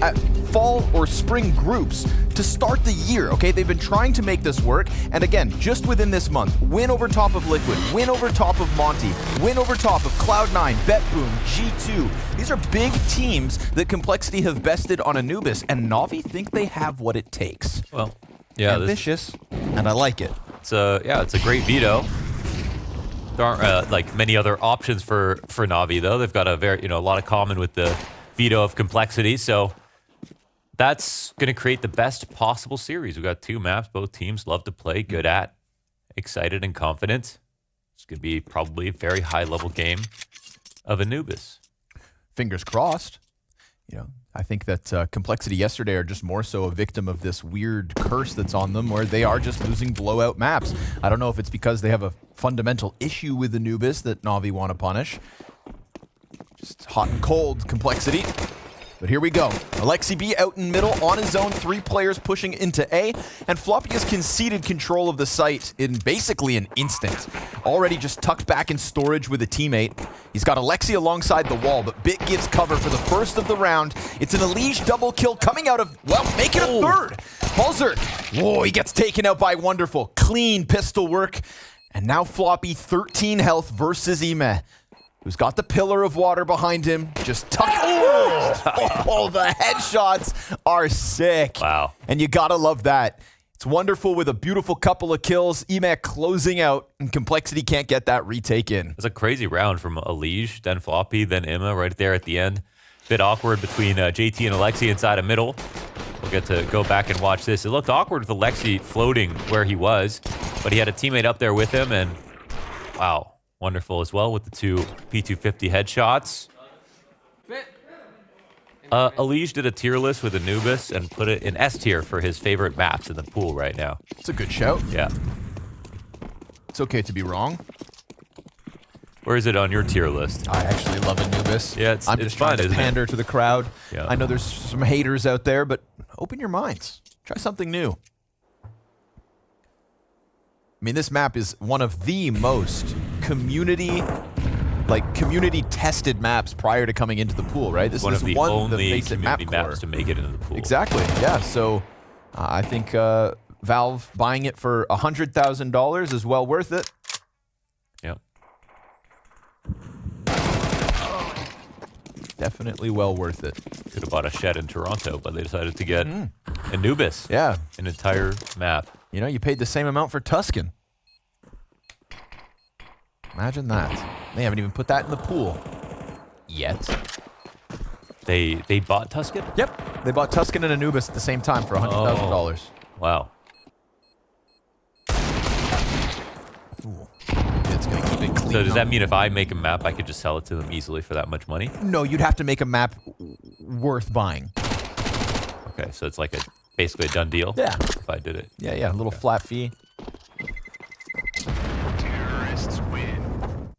at fall or spring groups to start the year, okay? They've been trying to make this work, and again, just within this month, win over top of Liquid, win over top of Monty, win over top of Cloud9, BetBoom, G2. These are big teams that Complexity have bested on Anubis, and Navi think they have what it takes. Well, yeah, ambitious, and I like it. It's a great veto. There aren't like many other options for Navi though. They've got a lot of common with the veto of Complexity, so that's going to create the best possible series. We've got 2 maps both teams love to play, good at, excited and confident. It's going to be probably a very high level game of Anubis. Fingers crossed. You know, I think that Complexity yesterday are just more so a victim of this weird curse that's on them where they are just losing blowout maps. I don't know if it's because they have a fundamental issue with Anubis that Navi want to punish. Just hot and cold Complexity. But here we go. Alexi B out in middle on his own. 3 players pushing into A. And Floppy has conceded control of the site in basically an instant. Already just tucked back in storage with a teammate. He's got Alexi alongside the wall, but Bit gives cover for the first of the round. It's an elige double kill coming out of, well, make it a third. Halzerk, whoa, he gets taken out by Wonderful. Clean pistol work. And now Floppy, 13 health versus Ime, who's got the pillar of water behind him. Just tuck. Oh, the headshots are sick. Wow. And you gotta love that. It's Wonderful with a beautiful couple of kills. Ime closing out, and Complexity can't get that retake in. It's a crazy round from Elige, then Floppy, then Emma right there at the end. Bit awkward between JT and Alexi inside a middle. We'll get to go back and watch this. It looked awkward with Alexi floating where he was, but he had a teammate up there with him, and wow. Wonderful as well with the 2 P250 headshots. Elige did a tier list with Anubis and put it in S tier for his favorite maps in the pool right now. It's a good shout. Yeah. It's okay to be wrong. Where is it on your tier list? I actually love Anubis. Yeah, I'm just trying to pander to the crowd. Yeah. I know there's some haters out there, but open your minds. Try something new. I mean, this map is one of the most community-tested maps prior to coming into the pool, right? This one is of the only community maps to make it into the pool. Exactly, yeah. So I think Valve buying it for $100,000 is well worth it. Yep. Definitely well worth it. Could have bought a shed in Toronto, but they decided to get Anubis. Yeah. An entire map. You know, you paid the same amount for Tuscan. Imagine that. They haven't even put that in the pool yet. They bought Tuscan? Yep. They bought Tuscan and Anubis at the same time for $100,000. Wow. Ooh. It's going to keep it clean. So does that mean if I make a map, I could just sell it to them easily for that much money? No, you'd have to make a map worth buying. Okay, so it's like basically a done deal? Yeah. If I did it. Yeah, a little flat fee. Terrorists win.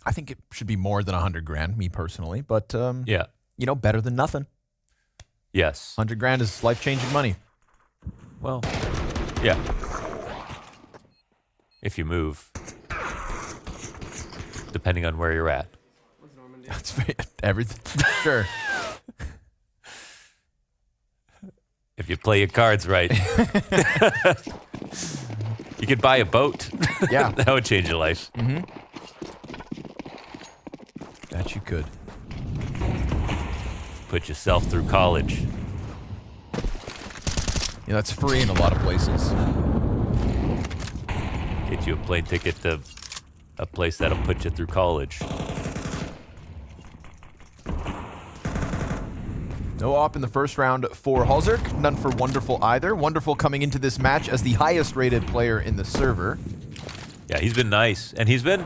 I think it should be more than $100,000, me personally, but yeah, you know, better than nothing. Yes. $100,000 is life-changing money. Well, yeah. If you move, depending on where you're at. That's everything. Sure. If you play your cards right, you could buy a boat. Yeah. That would change your life. Mm-hmm. That you could. Put yourself through college. Yeah, that's free in a lot of places. Get you a plane ticket to a place that'll put you through college. No op in the first round for Halzerk, none for Wonderful either. Wonderful coming into this match as the highest rated player in the server. Yeah, he's been nice. And he's been,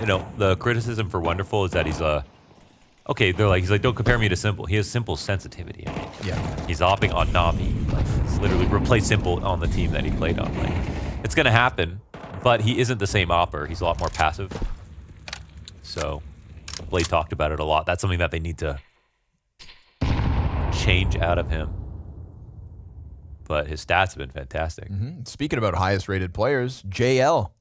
you know, the criticism for Wonderful is that he's okay, he's like, don't compare me to Simple. He has Simple's sensitivity. I mean, Yeah. he's opting on Navi. Like, he's literally replaced Simple on the team that he played on. Like, it's gonna happen, but he isn't the same opper. He's a lot more passive. So, Blade talked about it a lot. That's something that they need to change out of him. But his stats have been fantastic. Mm-hmm. Speaking about highest rated players, JL,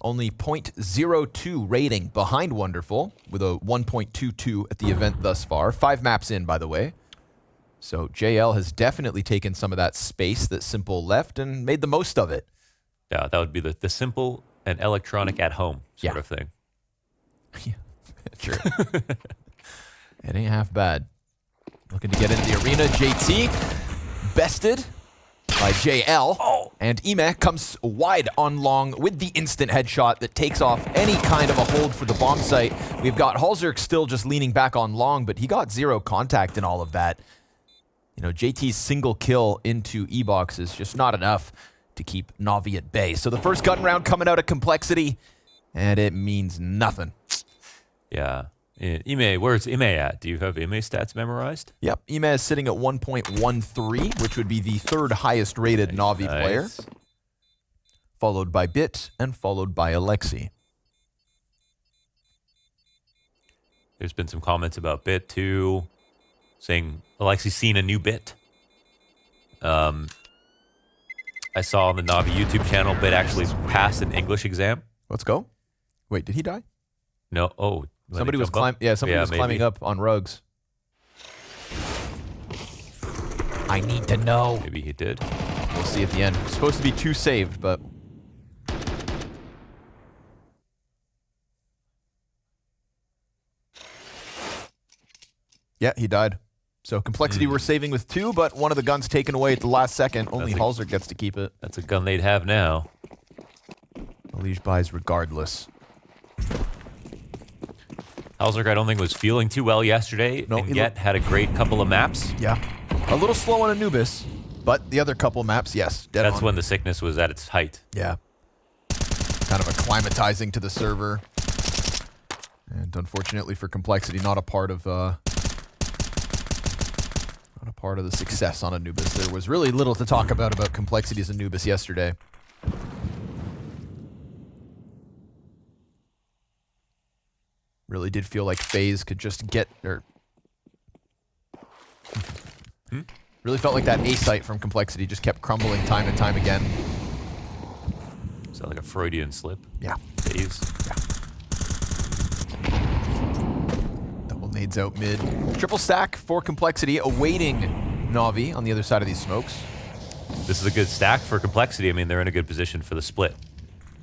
only 0.02 rating behind Wonderful with a 1.22 at the event thus far. 5 maps in, by the way. So JL has definitely taken some of that space that Simple left and made the most of it. Yeah, that would be the simple and electronic at home sort of thing. Yeah, sure. It ain't half bad. Looking to get into the arena. JT bested by JL. Oh. And Ime comes wide on long with the instant headshot that takes off any kind of a hold for the bomb site. We've got Halzerk still just leaning back on long, but he got 0 contact in all of that. You know, JT's single kill into E-Box is just not enough to keep Navi at bay. So the first gun round coming out of Complexity, and it means nothing. Yeah. Ime, where's Ime at? Do you have Ime stats memorized? Yep, Ime is sitting at 1.13, which would be the 3rd highest rated Navi player. Followed by Bit, and followed by Alexi. There's been some comments about Bit too, saying Alexi's seen a new Bit. I saw on the Navi YouTube channel Bit actually passed an English exam. Let's go. Wait, did he die? No, oh. Somebody was climbing. Yeah, somebody was climbing up on rugs. I need to know. Maybe he did. We'll see at the end. Supposed to be 2 saved, but yeah, he died. So Complexity we're saving with 2, but one of the guns taken away at the last second. Only Halzerk gets to keep it. That's a gun they'd have now. Elige buys regardless. Halzerk, I don't think was feeling too well yesterday, No, and yet had a great couple of maps. Yeah. A little slow on Anubis, but the other couple maps, yes. Dead That's on. when the sickness was at its height. Yeah. Kind of acclimatizing to the server. And unfortunately for Complexity, not a part of the success on Anubis. There was really little to talk about Complexity's Anubis yesterday. Really did feel like FaZe could just get, really felt like that A site from Complexity just kept crumbling time and time again. Sounds like a Freudian slip. Yeah. Phase. Double nades out mid. Triple stack for Complexity, awaiting Navi on the other side of these smokes. This is a good stack for Complexity. I mean, they're in a good position for the split.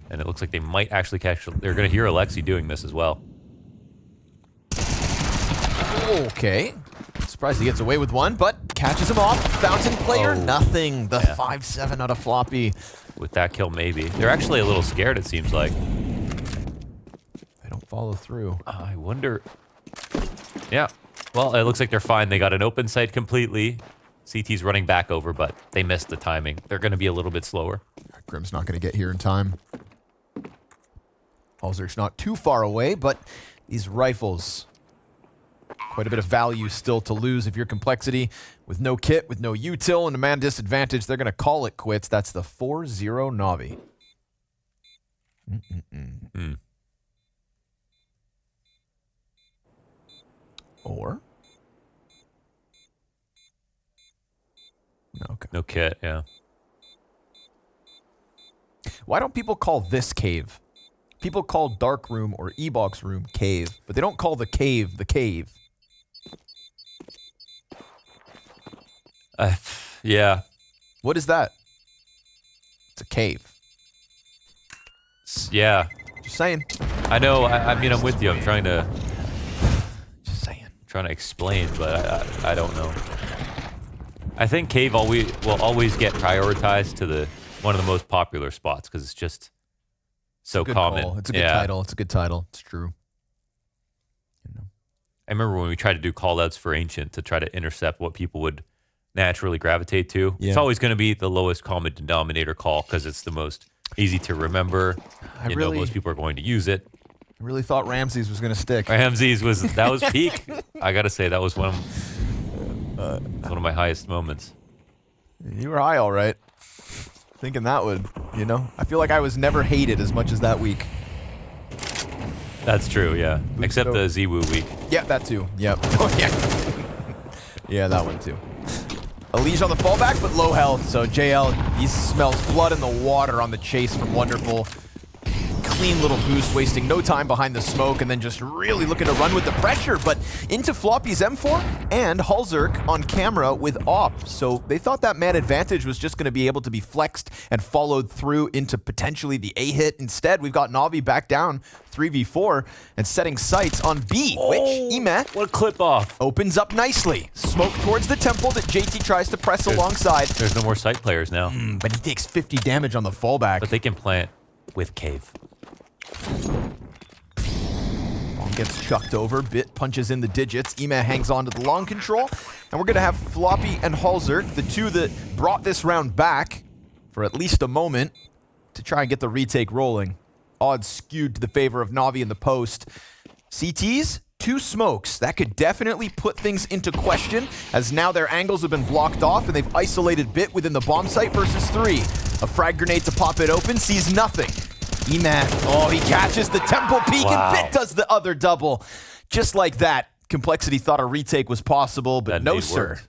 And it looks like they might actually catch... They're going to hear Alexi doing this as well. Okay. Surprised he gets away with one, but catches him off. Fountain player, nothing. The 5-7 out of Floppy. With that kill, maybe. They're actually a little scared, it seems like. They don't follow through. I wonder... Yeah. Well, it looks like they're fine. They got an open site completely. CT's running back over, but they missed the timing. They're going to be a little bit slower. Grim's not going to get here in time. Halzerk's not too far away, but these rifles... Quite a bit of value still to lose if you're Complexity. With no kit, with no util, and a man disadvantage, they're going to call it quits. That's the 4-0 Navi. Or? Okay. No kit, yeah. Why don't people call this cave? People call dark room or E-Box room cave, but they don't call the cave the cave. Yeah. What is that? It's a cave. Yeah. Just saying. I know. I mean, I'm with you. I'm trying to... Just saying. Trying to explain, but I don't know. I think cave will always get prioritized to the one of the most popular spots because it's just so common. Call. It's a good title. It's a good title. It's true. I remember when we tried to do call-outs for Ancient to try to intercept what people would naturally gravitate to. Yeah. It's always going to be the lowest common denominator call because it's the most easy to remember. You know, most people are going to use it. I really thought Ramses was going to stick. Ramses was peak. I got to say that was one of my highest moments. You were high, all right. Thinking that would, I feel like I was never hated as much as that week. That's true, yeah. Except the zywoo week. Yeah, that too. Yep. Oh, yeah. Yeah, that one too. Elige on the fallback, but low health. So JL, he smells blood in the water on the chase from Wonderful. clean little boost, wasting no time behind the smoke, and then just really looking to run with the pressure. But into Floppy's M4 and Halzerk on camera with AWP. So they thought that man advantage was just going to be able to be flexed and followed through into potentially the A hit. Instead, we've got Navi back down 3v4 and setting sights on B, which Ime What a clip off. opens up nicely. Smoke towards the temple that JT tries to press alongside. There's no more site players now. But he takes 50 damage on the fallback. But they can plant with cave. Long gets chucked over. Bit punches in the digits. Ime hangs on to the long control. And we're going to have Floppy and Halzerk, the two that brought this round back for at least a moment to try and get the retake rolling. Odds skewed to the favor of Navi in the post. CTs, 2 smokes. That could definitely put things into question, as now their angles have been blocked off and they've isolated Bit within the bomb site versus 3. A frag grenade to pop it open, sees nothing. Ime, oh, he catches the temple peek and Bit does the other double. Just like that, Complexity thought a retake was possible, but That no, nade sir. worked.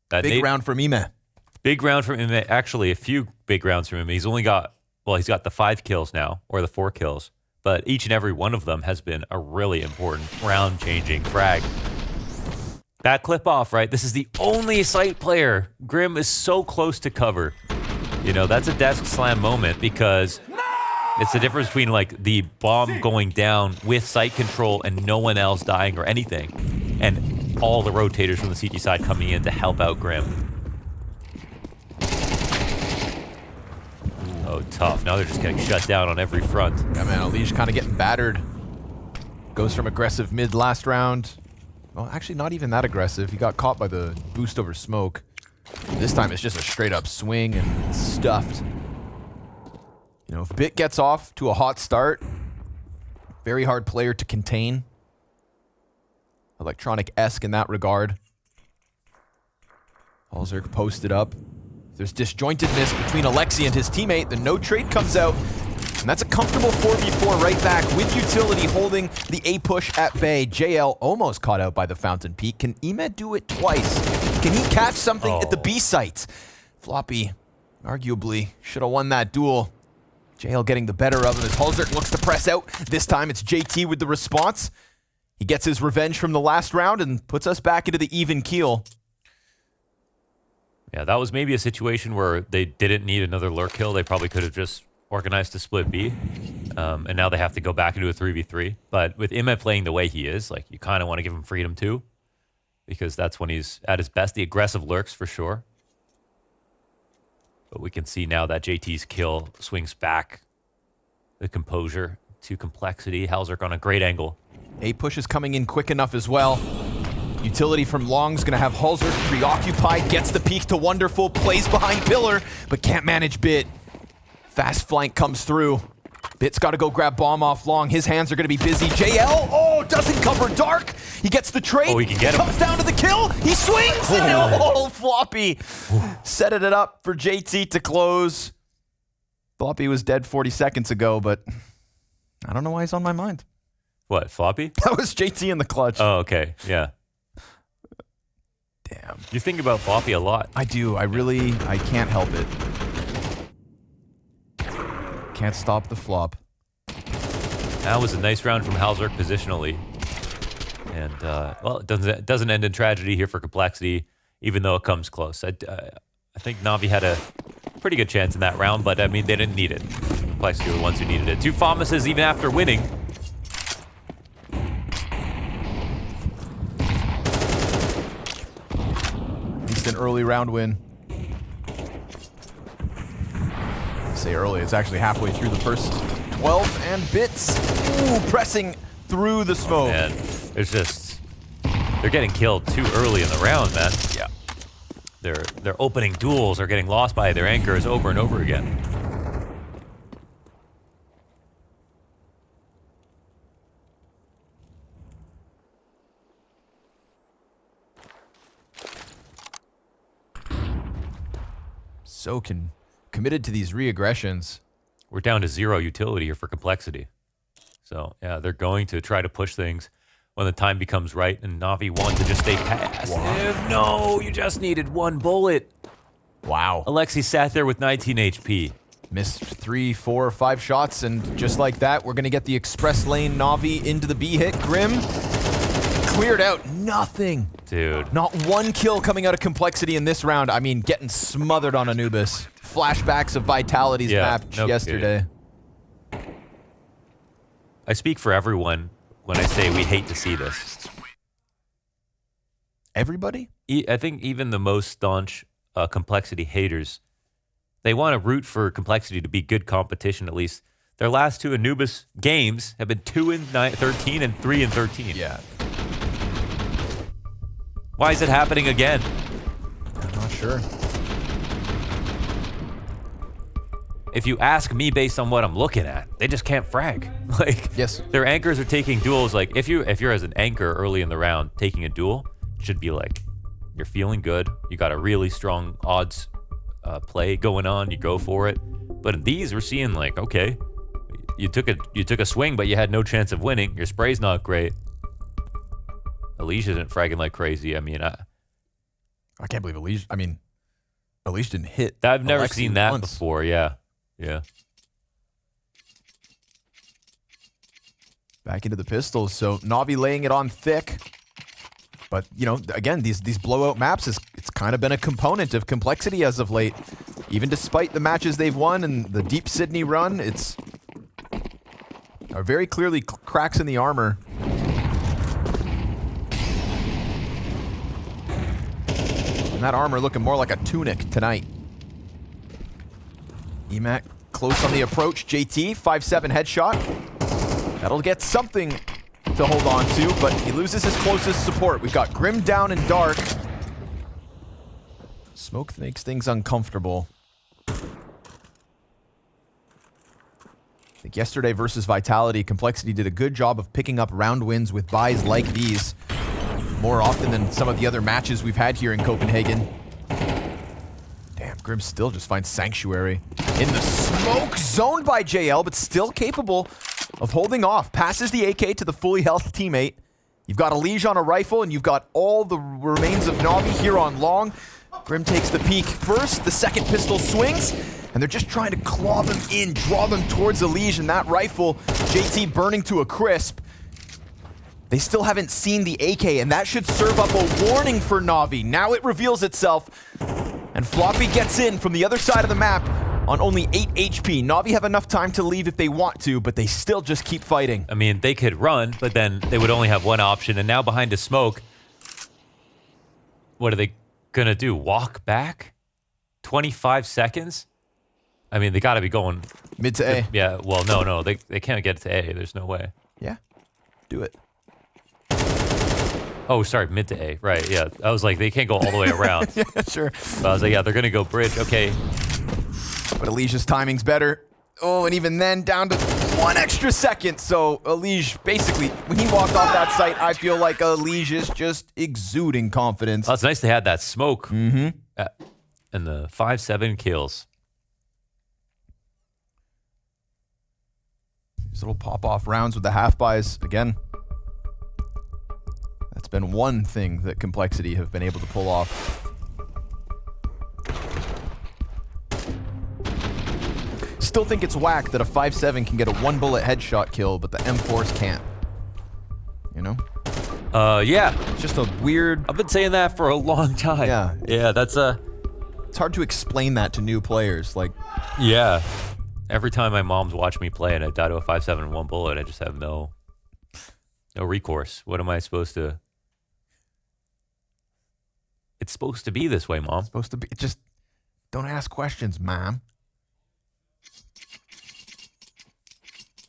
That Big nade- round from Ime. Big round from him. Actually, a few big rounds from him. He's only got, well, he's got the 5 kills now, or the 4 kills. But each and every one of them has been a really important round-changing frag. That clip off, right? This is the only site player. Grim is so close to cover. You know, that's a desk slam moment because it's the difference between like the bomb going down with site control and no one else dying or anything, and all the rotators from the CT side coming in to help out Grim. Oh, tough. Now they're just getting shut down on every front. Yeah, man, elige kind of getting battered. Goes from aggressive mid last round. Well, actually, not even that aggressive. He got caught by the boost over smoke. This time, it's just a straight-up swing and stuffed. You know, if Bit gets off to a hot start, very hard player to contain. Electronic-esque in that regard. Halzerk posted up. There's disjointedness between Alexi and his teammate. The no trade comes out, and that's a comfortable 4v4 right back with utility holding the A push at bay. JL almost caught out by the fountain peak. Can Ime do it twice? Can he catch something at the B site? Floppy arguably should have won that duel. JL getting the better of him as Halzerk looks to press out. This time it's JT with the response. He gets his revenge from the last round and puts us back into the even keel. Yeah, that was maybe a situation where they didn't need another lurk kill. They probably could have just organized to split B. And now they have to go back into a 3v3. But with Ime playing the way he is, like, you kind of want to give him freedom too, because that's when he's at his best. The aggressive lurks for sure. But we can see now that JT's kill swings back the composure to complexity. Halzerk on a great angle. A push is coming in quick enough as well. Utility from Long's gonna have Halzerk preoccupied, gets the peek to Wonderful, plays behind Pillar, but can't manage Bit. Fast flank comes through. Bit's gotta go grab bomb off Long. His hands are gonna be busy. JL, oh, doesn't cover Dark. He gets the trade. Oh, he can get him. Comes down to the kill. He swings. Oh, Floppy. Set it up for JT to close. Floppy was dead 40 seconds ago, but I don't know why he's on my mind. What, Floppy? That was JT in the clutch. Oh, okay. Yeah. Damn. You think about Floppy a lot. I do. I can't help it. Can't stop the flop. That was a nice round from Halzerk positionally. And, well, it doesn't end in tragedy here for Complexity, even though it comes close. I think Navi had a pretty good chance in that round, but, I mean, they didn't need it. Complexity were the ones who needed it. 2 Fomuses even after winning. At least an early round win. I say early, it's actually halfway through the first 12, and Bits, ooh, pressing through the smoke. And there's just, they're getting killed too early in the round, man. Yeah. Their opening duels are getting lost by their anchors over and over again. So committed to these reaggressions. We're down to 0 utility here for Complexity. So, yeah, they're going to try to push things when the time becomes right, and Navi want to just stay passive. No, you just needed 1 bullet. Wow. Alexi sat there with 19 HP. Missed 3, 4, 5 shots, and just like that, we're gonna get the express lane NaVi into the B hit. Grim cleared out nothing. Dude. Not one kill coming out of Complexity in this round. I mean, getting smothered on Anubis. Flashbacks of Vitality's match yesterday. I speak for everyone when I say we hate to see this. Everybody? I think even the most staunch Complexity haters, they want to root for Complexity to be good competition at least. Their last 2 Anubis games have been 2-13 and 3-13. Yeah. Why is it happening again? I'm not sure. If you ask me based on what I'm looking at, they just can't frag. Like, yes, their anchors are taking duels. Like, if you're as an anchor early in the round taking a duel, it should be like you're feeling good. You got a really strong odds play going on. You go for it. But in these, we're seeing like, okay, you took a swing, but you had no chance of winning. Your spray's not great. Elige isn't fragging like crazy. I mean, I can't believe Elige. I mean, Elige didn't hit. I've never Alexi seen that once. before. Yeah. Yeah. Back into the pistols. So NaVi laying it on thick. But, you know, again, these blowout maps, it's kind of been a component of Complexity as of late. Even despite the matches they've won and the deep Sydney run, it's are very clearly cracks in the armor. And that armor looking more like a tunic tonight. EMAC close on the approach. JT, 5-7 headshot. That'll get something to hold on to, but he loses his closest support. We've got Grim down and Dark. Smoke makes things uncomfortable. I think yesterday versus Vitality, Complexity did a good job of picking up round wins with buys like these more often than some of the other matches we've had here in Copenhagen. Damn, Grim still just finds Sanctuary in the smoke, zoned by JL, but still capable of holding off. Passes the AK to the fully health teammate. You've got Elige on a rifle, and you've got all the remains of NaVi here on long. Grim takes the peek first. The second pistol swings, and they're just trying to claw them in, draw them towards Elige, and that rifle, JT burning to a crisp. They still haven't seen the AK, and that should serve up a warning for NaVi. Now it reveals itself, and Floppy gets in from the other side of the map on only 8 HP. NaVi have enough time to leave if they want to, but they still just keep fighting. I mean, they could run, but then they would only have one option. And now behind a smoke, what are they going to do? Walk back? 25 seconds? I mean, they got to be going... Mid to A. Yeah, well, no. They can't get to A. There's no way. Yeah, do it. Oh, sorry, mid to A. Right, yeah. I was like, they can't go all the way around. Yeah, sure. But I was like, yeah, they're going to go bridge. Okay. But Elige's timing's better. Oh, and even then, down to 1 extra second. So Elige, basically, when he walked off that site, I feel like Elige is just exuding confidence. Well, it's nice they had that smoke. And the 5-7 kills. These little pop-off rounds with the half-buys, again. That's been one thing that Complexity have been able to pull off. Still think it's whack that a 5-7 can get a 1-bullet headshot kill, but the M4s can't. You know? Yeah. It's just a weird... I've been saying that for a long time. Yeah. Yeah, that's a... It's hard to explain that to new players. Like, yeah. Every time my mom's watched me play and I die to a 5-7 1 bullet, I just have no recourse. What am I supposed to... It's supposed to be this way, Mom. it's supposed to be... Just don't ask questions, Mom.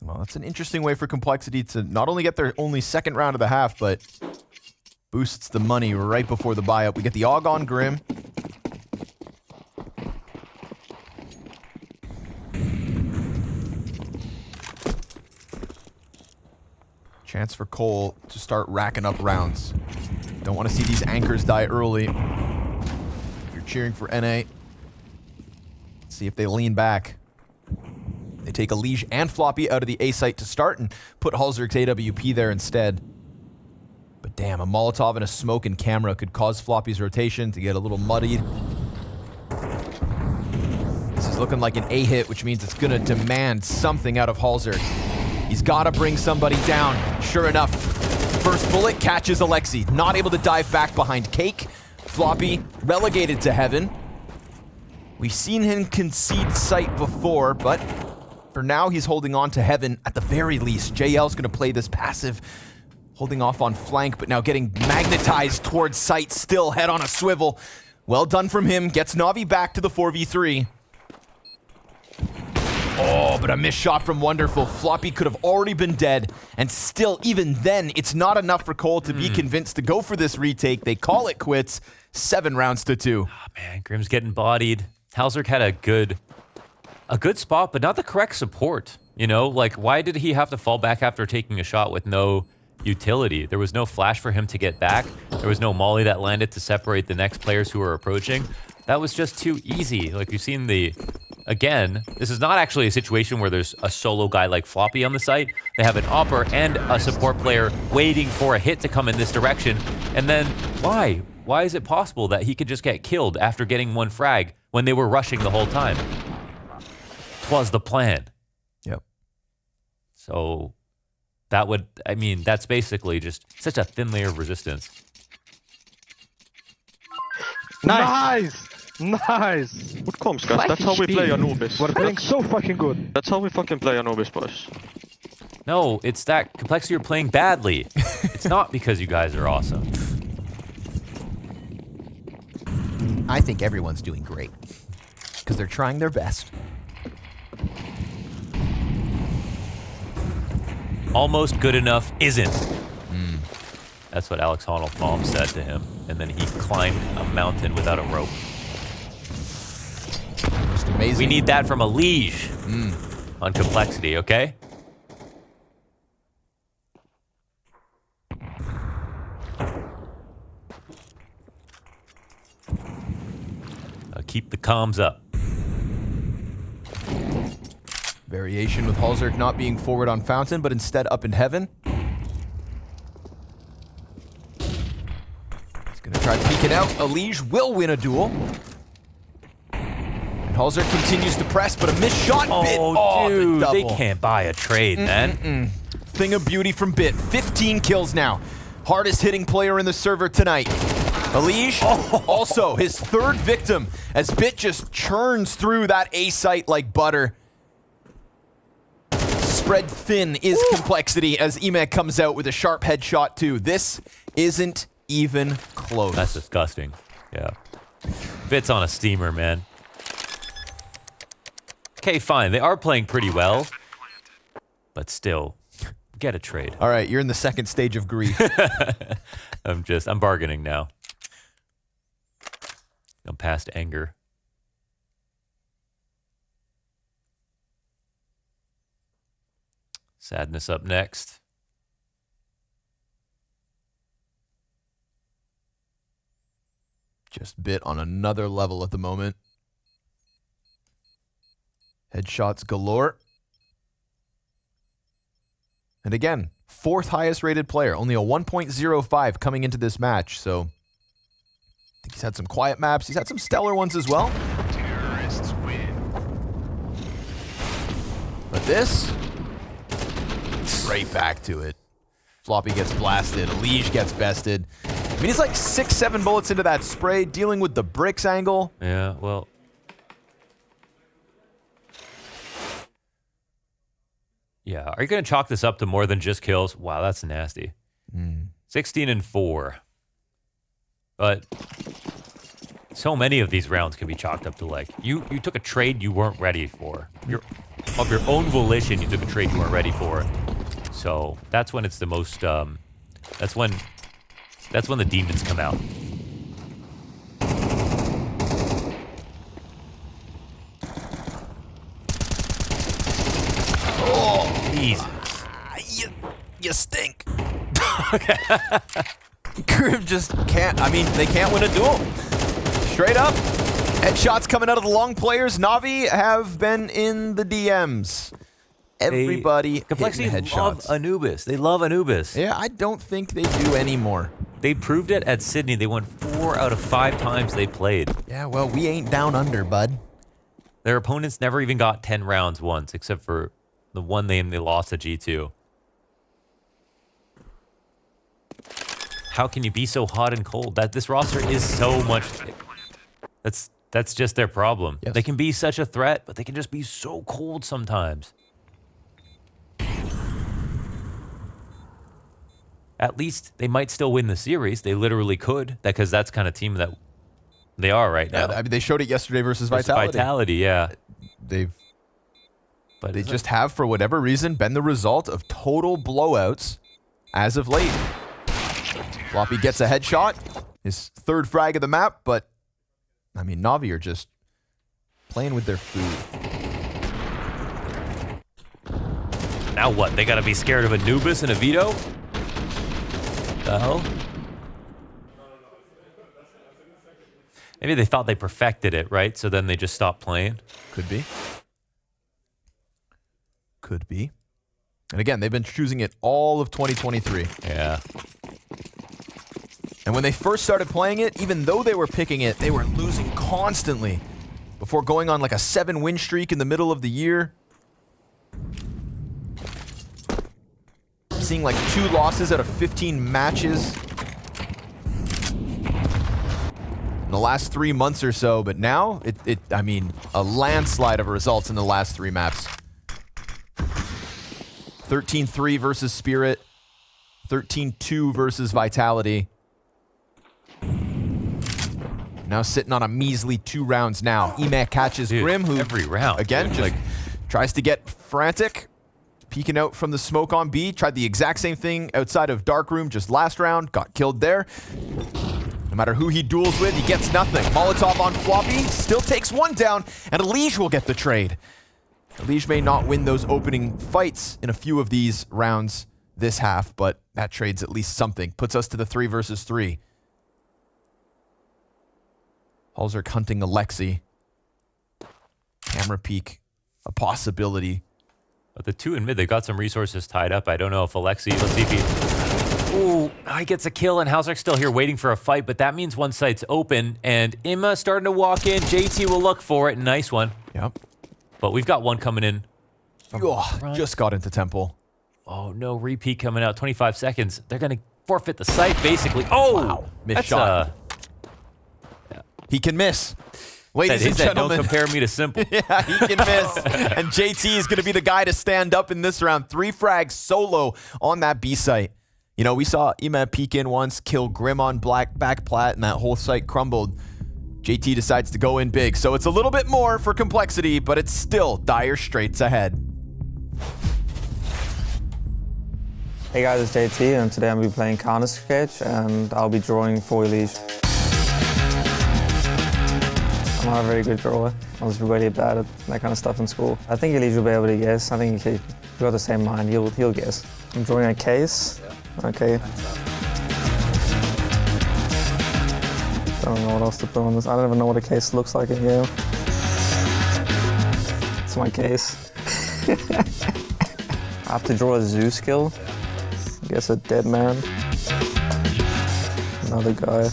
Well, that's an interesting way for Complexity to not only get their only second round of the half, but boosts the money right before the buyout. We get the AUG on Grim. Chance for Cole to start racking up rounds. Don't want to see these anchors die early. If you're cheering for NA, see if they lean back. They take Elige and Floppy out of the A site to start and put Halzer's AWP there instead. But damn, a Molotov and a smoke and camera could cause Floppy's rotation to get a little muddied. This is is looking like an A hit, which means it's going to demand something out of Halzer. He's got to bring somebody down. Sure enough, first bullet catches Alexi. Not able to dive back behind Cake. Floppy relegated to heaven. We've seen him concede sight before, but for now he's holding on to heaven at the very least. JL's going to play this passive, holding off on flank, but now getting magnetized towards sight, still head on a swivel. Well done from him, gets Navi back to the 4v3. Oh, but a missed shot from Wonderful. Floppy could have already been dead, and still, even then, it's not enough for Cole to be convinced to go for this retake. They call it quits, 7 rounds to 2. Oh, man, Grim's getting bodied. Halzerk had a good spot, but not the correct support. You know, like, why did he have to fall back after taking a shot with no utility? There was no flash for him to get back. There was no molly that landed to separate the next players who were approaching. That was just too easy. Like, you've seen again, this is not actually a situation where there's a solo guy like Floppy on the site. They have an opper and a support player waiting for a hit to come in this direction. And then, why? Why is it possible that he could just get killed after getting one frag when they were rushing the whole time? 'Twas the plan. Yep. So that would, I mean, that's basically just such a thin layer of resistance. Nice! Good comms, guys. That's how we play Anubis. We're playing so fucking good. That's how we fucking play Anubis, boys. No, it's that Complexity you're playing badly. It's not because you guys are awesome. I think everyone's doing great, because they're trying their best. Almost good enough isn't. That's what Alex Honnold's mom said to him. And then he climbed a mountain without a rope. Just amazing. We need that from elige on Complexity, okay? Keep the comms up. Variation with Halzerk not being forward on Fountain, but instead up in heaven. He's going to try to peek it out. Elige will win a duel. And Halzerk continues to press, but a missed shot. Bit. Oh, dude, the they double. can't buy a trade, man. Thing of beauty from Bit. 15 kills now. Hardest hitting player in the server tonight. Elige, also his 3rd victim, as Bit just churns through that A site like butter. Spread thin is Complexity as Emek comes out with a sharp headshot too. This isn't even close. That's disgusting. Yeah. Bit's on a steamer, man. Okay, fine. They are playing pretty well. But still, get a trade. All right, you're in the 2nd stage of grief. I'm bargaining now. I'm past anger. Sadness up next. Just Bit on another level at the moment. Headshots galore. And again, 4th highest rated player. Only a 1.05 coming into this match, so I think he's had some quiet maps. He's had some stellar ones as well. Terrorists win. But this, right back to it. Floppy gets blasted. Elige gets bested. I mean, he's like 6-7 bullets into that spray, dealing with the bricks angle. Yeah, well. Yeah, are you going to chalk this up to more than just kills? Wow, that's nasty. 16-4. But so many of these rounds can be chalked up to like, you took a trade you weren't ready for. Of your own volition, you took a trade you weren't ready for. So that's when it's the most, that's when the demons come out. Oh, Jesus. You stink. Okay. Grim just can't, I mean, they can't win a duel. Straight up. Headshots coming out of the long players. NaVi have been in the DMs. Everybody Complexity hitting love headshots. Anubis. They love Anubis. Yeah, I don't think they do anymore. They proved it at Sydney. They won 4 out of 5 times they played. Yeah, well, we ain't down under, bud. Their opponents never even got 10 rounds once, except for the one game they lost to G2. How can you be so hot and cold? This roster is so much. That's just their problem. Yes. They can be such a threat, but they can just be so cold sometimes. At least they might still win the series. They literally could, because that's kind of team that they are right now. I mean, they showed it yesterday versus Vitality. Vitality, yeah. They But just have, for whatever reason, been the result of total blowouts as of late. Floppy gets a headshot, his third frag of the map, but I mean, NaVi are just playing with their food. now what? They gotta be scared of Anubis and a veto? The hell? Maybe they thought they perfected it, right? So then they just stopped playing. Could be. Could be. And again, they've been choosing it all of 2023. Yeah. And when they first started playing it, even though they were picking it, they were losing constantly before going on like a 7-win streak in the middle of the year. Seeing like 2 losses out of 15 matches in the last 3 months or so, but now I mean, a landslide of results in the last 3 maps. 13-3 versus Spirit, 13-2 versus Vitality. Now sitting on a measly 2 rounds now. Emek catches Dude, Grim, who every round, again dude, just like tries to get frantic, peeking out from the smoke on B. Tried the exact same thing outside of Dark Room just last round. Got killed there. No matter who he duels with, he gets nothing. Molotov on Floppy, still takes 1 down, and Elige will get the trade. Elige may not win those opening fights in a few of these rounds this half, but that trade's at least something. Puts us to the 3 versus 3. Halzerk hunting Alexi. Camera peek, a possibility. But the 2 in mid, they got some resources tied up. I don't know if Alexi, let's see if he... Ooh, he gets a kill, and Halzerk's still here waiting for a fight, but that means one site's open, and Imma starting to walk in. JT will look for it. Nice one. Yep. But we've got one coming in. Oh, just got into Temple. Oh, no repeat coming out. 25 seconds. They're going to forfeit the site, basically. Oh! Wow. Missed That's shot. He can miss. Ladies and gentlemen. Don't compare me to Simple. Yeah, he can miss. And JT is going to be the guy to stand up in this round. 3 frags solo on that B site. You know, we saw Ima peek in once, kill Grim on back plat, and that whole site crumbled. JT decides to go in big. So it's a little bit more for complexity, but it's still dire straits ahead. Hey guys, it's JT, and today I'm going to be playing Counter-Sketch, and I'll be drawing for Elige. I'm not a very good drawer. I was really bad at that kind of stuff in school. I think Elige will be able to guess. I think if you got the same mind, he'll guess. I'm drawing a case. Yeah. Okay. I don't know what else to put on this. I don't even know what a case looks like in here. It's my case. I have to draw a zoo skill. I guess a dead man. Another guy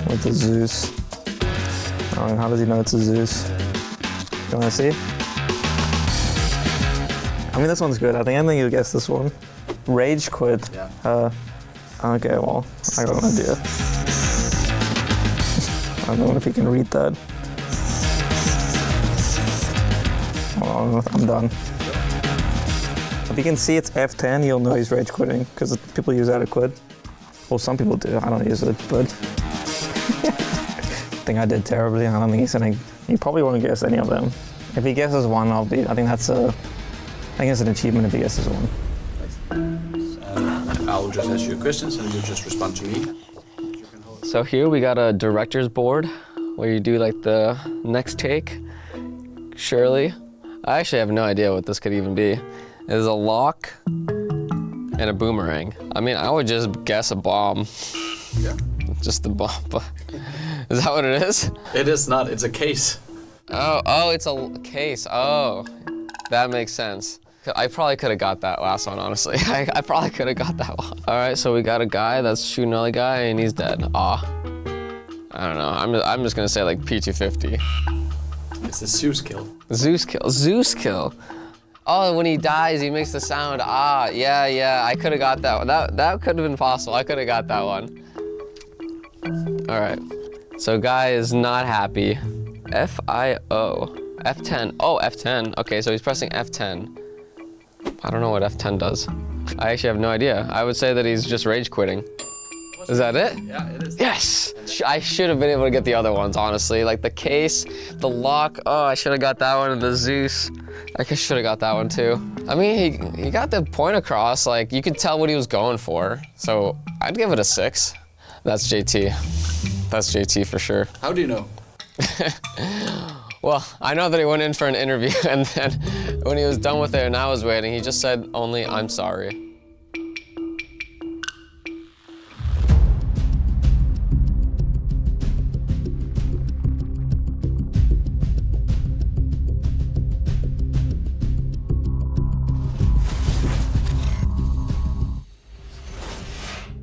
with a Zeus. Oh, how does he know it's a Zeus? You want to see? I mean, this one's good. I think you'll guess this one. Rage quit. Yeah. Okay, well, I got an idea. I don't know if you can read that. Oh, I'm done. If you can see it's F10, you'll know he's rage quitting, because people use that to quit. Well, some people do. I don't use it, but I think I did terribly. I don't think he probably won't guess any of them. If he guesses one, I think it's an achievement if he guesses one. I'll just ask you questions and you just respond to me. So here we got a director's board where you do like the next take. Surely. I actually have no idea what this could even be. There's a lock and a boomerang. I mean, I would just guess a bomb. Yeah. Just the bomb. Is that what it is? It is not, it's a case. Oh, it's a case. Oh, that makes sense. I probably could have got that last one, honestly. I probably could have got that one. All right, so we got a guy that's shooting another guy and he's dead. Aw. I don't know, I'm just gonna say like P250. It's a Zeus kill. Zeus kill. Zeus kill. Oh, when he dies, he makes the sound. Ah, yeah. I could have got that one. That could have been possible. I could have got that one. All right. So guy is not happy. F-I-O. F10. Oh, F10. Okay, so he's pressing F10. I don't know what F10 does. I actually have no idea. I would say that he's just rage quitting. Is that it? Yeah, it is. Yes! I should have been able to get the other ones, honestly. Like the case, the lock. Oh, I should have got that one, and the Zeus. I should have got that one too. I mean, he got the point across. Like, you could tell what he was going for. So I'd give it a 6. That's JT. That's JT for sure. How do you know? Well, I know that he went in for an interview, and then when he was done with it and I was waiting, he just said only, "I'm sorry."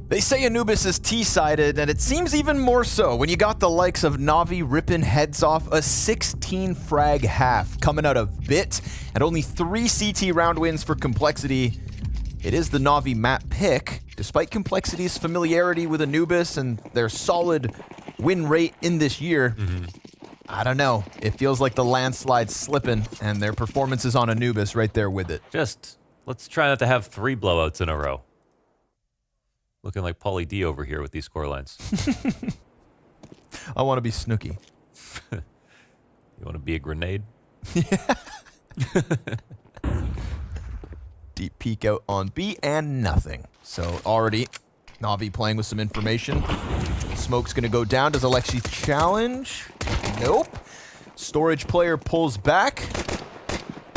They say Anubis is T-sided, and it seems even more so when you got the likes of NaVi ripping heads off a 16 frag half coming out of Bit, and only 3 CT round wins for Complexity. It is the NaVi map pick, despite Complexity's familiarity with Anubis and their solid win rate in this year. I don't know. It feels like the landslide's slipping, and their performance is on Anubis right there with it. Just let's try not to have 3 blowouts in a row. Looking like Pauly D over here with these score lines. I want to be Snooki. You want to be a grenade? Deep peek out on B and nothing. So already, NaVi playing with some information. Smoke's going to go down. Does Alexi challenge? Nope. Storage player pulls back.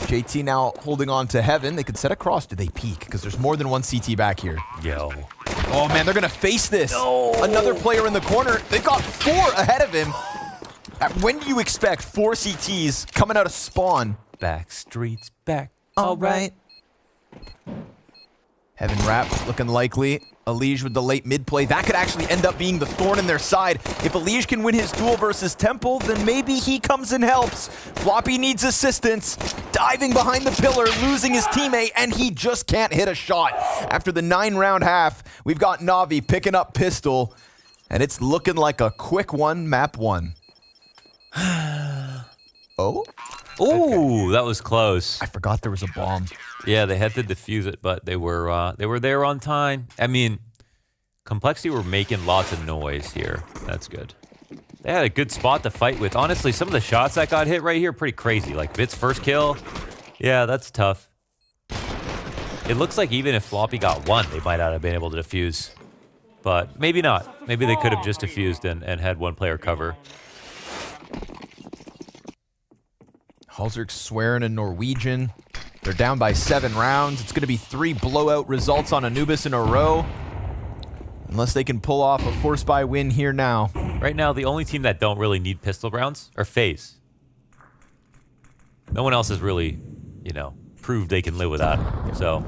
JT now holding on to Heaven. They could set across. Do they peek? Because there's more than one CT back here. Yo. Oh, man, they're going to face this. No. Another player in the corner. They've got 4 ahead of him. When do you expect 4 CTs coming out of spawn? Back streets back. All right. Heaven wrapped, looking likely. Elige with the late mid play. That could actually end up being the thorn in their side. If Elige can win his duel versus Temple, then maybe he comes and helps. Floppy needs assistance. Diving behind the pillar, losing his teammate, and he just can't hit a shot. After the 9-round half, we've got NaVi picking up pistol, and it's looking like a quick one, map 1. Oh? Ooh, that was close. I forgot there was a bomb. Yeah, they had to defuse it, but they were there on time. I mean, Complexity were making lots of noise here. That's good. They had a good spot to fight with. Honestly, some of the shots that got hit right here, pretty crazy. Like Bit's first kill. Yeah, that's tough. It looks like even if Floppy got 1, they might not have been able to defuse. But maybe not. Maybe they could have just defused and had 1 player cover. Halzerk swearing in Norwegian. They're down by 7 rounds. It's going to be 3 blowout results on Anubis in a row. Unless they can pull off a force buy win here now. Right now, the only team that don't really need pistol rounds are FaZe. No one else has really, you know, proved they can live with that. So,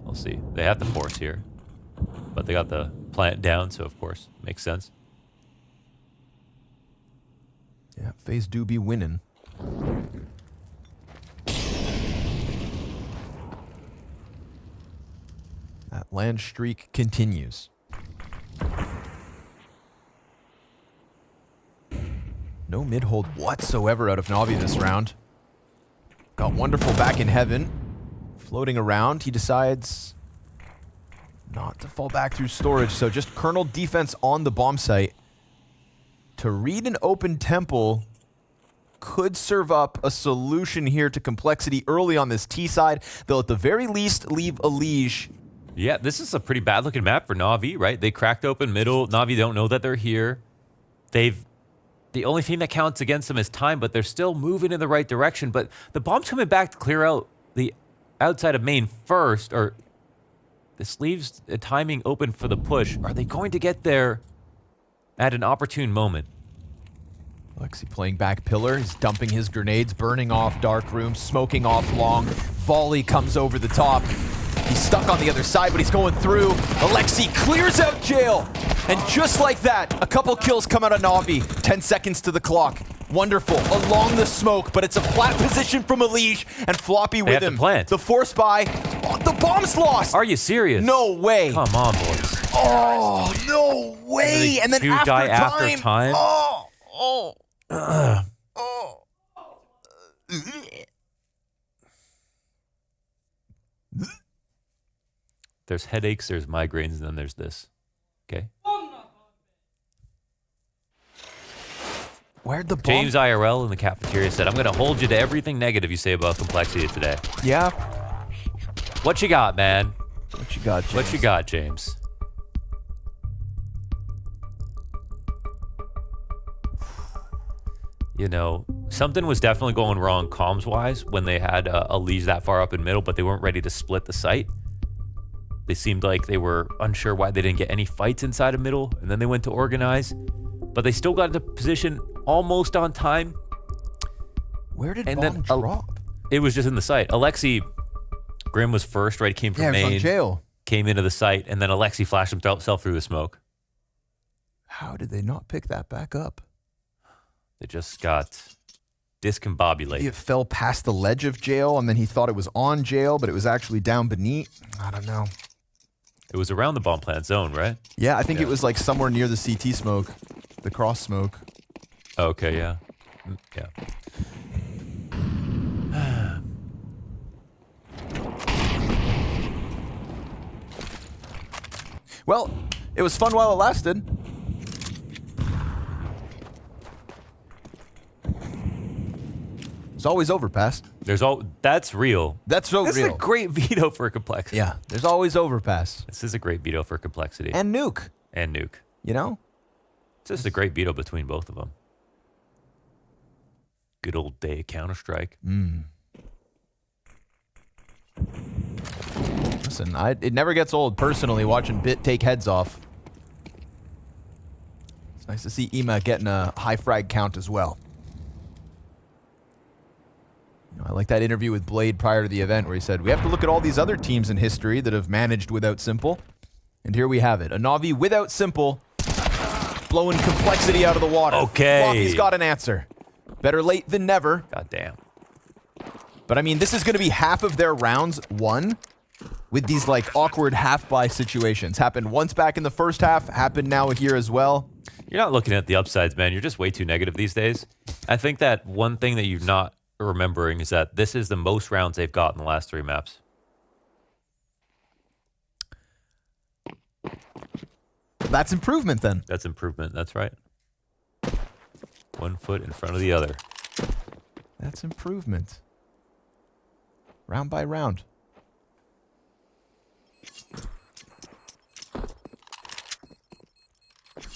we'll see. They have the force here. But they got the plant down, so of course, makes sense. Yeah, FaZe do be winning. That land streak continues. No mid-hold whatsoever out of NaVi this round. Got Wonderful back in Heaven. Floating around, he decides not to fall back through storage, so just kernel defense on the bomb site. To read an open Temple could serve up a solution here to Complexity early on this T side. They'll at the very least leave Elige. Yeah, this is a pretty bad looking map for NaVi, right? They cracked open middle. NaVi don't know that they're here. The only thing that counts against them is time, but they're still moving in the right direction. But the bomb's coming back to clear out the outside of main first, or this leaves a timing open for the push. Are they going to get there at an opportune moment? Alexi playing back pillar. He's dumping his grenades, burning off dark room, smoking off long. Volley comes over the top. He's stuck on the other side, but he's going through. Alexi clears out jail. And just like that, a couple kills come out of NaVi. 10 seconds to the clock. Wonderful. Along the smoke, but it's a flat position from elige, and Floppy with have to him. plant. The force buy. Oh, the bomb's lost. Are you serious? No way. Come on, boys. Oh, no way. And then two after die time. after time? Oh. There's headaches, there's migraines, and then there's this. Okay? Where'd the bomb? James IRL in the cafeteria said, I'm going to hold you to everything negative you say about complexity today. Yeah. What you got, man? What you got, James? What you got, James? You know, something was definitely going wrong comms-wise when they had elige that far up in middle, but they weren't ready to split the site. They seemed like they were unsure why they didn't get any fights inside of middle, and then they went to organize. But they still got into position almost on time. Where did And bomb then drop? It was just in the site. Alexi Grim was first, right? Came from Yeah, it was on main, jail. came into the site, and then Alexi flashed himself through the smoke. How did they not pick that back up? They just got discombobulated. It fell past the ledge of jail, and then he thought it was on jail, but it was actually down beneath. I don't know. It was around the bomb plant zone, right? Yeah, I think it was like somewhere near the CT smoke, the cross smoke. Okay, yeah. Yeah. Well, it was fun while it lasted. It's always overpass. That's real. That's so This real. is a great veto for complexity. Yeah, there's always overpass. This is a great veto for complexity. And nuke, And nuke. you know? It's just a great veto between both of them. Good old day of Counter-Strike. Listen, it never gets old, personally, watching Bit take heads off. It's nice to see Ema getting a high frag count as well. You know, I like that interview with Blade prior to the event where he said, we have to look at all these other teams in history that have managed without Simple. And here we have it. A Navi without Simple, blowing complexity out of the water. Okay. Floppy's got an answer. Better late than never. God damn. But I mean, this is going to be half of their rounds won with these like awkward half-buy situations. Happened once back in the first half, happened now here as well. You're not looking at the upsides, man. You're just way too negative these days. I think that one thing that you're not remembering is that this is the most rounds they've got in the last 3 maps. That's improvement then. That's improvement. That's right. 1 foot in front of the other. That's improvement. Round by round.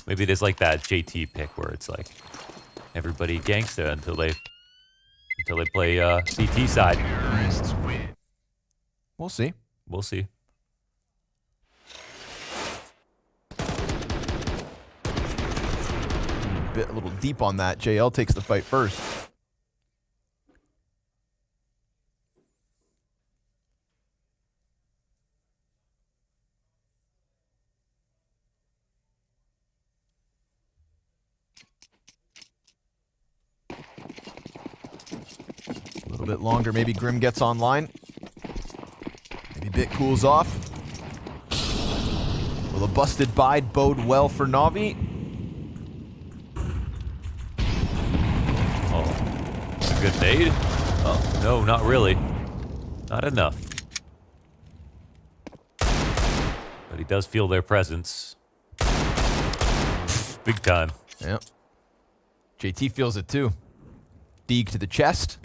Maybe it is like that JT pick where it's like everybody gangsta until they play CT side. Terrorists win. We'll see. We'll see. A little deep on that. JL takes the fight first. A little bit longer. Maybe Grim gets online. Maybe Bit cools off. Will a busted bide bode well for NaVi? Oh, good nade? Oh, no, not really. Not enough. But he does feel their presence. Big time. Yep. JT feels it too. Deeg to the chest.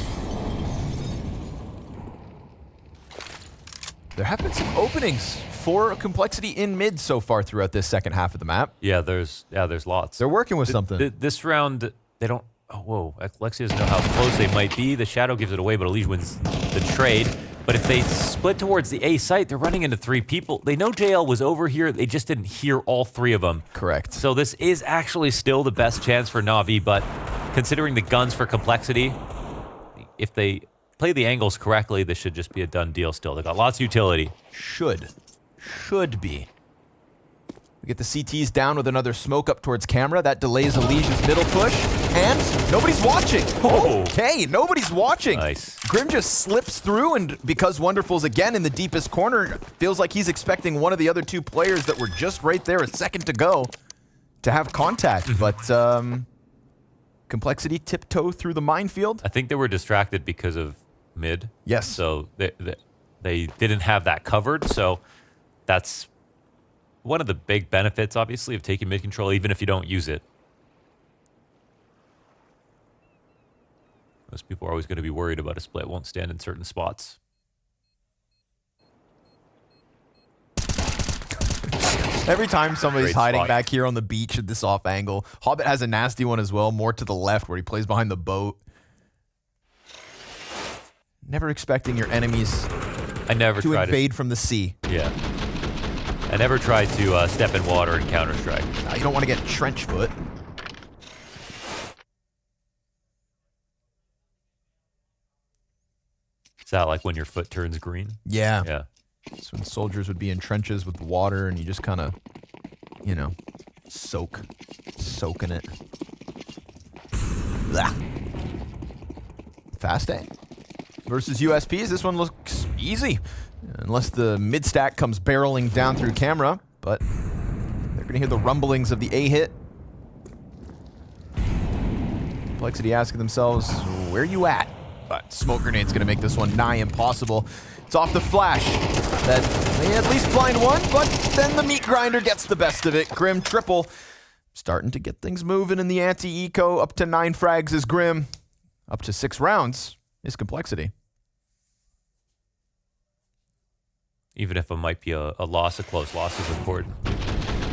There have been some openings for complexity in mid so far throughout this second half of the map. Yeah, there's lots. They're working with something. This round, they don't. Oh, whoa. Alexia doesn't know how close they might be. The shadow gives it away, but elige wins the trade. But if they split towards the A site, they're running into 3 people. They know JL was over here. They just didn't hear all 3 of them. Correct. So this is actually still the best chance for NaVi, but considering the guns for complexity, if they play the angles correctly, this should just be a done deal still. They got lots of utility. Should be. We get the CTs down with another smoke up towards camera. That delays Elige's middle push. And nobody's watching. Oh. Okay, nobody's watching. Nice. Grim just slips through, and because Wonderful's again in the deepest corner, feels like he's expecting one of the other two players that were just right there a second to go to have contact. But Complexity tiptoe through the minefield. I think they were distracted because of mid. Yes. So they didn't have that covered. So that's one of the big benefits, obviously, of taking mid control, even if you don't use it. Most people are always going to be worried about a split won't stand in certain spots. Every time somebody's Great hiding spot. back here on the beach at this off angle. Hobbit has a nasty one as well, more to the left where he plays behind the boat. Never expecting your enemies I never to tried invade from the sea. Yeah. I never tried to step in water in Counter-Strike. You don't want to get trench foot. Is that like when your foot turns green? Yeah. Yeah. So when soldiers would be in trenches with water and you just kind of, you know, soaking it. Blah. Fast A versus USPs. This one looks easy. Unless the mid stack comes barreling down through camera, but they're going to hear the rumblings of the A hit. Complexity asking themselves, where are you at? But smoke grenade's going to make this one nigh impossible. It's off the flash. That may at least blind one, but then the meat grinder gets the best of it. Grim triple. Starting to get things moving in the anti-eco. Up to 9 frags is Grim. Up to 6 rounds is Complexity. Even if it might be a loss, a close loss is important.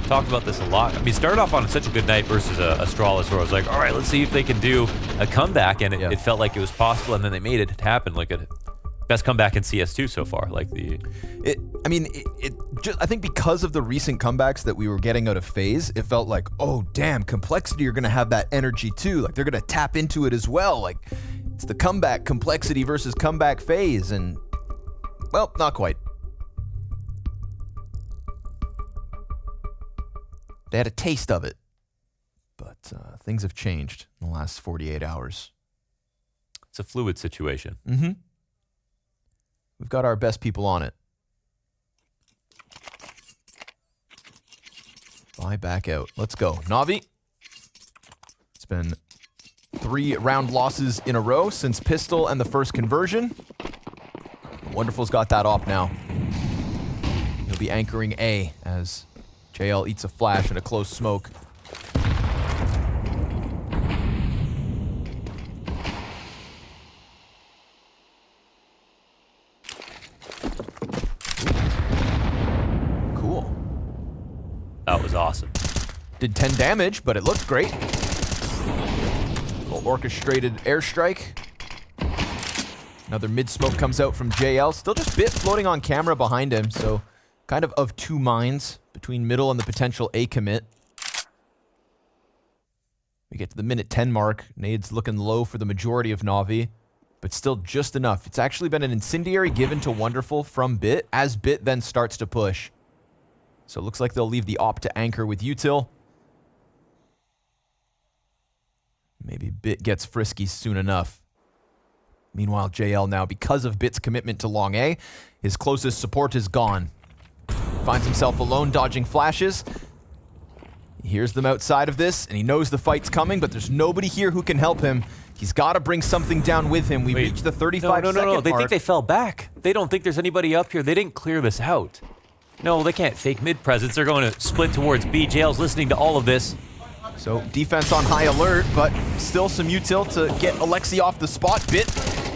Talked about this a lot. I mean, started off on such a good night versus Astralis, where I was like, all right, let's see if they can do a comeback, and it felt like it was possible, and then they made it happen. Like a best comeback in CS2 so far. Like I think because of the recent comebacks that we were getting out of FaZe, it felt like, oh damn, Complexity are gonna have that energy too. Like they're gonna tap into it as well. Like it's the comeback Complexity versus comeback FaZe, and well, not quite. They had a taste of it, but things have changed in the last 48 hours. it's a fluid situation. Mm-hmm. We've got our best people on it. Fly back out. Let's go. NaVi. It's been 3 round losses in a row since Pistol and the first conversion. Wonderful's got that op now. He'll be anchoring A as JL eats a flash and a close smoke. Cool. That was awesome. Did 10 damage, but it looked great. Little orchestrated airstrike. Another mid smoke comes out from JL. Still just Bit floating on camera behind him, so kind of 2 minds between middle and the potential A commit. We get to the minute 10 mark. Nade's looking low for the majority of NaVi, but still just enough. It's actually been an incendiary given to Wonderful from Bit as Bit then starts to push. So it looks like they'll leave the op to anchor with util. Maybe Bit gets frisky soon enough. Meanwhile, JL now, because of Bit's commitment to long A, his closest support is gone. Finds himself alone, dodging flashes. He hears them outside of this, and he knows the fight's coming, but there's nobody here who can help him. He's got to bring something down with him. We reached the 35-second mark. They think they fell back. They don't think there's anybody up here. They didn't clear this out. No, they can't fake mid presence. They're going to split towards B. JL's listening to all of this. So defense on high alert, but still some util to get Alexi off the spot. Bit,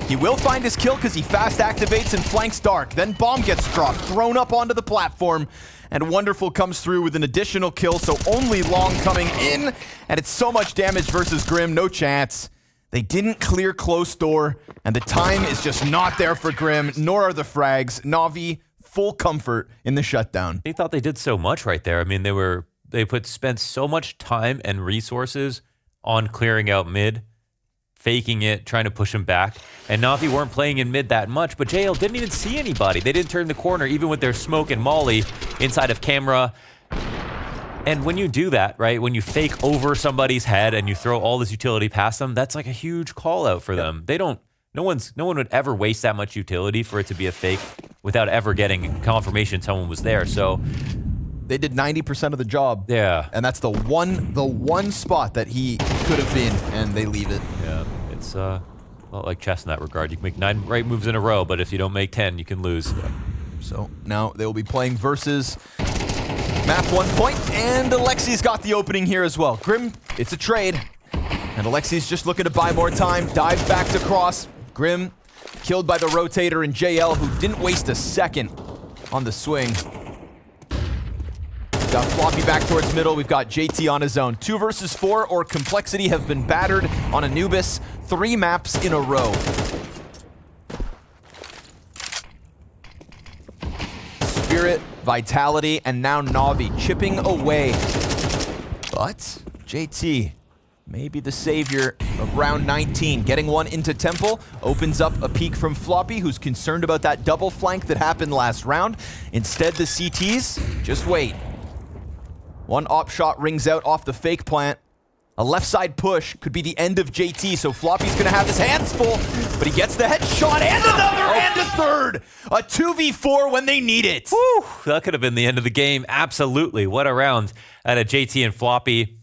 he will find his kill because he fast activates and flanks Dark. Then bomb gets dropped, thrown up onto the platform, and Wonderful comes through with an additional kill, so only Long coming in, and it's so much damage versus Grim, no chance. They didn't clear close door, and the time is just not there for Grim, nor are the frags. NaVi, full comfort in the shutdown. They thought they did so much right there. I mean, they spent so much time and resources on clearing out mid, faking it, trying to push him back. And NaVi weren't playing in mid that much, but JL didn't even see anybody. They didn't turn the corner, even with their smoke and molly inside of camera. And when you do that, right, when you fake over somebody's head and you throw all this utility past them, that's like a huge call out for them. They don't, no one would ever waste that much utility for it to be a fake without ever getting confirmation someone was there. So they did 90% of the job. Yeah. And that's the one spot that he could have been, and they leave it. Yeah, it's well, like chess in that regard. You can make 9 right moves in a row, but if you don't make 10, you can lose. So now they will be playing versus map 1 point, and Alexi's got the opening here as well. Grim, it's a trade, and Alexi's just looking to buy more time. Dives back to cross. Grim killed by the rotator and JL, who didn't waste a second on the swing. Got Floppy back towards middle. We've got JT on his own. 2 versus 4 or Complexity have been battered on Anubis 3 maps in a row. Spirit, Vitality, and now NaVi chipping away. But JT may be the savior of round 19. Getting one into Temple opens up a peek from Floppy, who's concerned about that double flank that happened last round. Instead, the CTs just wait. One op shot rings out off the fake plant. A left side push could be the end of JT, so Floppy's gonna have his hands full, but he gets the headshot and another and a third. A 2v4 when they need it. Whew, that could have been the end of the game. Absolutely. What a round out of JT and Floppy.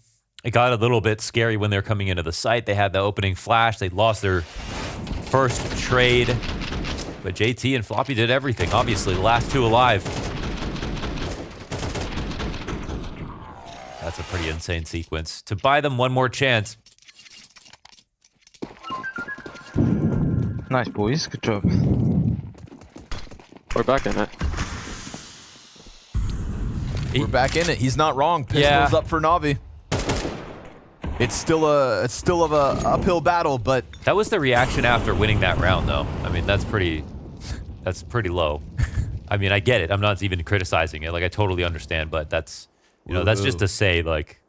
It got a little bit scary when they're coming into the site. They had the opening flash. They lost their first trade, but JT and Floppy did everything. Obviously, the last 2 alive. That's a pretty insane sequence. To buy them one more chance. Nice, boys. Good job. We're back in it. We're back in it. He's not wrong. Pistols up for NaVi. It's still of a uphill battle, but That was the reaction after winning that round, though. I mean, that's pretty low. I mean, I get it. I'm not even criticizing it. Like, I totally understand, but that's, you know, that's just to say, like,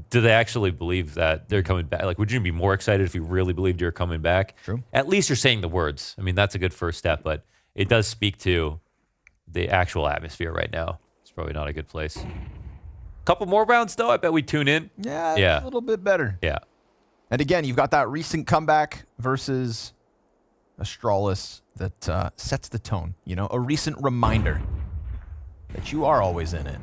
do they actually believe that they're coming back? Like, would you be more excited if you really believed you're coming back? True. At least you're saying the words. I mean, that's a good first step, but it does speak to the actual atmosphere right now. It's probably not a good place. Couple more rounds, though. I bet we tune in. yeah, a little bit better. Yeah. And again, you've got that recent comeback versus Astralis that sets the tone. You know, a recent reminder that you are always in it.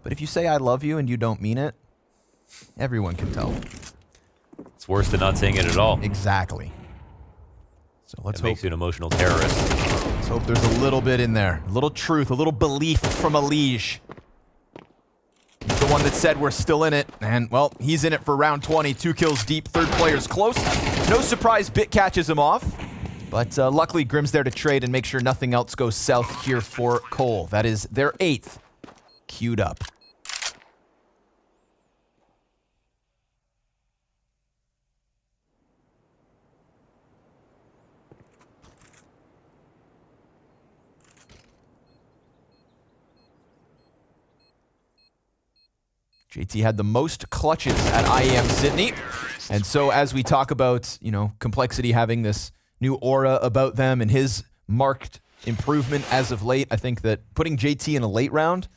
But if you say I love you and you don't mean it, everyone can tell. It's worse than not saying it at all. Exactly. So let's It hope, makes you an emotional terrorist. let's hope there's a little bit in there. A little truth, a little belief from elige. He's the one that said we're still in it. And, well, he's in it for round 20. 2 kills deep, 3rd player's close. No surprise, Bit catches him off. But luckily, Grim's there to trade and make sure nothing else goes south here for Cole. That is their 8th. Queued up. JT had the most clutches at IEM Sydney. And so as we talk about, you know, Complexity having this new aura about them and his marked improvement as of late, I think that putting JT in a late round,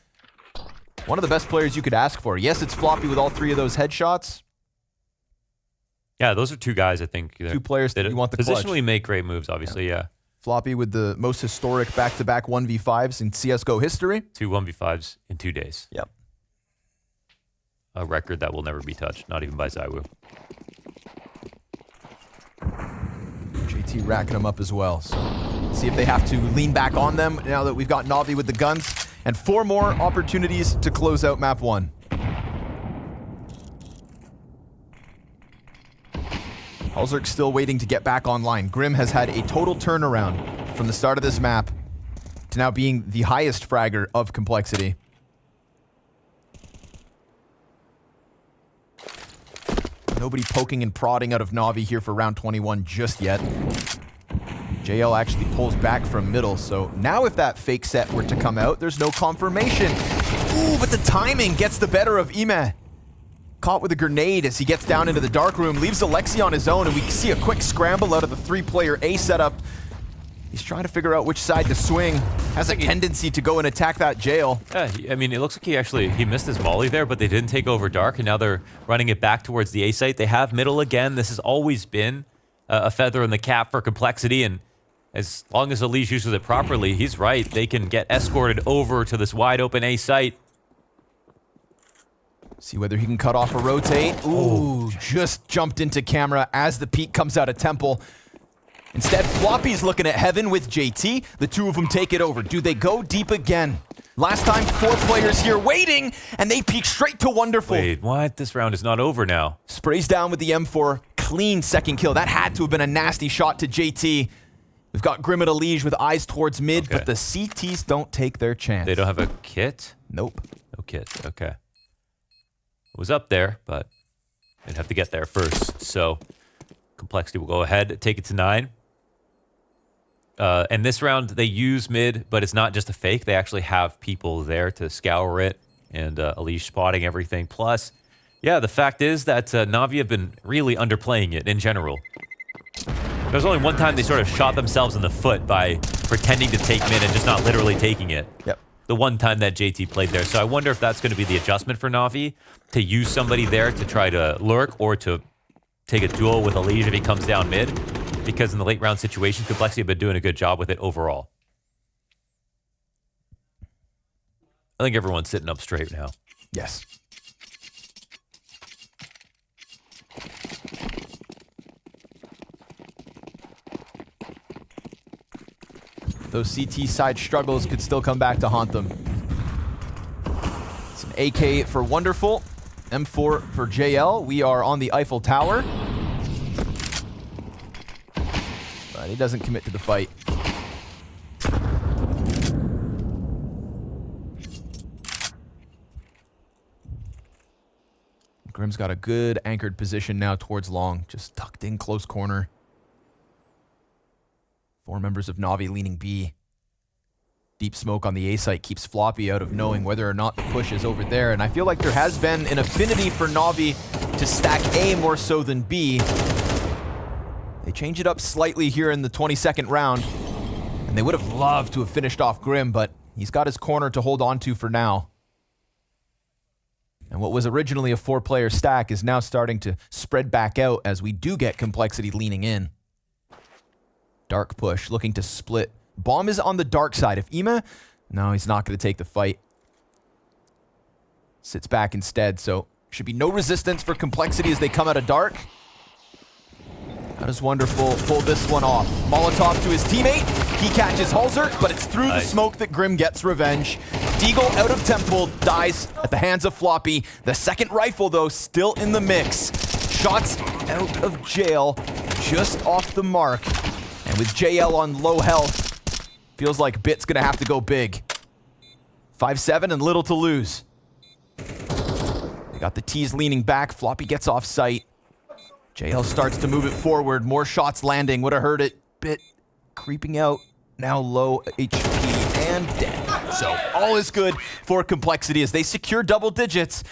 one of the best players you could ask for. Yes, it's Floppy with all 3 of those headshots. Yeah, those are 2 guys, I think. 2 players that you want the clutch. Positionally make great moves, obviously, yeah. Floppy with the most historic back-to-back 1v5s in CSGO history. 2 1v5s in 2 days. Yep. A record that will never be touched, not even by Zywoo. JT racking them up as well. So see if they have to lean back on them now that we've got NaVi with the guns. And 4 more opportunities to close out map 1. Halzerk still waiting to get back online. Grim has had a total turnaround from the start of this map to now being the highest fragger of Complexity. Nobody poking and prodding out of NaVi here for round 21 just yet. JL actually pulls back from middle, so now if that fake set were to come out, there's no confirmation. Ooh, but the timing gets the better of Ime. Caught with a grenade as he gets down into the dark room, leaves Alexi on his own, and we see a quick scramble out of the 3-player A setup. He's trying to figure out which side to swing. Has a tendency to go and attack that jail. Yeah, I mean, it looks like he missed his molly there, but they didn't take over dark, and now they're running it back towards the A site. They have middle again. This has always been a feather in the cap for complexity, and as long as elige uses it properly, he's right. They can get escorted over to this wide open A site. See whether he can cut off a rotate. Ooh, just jumped into camera as the peek comes out of temple. Instead, Floppy's looking at heaven with JT. The two of them take it over. Do they go deep again? Last time, 4 players here waiting, and they peek straight to Wonderful. Wait, what? This round is not over now. Sprays down with the M4. Clean second kill. That had to have been a nasty shot to JT. We've got Grim at elige with eyes towards mid, but the CTs don't take their chance. They don't have a kit? Nope. No kit, okay. It was up there, but they'd have to get there first. So complexity will go ahead, take it to 9. And this round, they use mid, but it's not just a fake. They actually have people there to scour it, and elige spotting everything. Plus, yeah, the fact is that NaVi have been really underplaying it in general. There's only one time they sort of shot themselves in the foot by pretending to take mid and just not literally taking it. Yep. The one time that JT played there. So I wonder if that's going to be the adjustment for NaVi, to use somebody there to try to lurk or to take a duel with elige if he comes down mid. Because in the late round situation, complexity have been doing a good job with it overall. I think everyone's sitting up straight now. Yes. Those CT side struggles could still come back to haunt them. It's an AK for Wonderful, M4 for JL. We are on the Eiffel Tower. But he doesn't commit to the fight. Grim's got a good anchored position now towards long, just tucked in close corner. 4 members of NaVi leaning B. Deep smoke on the A site keeps Floppy out of knowing whether or not the push is over there. And I feel like there has been an affinity for NaVi to stack A more so than B. They change it up slightly here in the 22nd round. And they would have loved to have finished off Grim, but he's got his corner to hold on to for now. And what was originally a 4-player stack is now starting to spread back out as we do get complexity leaning in. Dark push, looking to split. Bomb is on the dark side. If Ima, no, he's not going to take the fight. Sits back instead, so should be no resistance for complexity as they come out of dark. That is Wonderful. Pull this one off. Molotov to his teammate. He catches Halzer, but it's through the smoke that Grim gets revenge. Deagle out of temple, dies at the hands of Floppy. The second rifle, though, still in the mix. Shots out of jail, just off the mark. And with JL on low health, feels like Bit's gonna have to go big. 5-7 and little to lose. They got the T's leaning back. Floppy gets off sight. JL starts to move it forward. More shots landing. Would have heard it. Bit creeping out. Now low HP and dead. So all is good for complexity as they secure double digits.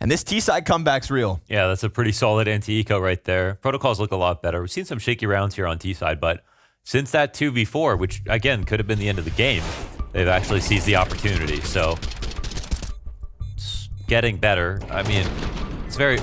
And this T-side comeback's real. Yeah, that's a pretty solid anti-eco right there. Protocols look a lot better. We've seen some shaky rounds here on T-side, but since that 2v4, which again could have been the end of the game, they've actually seized the opportunity. So it's getting better. I mean, it's very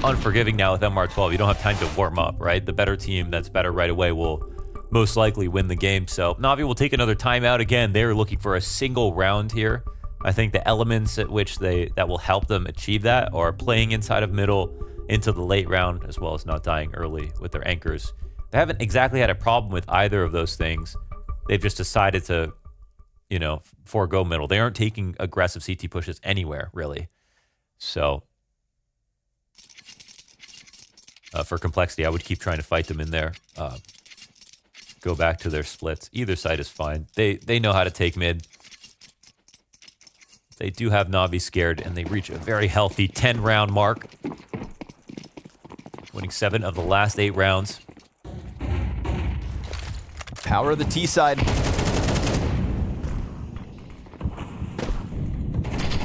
unforgiving now with MR12. You don't have time to warm up, right? The better team that's better right away will most likely win the game. So NaVi will take another timeout. Again, they're looking for a single round here. I think the elements at which that will help them achieve that are playing inside of middle into the late round, as well as not dying early with their anchors. They haven't exactly had a problem with either of those things. They've just decided to, you know, forego middle. They aren't taking aggressive CT pushes anywhere, really. So for complexity, I would keep trying to fight them in there. Go back to their splits. Either side is fine. They know how to take mid. They do have NaVi scared, and they reach a very healthy 10-round mark. Winning 7 of the last 8 rounds. Power of the T-side.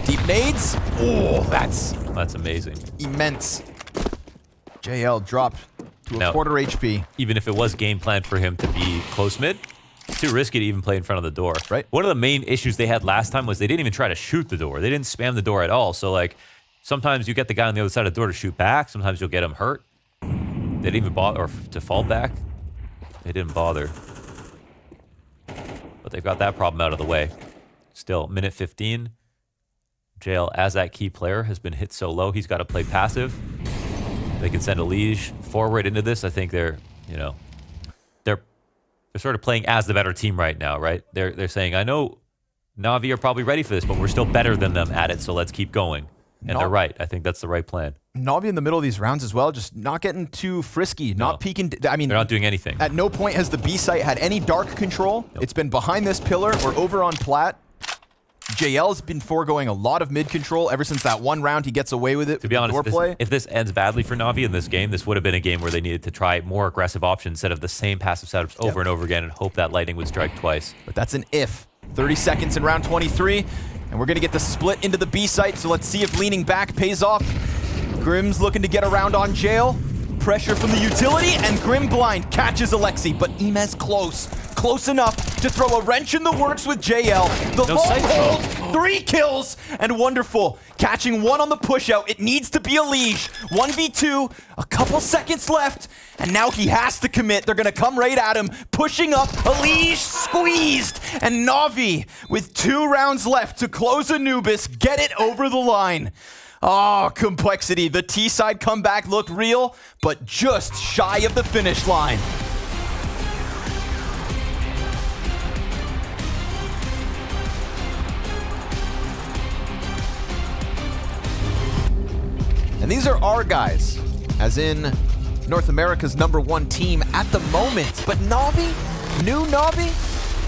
Deep nades. Oh, that's amazing. Immense. JL dropped to a Now, quarter HP. Even if it was game planned for him to be close mid, It's too risky to even play in front of the door. Right. One of the main issues they had last time was they didn't even try to shoot the door. They didn't spam the door at all. So, like, sometimes you get the guy on the other side of the door to shoot back. Sometimes you'll get him hurt. They didn't even bother, or to fall back. They didn't bother. But they've got that problem out of the way. Still, minute 15. JL, as that key player, has been hit so low, he's got to play passive. They can send elige forward into this. I think they're, you know, they're sort of playing as the better team right now, right? They're saying, I know Navi are probably ready for this, but we're still better than them at it, so let's keep going. And they're right. I think that's the right plan. Navi in the middle of these rounds as well, just not getting too frisky, not peeking. I mean, they're not doing anything. At no point has the B site had any dark control. Nope. It's been behind this pillar or over on plat. JL's been foregoing a lot of mid control ever since that one round he gets away with it. To be honest, if this ends badly for Navi in this game, this would have been a game where they needed to try more aggressive options instead of the same passive setups over and over again and hope that lightning would strike twice. But that's an if. 30 seconds in round 23, and we're going to get the split into the B site, so let's see if leaning back pays off. Grim's looking to get around on Jail. Pressure from the utility, and Grim blind catches Alexi, but Imez close enough to throw a wrench in the works with JL. The long hold, 3 kills, and wonderful. Catching one on the push out. It needs to be elige. 1v2, a couple seconds left, and now he has to commit. They're gonna come right at him, pushing up, elige squeezed, and Navi, with 2 rounds left to close Anubis, get it over the line. Oh, complexity. The T-side comeback looked real, but just shy of the finish line. And these are our guys, as in North America's #1 team at the moment. But Navi, new Navi,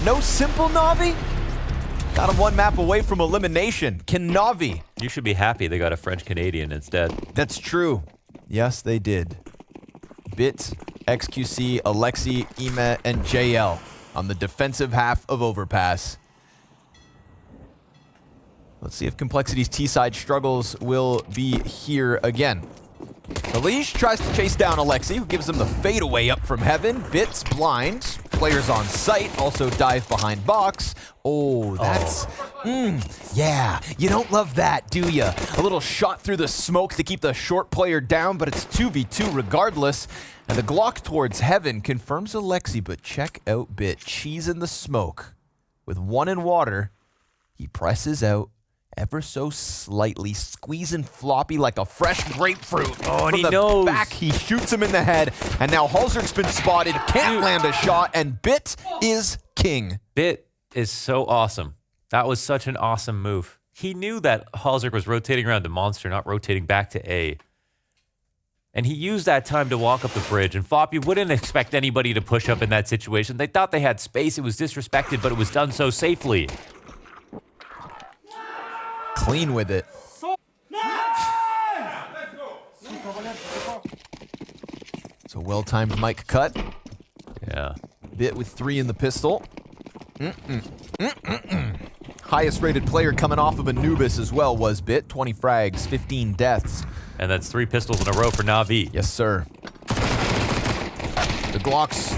no simple Navi, got him 1 map away from elimination. Can Navi? You should be happy they got a French Canadian instead. That's true. Yes, they did. Bit, XQC, Alexi, Ime, and JL on the defensive half of Overpass. Let's see if Complexity's T-side struggles will be here again. Elige tries to chase down Alexi, who gives him the fadeaway up from heaven. Bit's blind. Players on site also dive behind box. Oh, that's... yeah, you don't love that, do ya? A little shot through the smoke to keep the short player down, but it's 2v2 regardless. And the Glock towards heaven confirms Alexi, but check out Bit. Cheese in the smoke. With 1 in water, he presses out ever so slightly, squeezing floppy like a fresh grapefruit. Oh, and from the back, he shoots him in the head. And now Halzer's been spotted, can't land a shot, and Bit is king. Bit is so awesome. That was such an awesome move. He knew that Halzer was rotating around to Monster, not rotating back to A. And he used that time to walk up the bridge. And Floppy wouldn't expect anybody to push up in that situation. They thought they had space. It was disrespected, but it was done so safely. Clean with it. It's a well-timed mic cut. Yeah. Bit with 3 in the pistol. Highest rated player coming off of Anubis as well was Bit. 20 frags, 15 deaths. And that's 3 pistols in a row for Navi. Yes, sir. The Glocks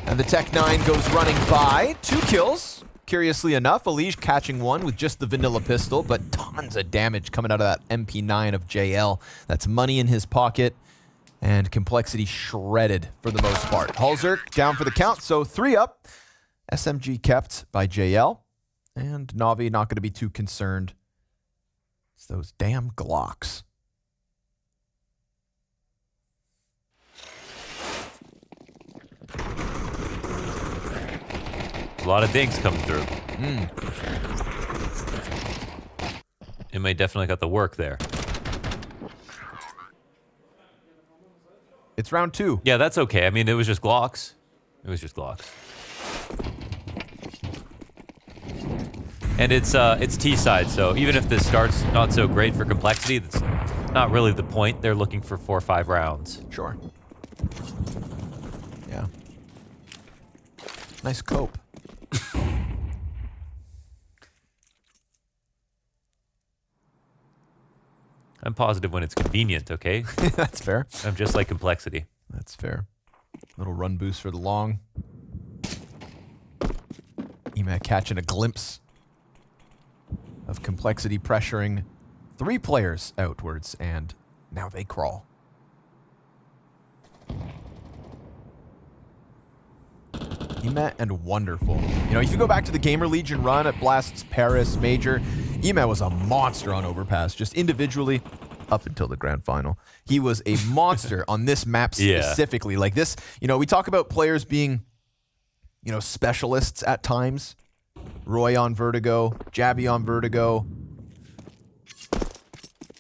and the Tech 9 goes running by. 2 kills. Curiously enough, Elige catching 1 with just the vanilla pistol, but tons of damage coming out of that MP9 of JL. That's money in his pocket, and Complexity shredded for the most part. Halzer down for the count, so 3 up. SMG kept by JL, and Navi not going to be too concerned. It's those damn Glocks. A lot of dinks coming through. It may definitely got the work there. It's round 2. Yeah, that's okay. I mean, it was just Glocks. It was just Glocks. And it's T-side, so even if this starts not so great for Complexity, that's not really the point. They're looking for 4 or 5 rounds. Sure. Yeah. Nice cope. I'm positive when it's convenient, okay? That's fair. I'm just like Complexity. That's fair. Little run boost for the long. Ema catching a glimpse of complexity pressuring 3 players outwards, and now they crawl. Ema and Wonderful. You know, if you go back to the Gamer Legion run at Blast's Paris Major, Ema was a monster on Overpass, just individually up until the grand final. He was a monster on this map specifically. Yeah. Like this, you know, we talk about players being, you know, specialists at times. Roy on Vertigo, Jabby on Vertigo,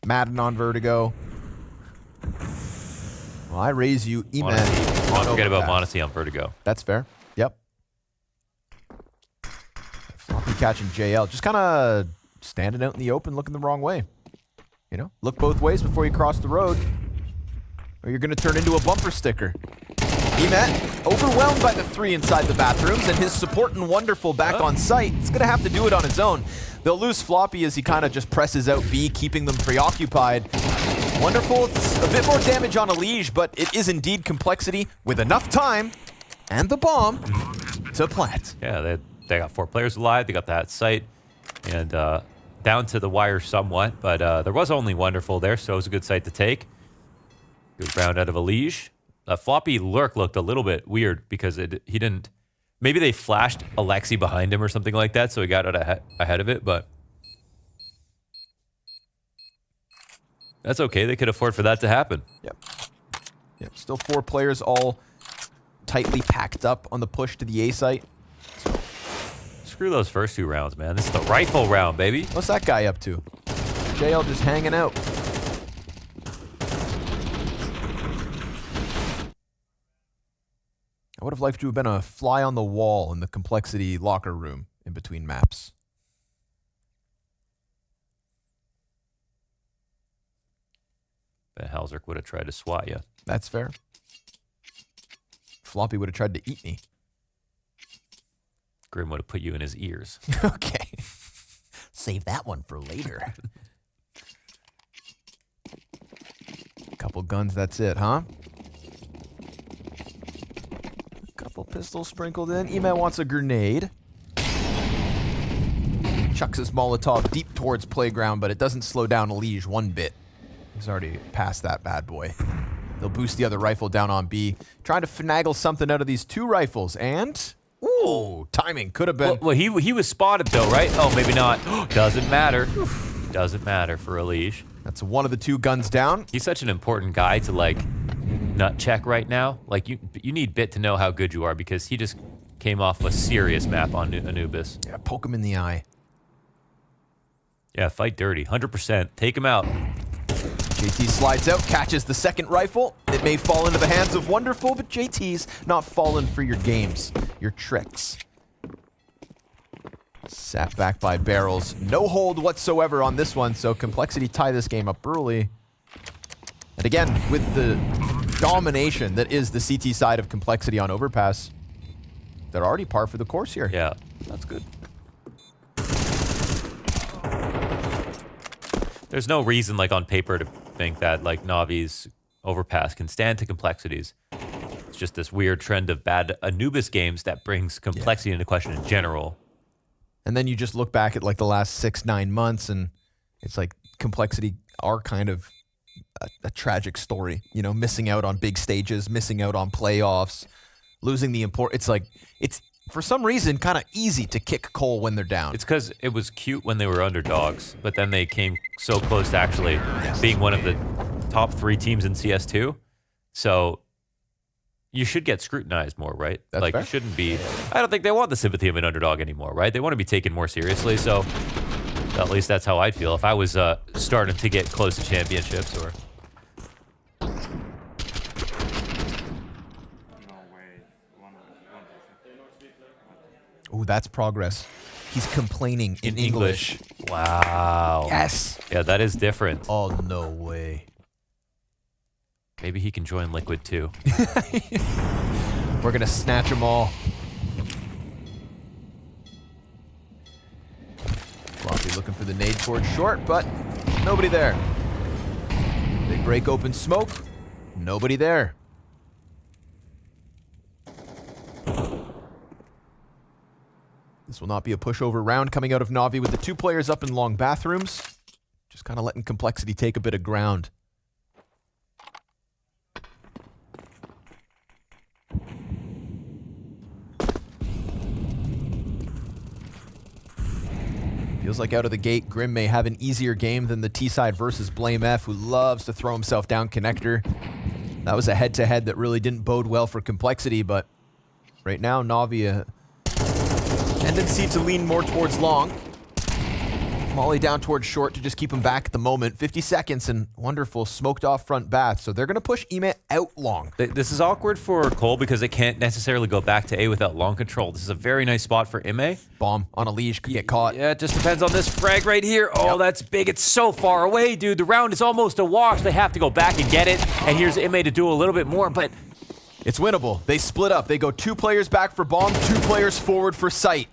Madden on Vertigo. Well, I raise you, Ema. Don't forget about monesy on Vertigo. That's fair. Yep. Floppy catching JL. Just kind of standing out in the open, looking the wrong way. You know, look both ways before you cross the road, or you're going to turn into a bumper sticker. Ema, overwhelmed by the 3 inside the bathrooms, and his support and Wonderful back on site. He's going to have to do it on his own. They'll lose Floppy as he kind of just presses out B, keeping them preoccupied. Wonderful, it's a bit more damage on elige, but it is indeed complexity with enough time and the bomb to plant. Yeah, they got 4 players alive. They got that site, and down to the wire somewhat, but there was only Wonderful there, so it was a good site to take. Good round out of elige. Floppy lurk looked a little bit weird because he didn't. Maybe they flashed Alexi behind him or something like that, so he got out ahead of it, but that's okay. They could afford for that to happen. Yep. Yep. Still 4 players all tightly packed up on the push to the A site. Screw those first 2 rounds, man. This is the rifle round, baby. What's that guy up to? JL just hanging out. I would have liked to have been a fly on the wall in the complexity locker room in between maps. Bet Halzerk would have tried to swat you. That's fair. Floppy would have tried to eat me. Grim would have put you in his ears. Okay. Save that one for later. Couple guns, that's it, huh? Couple pistols sprinkled in. Ema wants a grenade. He chucks his Molotov deep towards playground, but it doesn't slow down elige one bit. He's already past that bad boy. They'll boost the other rifle down on B. Trying to finagle something out of these 2 rifles, and ooh, timing could have been. Well, he was spotted though, right? Oh, maybe not. Doesn't matter. Doesn't matter for elige. That's one of the 2 guns down. He's such an important guy to like nut check right now. Like you need Bit to know how good you are because he just came off a serious map on Anubis. Yeah, poke him in the eye. Yeah, fight dirty, 100%. Take him out. JT slides out, catches the 2nd rifle. It may fall into the hands of Wonderful, but JT's not falling for your games, your tricks. Sat back by barrels. No hold whatsoever on this one, so complexity tie this game up early. And again, with the domination that is the CT side of complexity on Overpass, they're already par for the course here. Yeah, that's good. There's no reason, like on paper, to think that like NaVi's Overpass can stand to complexities. It's just this weird trend of bad Anubis games that brings complexity into question in general. And then you just look back at like the last 6-9 months, and it's like complexity are kind of a tragic story. You know, missing out on big stages, missing out on playoffs, losing the it's like it's for some reason kind of easy to kick Cole when they're down. It's because it was cute when they were underdogs, but then they came so close to actually being one of the top 3 teams in CS2. So you should get scrutinized more, right? That's like fair. You shouldn't be. I don't think they want the sympathy of an underdog anymore, right? They want to be taken more seriously. So at least that's how I'd feel if I was starting to get close to championships or. Ooh, that's progress. He's complaining in English. Wow. Yes. Yeah, that is different. Oh, no way. Maybe he can join Liquid too. We're going to snatch them all. Floppy looking for the nade towards short, but nobody there. They break open smoke. Nobody there. This will not be a pushover round coming out of Navi with the 2 players up in long bathrooms. Just kind of letting Complexity take a bit of ground. Feels like out of the gate, Grim may have an easier game than the T-side versus Blame F, who loves to throw himself down connector. That was a head-to-head that really didn't bode well for Complexity, but right now, Navi tendency to lean more towards long. Molly down towards short to just keep him back at the moment. 50 seconds and wonderful smoked off front bath. So they're going to push Ime out long. This is awkward for Cole because they can't necessarily go back to A without long control. This is a very nice spot for Ime. Bomb on elige, could get caught. Yeah, it just depends on this frag right here. Oh, that's big. It's so far away, dude. The round is almost a wash. They have to go back and get it. And here's Ime to do a little bit more, but it's winnable. They split up. They go 2 players back for bomb, 2 players forward for sight.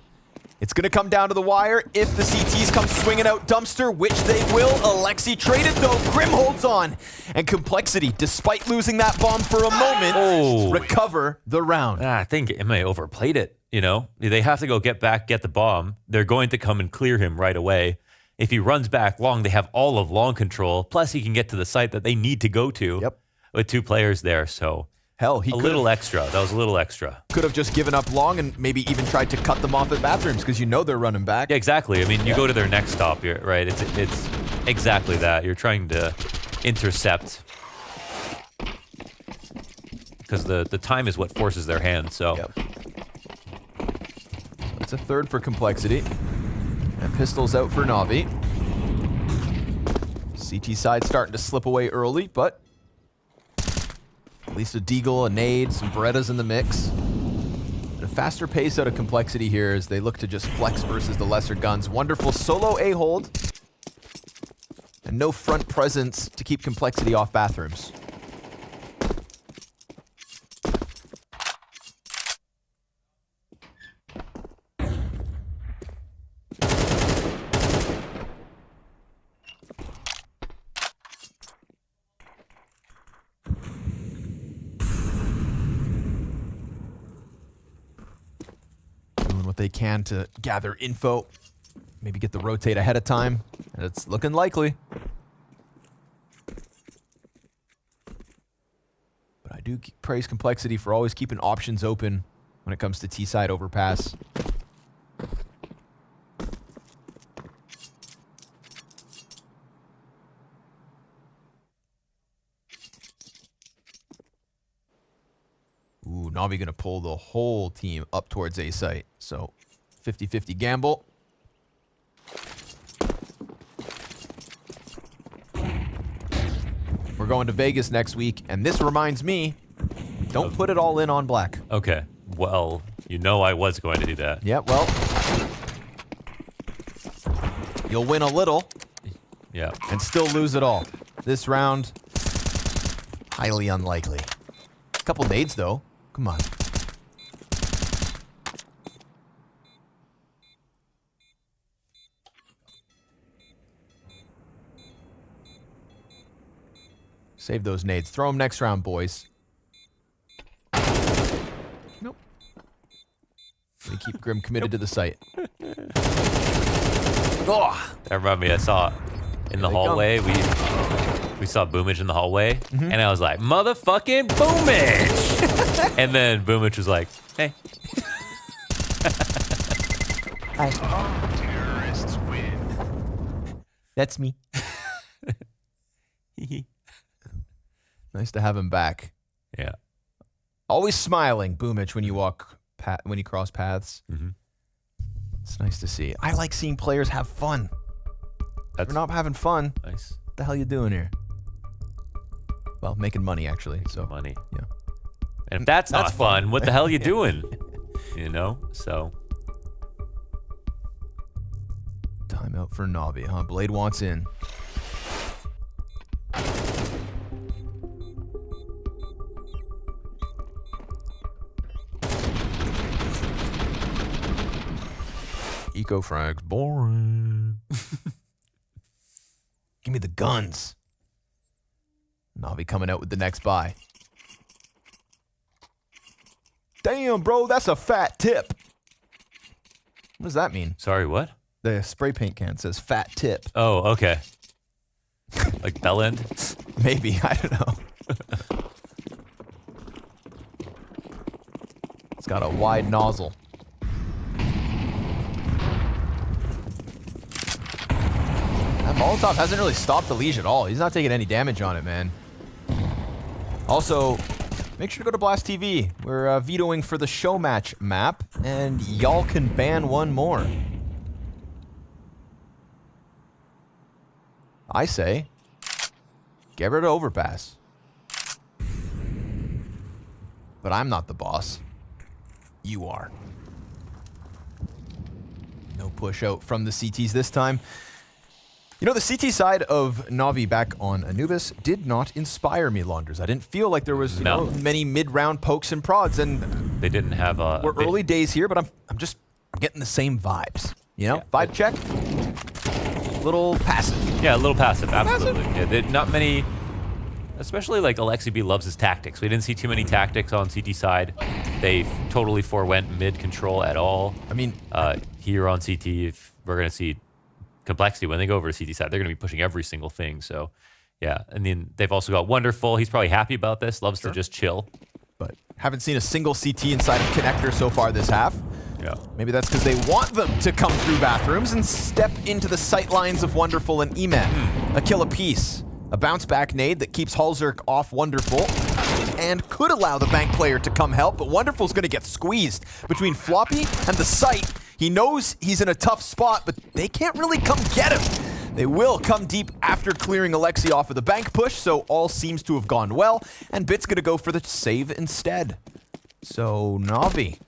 It's going to come down to the wire if the CTs come swinging out dumpster, which they will. Alexi traded though. Grim holds on. And Complexity, despite losing that bomb for a moment, recover the round. I think Ime overplayed it, you know? They have to go get back, get the bomb. They're going to come and clear him right away. If he runs back long, they have all of long control. Plus, he can get to the site that they need to go to with 2 players there, so... Hell, he a little extra. That was a little extra. Could have just given up long and maybe even tried to cut them off at bathrooms because you know they're running back. Yeah, exactly. I mean, you go to their next stop, right? It's exactly that. You're trying to intercept because the time is what forces their hand. So it's a third for Complexity. And pistols out for Navi. CT side starting to slip away early, but at least a deagle, a nade, some Berettas in the mix. And a faster pace out of Complexity here as they look to just flex versus the lesser guns. Wonderful solo A-hold. And no front presence to keep Complexity off bathrooms. What they can to gather info, maybe get the rotate ahead of time, and it's looking likely. But I do praise Complexity for always keeping options open when it comes to T-side overpass. Ooh, Navi gonna pull the whole team up towards A site. So 50-50 gamble. We're going to Vegas next week, and this reminds me, don't put it all in on black. Okay. Well, you know I was going to do that. Yeah, well, you'll win a little. Yeah. And still lose it all. This round, highly unlikely. A couple nades though. Come on. Save those nades. Throw them next round, boys. Nope. They keep Grim committed to the site. Oh, that reminded me, I saw in the hallway, we saw Boomage in the hallway, and I was like, motherfucking Boomage! And then Boomage was like, hey. Terrorists win. That's me. Nice to have him back. Yeah. Always smiling, Boomage, when you walk, when you cross paths. It's nice to see. I like seeing players have fun. If we're not having fun. Nice. What the hell you doing here? Well, making money actually. So money. Yeah. And if that's not fun. fun, what the hell are you doing? You know? So. Timeout for Navi, huh? Blade wants in. Eco frags, boring. Give me the guns. Navi coming out with the next buy. Damn, bro, that's a fat tip. What does that mean? Sorry, what? The spray paint can says fat tip. Oh, okay. Like bell end? Maybe, I don't know. It's got a wide nozzle. That Molotov hasn't really stopped elige at all. He's not taking any damage on it, man. Also, make sure to go to Blast TV. We're vetoing for the show match map, and y'all can ban one more. I say, get rid of overpass. But I'm not the boss. You are. No push out from the CTs this time. You know, the CT side of Navi back on Anubis did not inspire me, Launders. I didn't feel like there was you know, many mid-round pokes and prods, and they didn't have we're early days here, but I'm getting the same vibes. You know, vibe check. Little passive. Yeah, a little passive, absolutely. Yeah, not many, especially like Alexi B loves his tactics. We didn't see too many tactics on CT side. They totally forewent mid control at all. I mean, here on CT, if we're going to see complexity when they go over to CT side, they're going to be pushing every single thing. So, yeah. And then they've also got Wonderful. He's probably happy about this, loves to just chill. But haven't seen a single CT inside of Connector so far this half. Yeah. Maybe that's because they want them to come through bathrooms and step into the sight lines of Wonderful and Eman. A kill apiece. A bounce back nade that keeps Halzerk off Wonderful and could allow the bank player to come help, but Wonderful's going to get squeezed between Floppy and the sight. He knows he's in a tough spot, but they can't really come get him. They will come deep after clearing Alexi off of the bank push, so all seems to have gone well, and Bit's going to go for the save instead. So Navi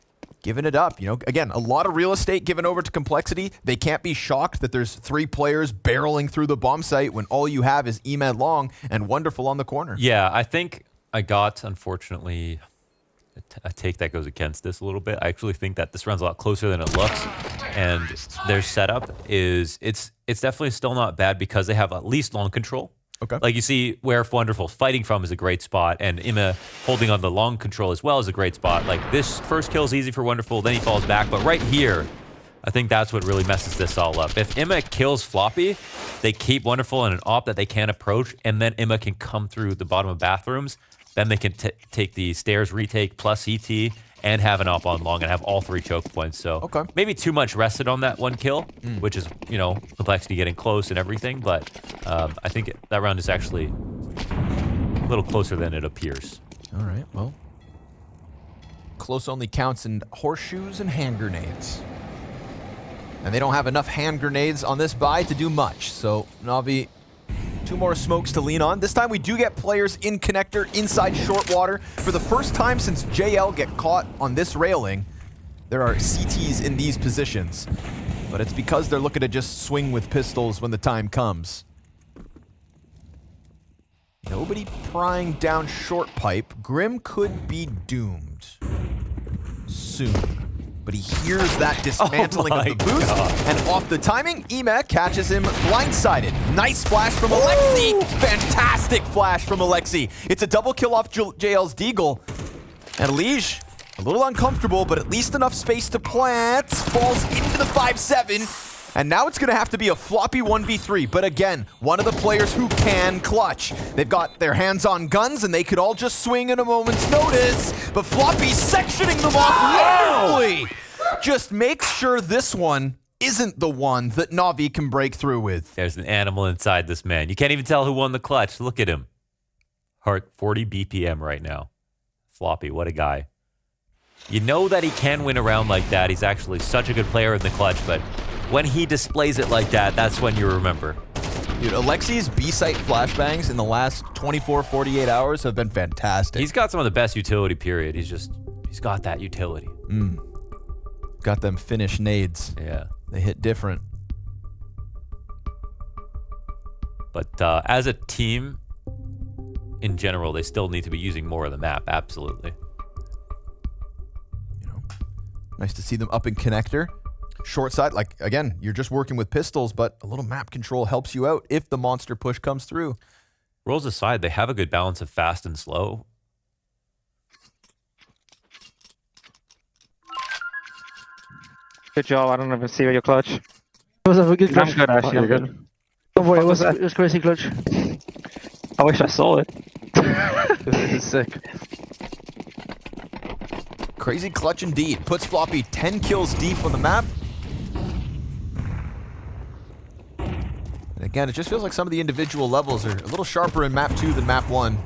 giving it up, you know, again, a lot of real estate given over to complexity. They can't be shocked that there's 3 players barreling through the bomb site when all you have is Eman Long and Wonderful on the corner. Yeah, I think I got, unfortunately, a take that goes against this a little bit. I actually think that this runs a lot closer than it looks, and their setup is, it's definitely still not bad because they have at least long control. Okay. Like you see where Wonderful's fighting from is a great spot, and Ima holding on the long control as well is a great spot. Like this first kill is easy for Wonderful, then he falls back, but right here, I think that's what really messes this all up. If Ima kills Floppy, they keep Wonderful in an op that they can't approach, and then Ima can come through the bottom of bathrooms. Then they can take the stairs retake plus ET and have an op on long and have all 3 choke points. So maybe too much rested on that 1 kill, which is, you know, complexity getting close and everything. But I think that round is actually a little closer than it appears. All right, well. Close only counts in horseshoes and hand grenades. And they don't have enough hand grenades on this buy to do much. So Navi, 2 more smokes to lean on. This time we do get players in Connector inside short water. For the first time since JL get caught on this railing, there are CTs in these positions. But it's because they're looking to just swing with pistols when the time comes. Nobody prying down short pipe. Grim could be doomed soon. But he hears that dismantling of the boost, and off the timing, Ema catches him blindsided. Nice flash from Alexi. Fantastic flash from Alexi. It's a double kill off JL's Deagle. And elige, a little uncomfortable, but at least enough space to plant. Falls into the 5-7. And now it's going to have to be a Floppy 1v3. But again, one of the players who can clutch. They've got their hands on guns, and they could all just swing at a moment's notice. But Floppy's sectioning them off wonderfully. Just makes sure this one isn't the one that Navi can break through with. There's an animal inside this man. You can't even tell who won the clutch. Look at him. Heart 40 BPM right now. Floppy, what a guy. You know that he can win a round like that. He's actually such a good player in the clutch, but when he displays it like that, that's when you remember. Dude, Alexi's B-site flashbangs in the last 24, 48 hours have been fantastic. He's got some of the best utility, period. He's got that utility. Got them finished nades. Yeah. They hit different. But as a team, in general, they still need to be using more of the map, absolutely. You know, nice to see them up in Connector. Short side, like, again, you're just working with pistols, but a little map control helps you out if the monster push comes through. Rolls aside, they have a good balance of fast and slow. Good job. I don't even see where you're clutch. It was a good I'm clutch. good, actually. I'm good. Don't worry, What was it was crazy clutch. I wish I saw it. This is sick. Crazy clutch indeed. Puts Floppy 10 kills deep on the map. And again, it just feels like some of the individual levels are a little sharper in map 2 than map 1.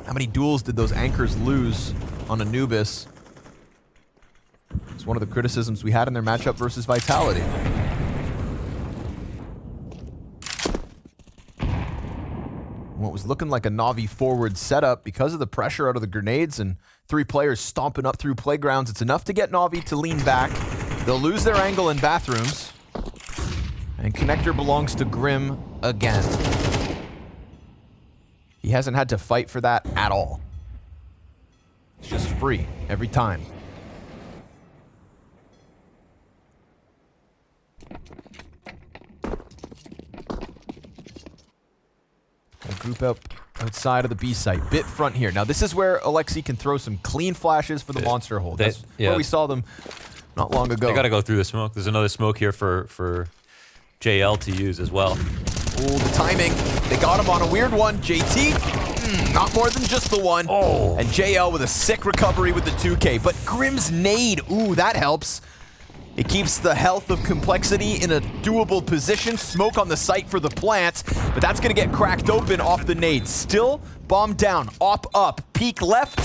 How many duels did those anchors lose on Anubis? It's one of the criticisms we had in their matchup versus Vitality. What was looking like a Navi forward setup, because of the pressure out of the grenades and 3 players stomping up through playgrounds, it's enough to get Navi to lean back. They'll lose their angle in bathrooms. And Connector belongs to Grim again. He hasn't had to fight for that at all. It's just free every time. Group up outside of the B site. Bit front here. Now this is where Alexi can throw some clean flashes for the monster hold. That's where we saw them not long ago. They got to go through the smoke. There's another smoke here for JL to use as well. Oh, the timing. They got him on a weird one. JT, not more than just the one. Oh. And JL with a sick recovery with the 2K. But Grim's nade, ooh, that helps. It keeps the health of Complexity in a doable position. Smoke on the site for the plant, but that's gonna get cracked open off the nade. Still, bomb down, op up, peek left,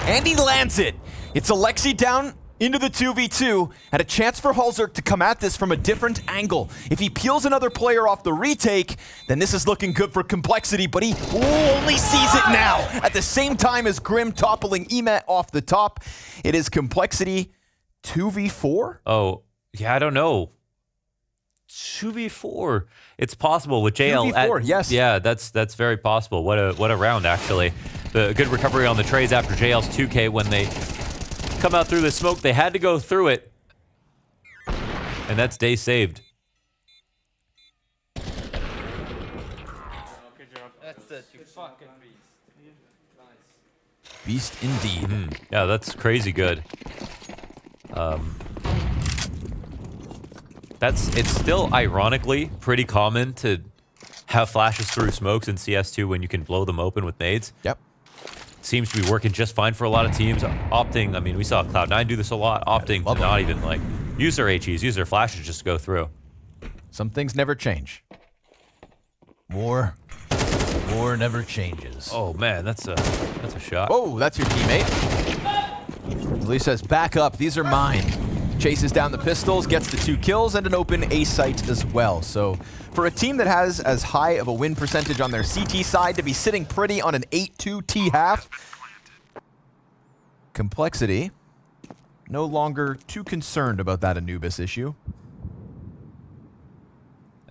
and he lands it. It's Alexi down into the 2v2, and a chance for Halzerk to come at this from a different angle. If he peels another player off the retake, then this is looking good for Complexity, but he only sees it now. At the same time as Grim toppling Emet off the top, it is Complexity 2v4? Oh, yeah, I don't know. 2v4. It's possible with JL. 2v4, yes. Yeah, that's very possible. What a round, actually. The good recovery on the trades after JL's 2K. When they come out through the smoke, they had to go through it. And that's day saved. Beast indeed. Yeah, that's crazy good. It's still ironically pretty common to have flashes through smokes in CS2 when you can blow them open with nades. Yep. Seems to be working just fine for a lot of teams. Opting, I mean, we saw Cloud9 do this a lot, opting to not even like use their HEs, use their flashes just to go through. Some things never change. War never changes. Oh man, that's a shot. Oh, that's your teammate. Lee says, back up, these are mine. Chases down the pistols, gets the 2 kills, and an open A site as well. So for a team that has as high of a win percentage on their CT side to be sitting pretty on an 8-2 T half, Complexity no longer too concerned about that Anubis issue.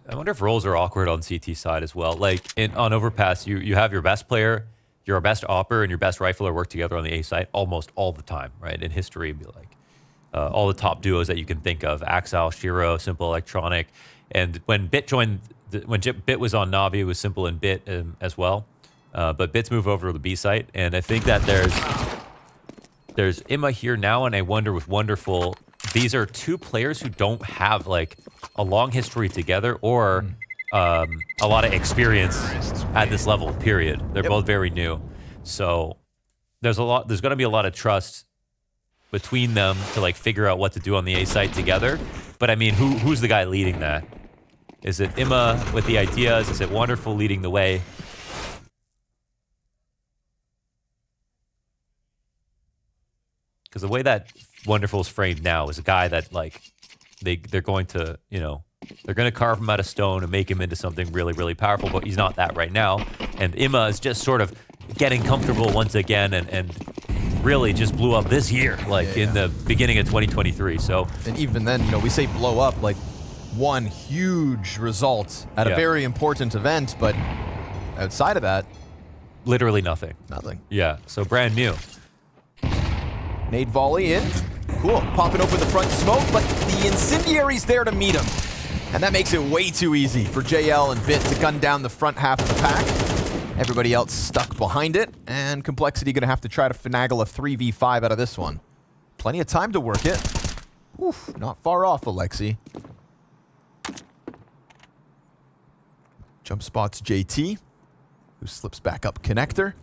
I wonder if roles are awkward on CT side as well. Like on Overpass, you have your best player, your best opper, and your best rifler work together on the A site almost all the time, right? In history, it'd be like all the top duos that you can think of: Axal, Shiro, Simple Electronic. And when Bit joined, when Bit was on Navi, it was Simple and Bit as well. But Bit's moved over to the B site, and I think that there's Imma here now, and I wonder with Wonderful, these are 2 players who don't have like a long history together or a lot of experience at this level, period. They're both very new. So there's going to be a lot of trust between them to like figure out what to do on the A site together. But I mean, who's the guy leading that? Is it Imma with the ideas? Is it Wonderful leading the way? Because the way that Wonderful's framed now is a guy that like they're going to, you know, they're going to carve him out of stone and make him into something really, really powerful, but he's not that right now. And Imma is just sort of getting comfortable once again and really just blew up this year, like in the beginning of 2023. So, and even then, you know, we say blow up, like one huge result at a very important event, but outside of that, literally nothing. Nothing. Yeah, so brand new. Nade volley in. Cool. Popping open the front smoke, but the incendiary's there to meet him. And that makes it way too easy for JL and Bit to gun down the front half of the pack. Everybody else stuck behind it, and Complexity gonna have to try to finagle a 3v5 out of this one. Plenty of time to work it. Oof, not far off, Alexi. Jump spots JT, who slips back up connector.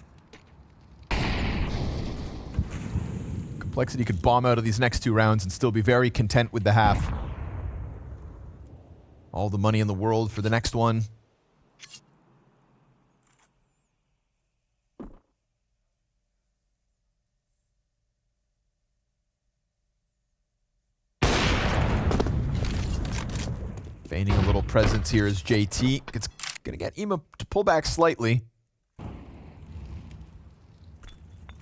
Complexity could bomb out of these next 2 rounds and still be very content with the half. All the money in the world for the next one. Feigning a little presence here is JT. It's gonna get Ema to pull back slightly.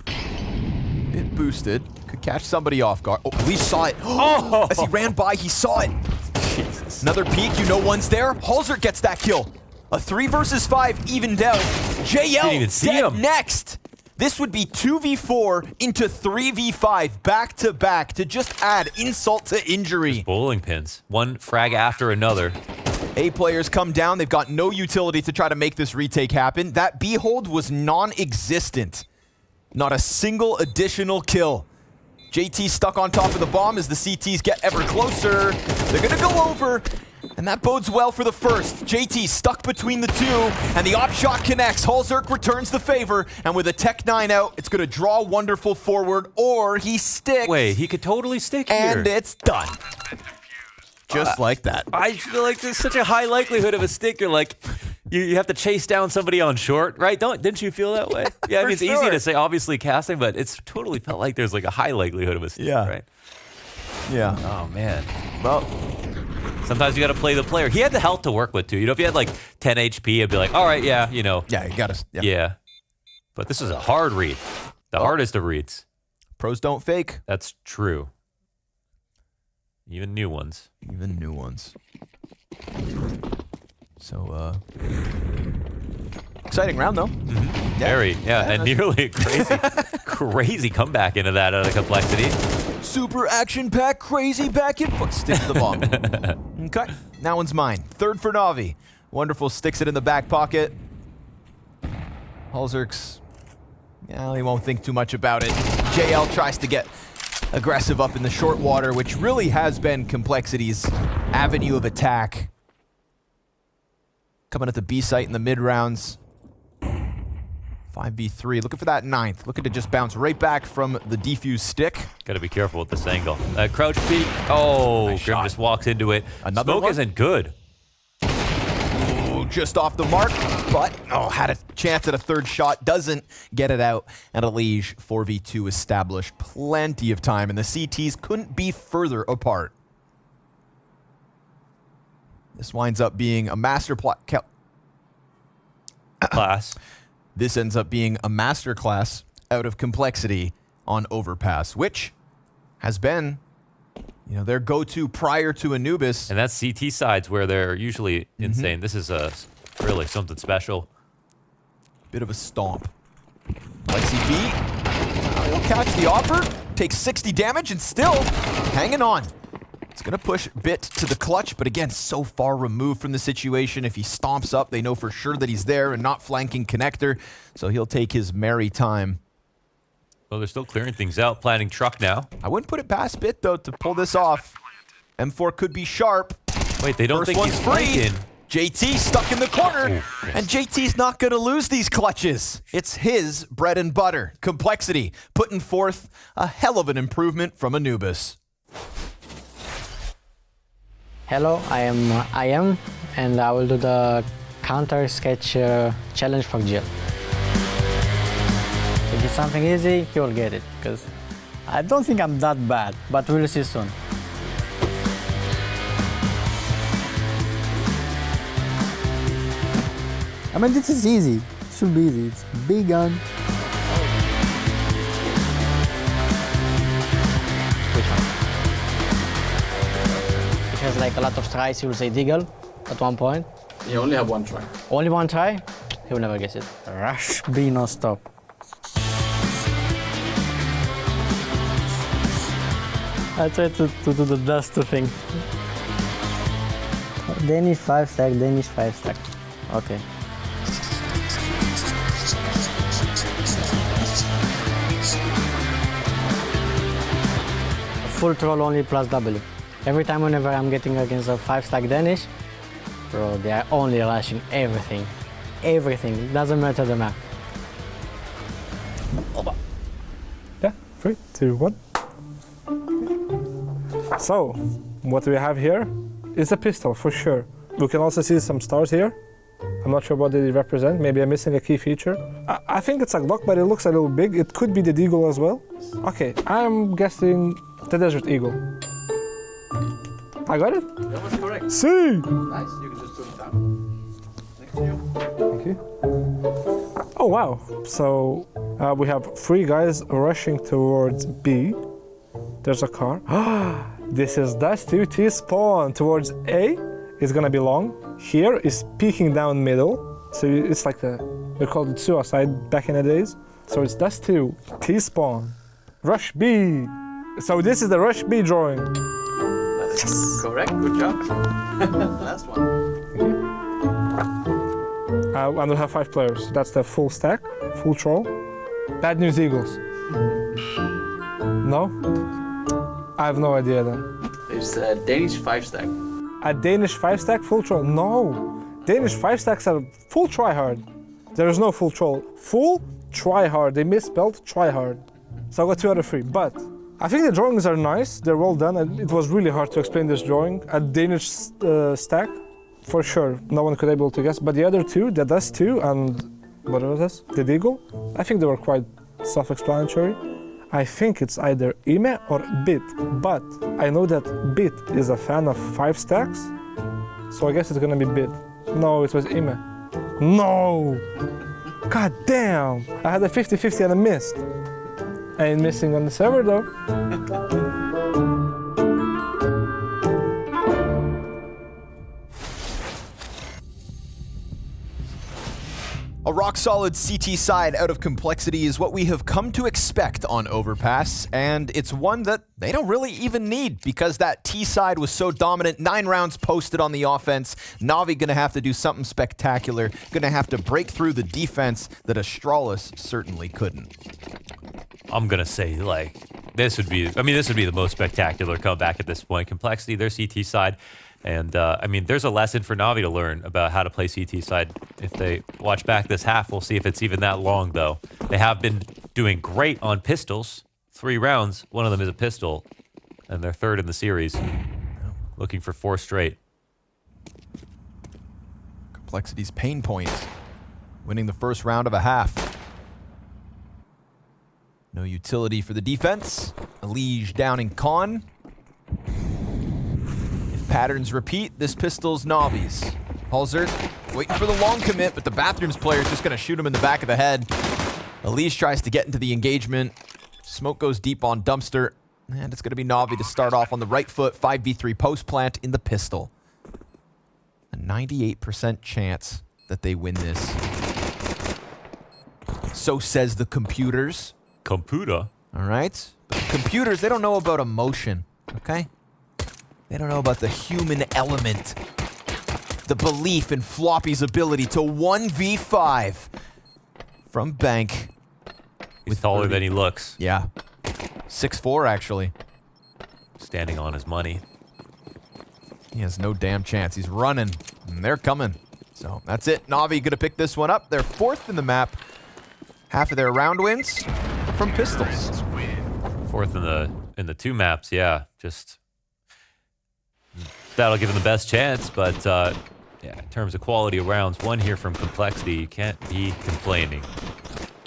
Bit boosted. Could catch somebody off guard. Oh, Elige saw it. Oh! As he ran by, he saw it. Jesus. Another peek, you know one's there. Halzer gets that kill. A 3 versus 5 evened out. JL Didn't even see dead him. next. This would be 2v4 into 3v5 back to back to just add insult to injury. Bowling pins. One frag after another. A players come down. They've got no utility to try to make this retake happen. That B hold was non-existent. Not a single additional kill. JT stuck on top of the bomb as the CTs get ever closer. They're gonna go over, and that bodes well for the first. JT stuck between the 2, and the op shot connects. Halzerk returns the favor, and with a Tech 9 out, it's gonna draw Wonderful forward, or he sticks. Wait, he could totally stick here. And it's done. Just like that. I feel like there's such a high likelihood of a sticker. Like, you have to chase down somebody on short, right? Didn't you feel that way? Yeah, I mean, it's easy to say, obviously, casting, but it's totally felt like there's like a high likelihood of a sticker, right? Yeah. Oh, man. Well, sometimes you got to play the player. He had the health to work with, too. You know, if he had like 10 HP, it'd be like, all right, yeah, you know. Yeah, you gotta. Yeah. But this is a hard read. The hardest of reads. Pros don't fake. That's true. Even new ones. Even new ones. So, exciting round, though. Mm-hmm. Very, and nearly a crazy comeback into that out of complexity. Super action-packed, crazy back and foot. Stick to the bomb. Okay, that one's mine. Third for Navi. Wonderful sticks it in the back pocket. Halzerk's, yeah, he won't think too much about it. JL tries to get aggressive up in the short water, which really has been Complexity's avenue of attack. Coming at the B site in the mid rounds. 5v3, looking for that 9th. Looking to just bounce right back from the defuse stick. Got to be careful with this angle. Crouch peek. Oh, nice Grim just walks into it. Another Smoke one? isn't good. Ooh, just off the mark, but had a chance at a third shot. Doesn't get it out. And Elige 4v2 established. Plenty of time, and the CTs couldn't be further apart. This winds up being a master class. This ends up being a masterclass out of Complexity on Overpass, which has been, you know, their go-to prior to Anubis. And that's CT sides where they're usually insane. This is really something special. Bit of a stomp. Lexi B, he'll catch the offer, takes 60 damage, and still hanging on. It's going to push Bit to the clutch, but again, so far removed from the situation. If he stomps up, they know for sure that he's there and not flanking connector, so he'll take his merry time. Well, they're still clearing things out, planning truck now. I wouldn't put it past Bit, though, to pull this off. M4 could be sharp. Wait, they don't First think one's he's free. flanking. JT stuck in the corner, Ooh, yes. and JT's not going to lose these clutches. It's his bread and butter. Complexity putting forth a hell of an improvement from Anubis. Hello, I am, and I will do the counter sketch challenge for Jill. If it's something easy, he will get it, because I don't think I'm that bad, but we'll see soon. I mean, this is easy. It should be easy. It's big gun. Which one? It has like a lot of tries, he will say Deagle at one point. You only have one try. Only one try? He will never guess it. Rush B no stop. I try to do the dust thing. Danish 5 stack, Danish 5 stack. Okay. full troll only plus W. Every time whenever I'm getting against a 5-stack Danish, bro, they are only rushing everything. Everything. Doesn't matter the map. Yeah, 3, 2, 1. So, what we have here is a pistol for sure. We can also see some stars here. I'm not sure what they represent. Maybe I'm missing a key feature. I think it's a Glock, but it looks a little big. It could be the Deagle as well. Okay, I'm guessing the Desert Eagle. I got it? That was correct. See! Nice. You can just put it down. Next to you. Thank you. Oh wow! So we have 3 guys rushing towards B. There's a car. This is dash 2 T spawn towards A. It's gonna be long. Here is peeking down middle. So it's like we called it suicide back in the days. So it's dash 2 T spawn. Rush B. So this is the rush B drawing. That is correct. Good job. Last one. And we'll have 5 players. That's the full stack, full troll. Bad news Eagles. No? I have no idea then. It's a Danish 5-stack. A Danish 5-stack full troll? No! Danish 5-stacks are full tryhard. There is no full troll. Full tryhard. They misspelled tryhard. So I got 2 out of 3. But I think the drawings are nice. They're well done. And it was really hard to explain this drawing. A Danish stack, for sure. No one could be able to guess. But the other 2, the Dust 2 and what was this? The Deagle? I think they were quite self-explanatory. I think it's either Ime or Bit, but I know that Bit is a fan of 5 stacks, so I guess it's gonna be Bit. No, it was Ime. No! God damn! I had a 50-50 and I missed. I ain't missing on the server though. A rock-solid CT side out of complexity is what we have come to expect on Overpass, and it's one that they don't really even need because that T side was so dominant. 9 rounds posted on the offense. Navi gonna have to do something spectacular, gonna have to break through the defense that Astralis certainly couldn't. I'm gonna say, like, this would be the most spectacular comeback at this point. Complexity, their CT side. And, I mean, there's a lesson for Navi to learn about how to play CT side. If they watch back this half, we'll see if it's even that long, though. They have been doing great on pistols. 3 rounds, one of them is a pistol, and they're 3rd in the series. Looking for 4 straight. Complexity's pain point, winning the first round of a half. No utility for the defense. Elige downing Con. Patterns repeat, this pistol's Navi's. Halzer waiting for the long commit, but the Bathrooms player is just going to shoot him in the back of the head. Elige tries to get into the engagement. Smoke goes deep on Dumpster, and it's going to be Navi to start off on the right foot. 5v3 post plant in the pistol. A 98% chance that they win this. So says the computers. Computer? All right. But the computers, they don't know about emotion, okay? They don't know about the human element. The belief in Floppy's ability to 1v5 from Bank. He's taller than he looks. Yeah. 6'4", actually. Standing on his money. He has no damn chance. He's running, and they're coming. So that's it. Navi gonna pick this one up. They're 4th in the map. Half of their round wins from pistols. 4th in the 2 maps, yeah. Just that'll give him the best chance, but yeah, in terms of quality of rounds, 1 here from Complexity, you can't be complaining.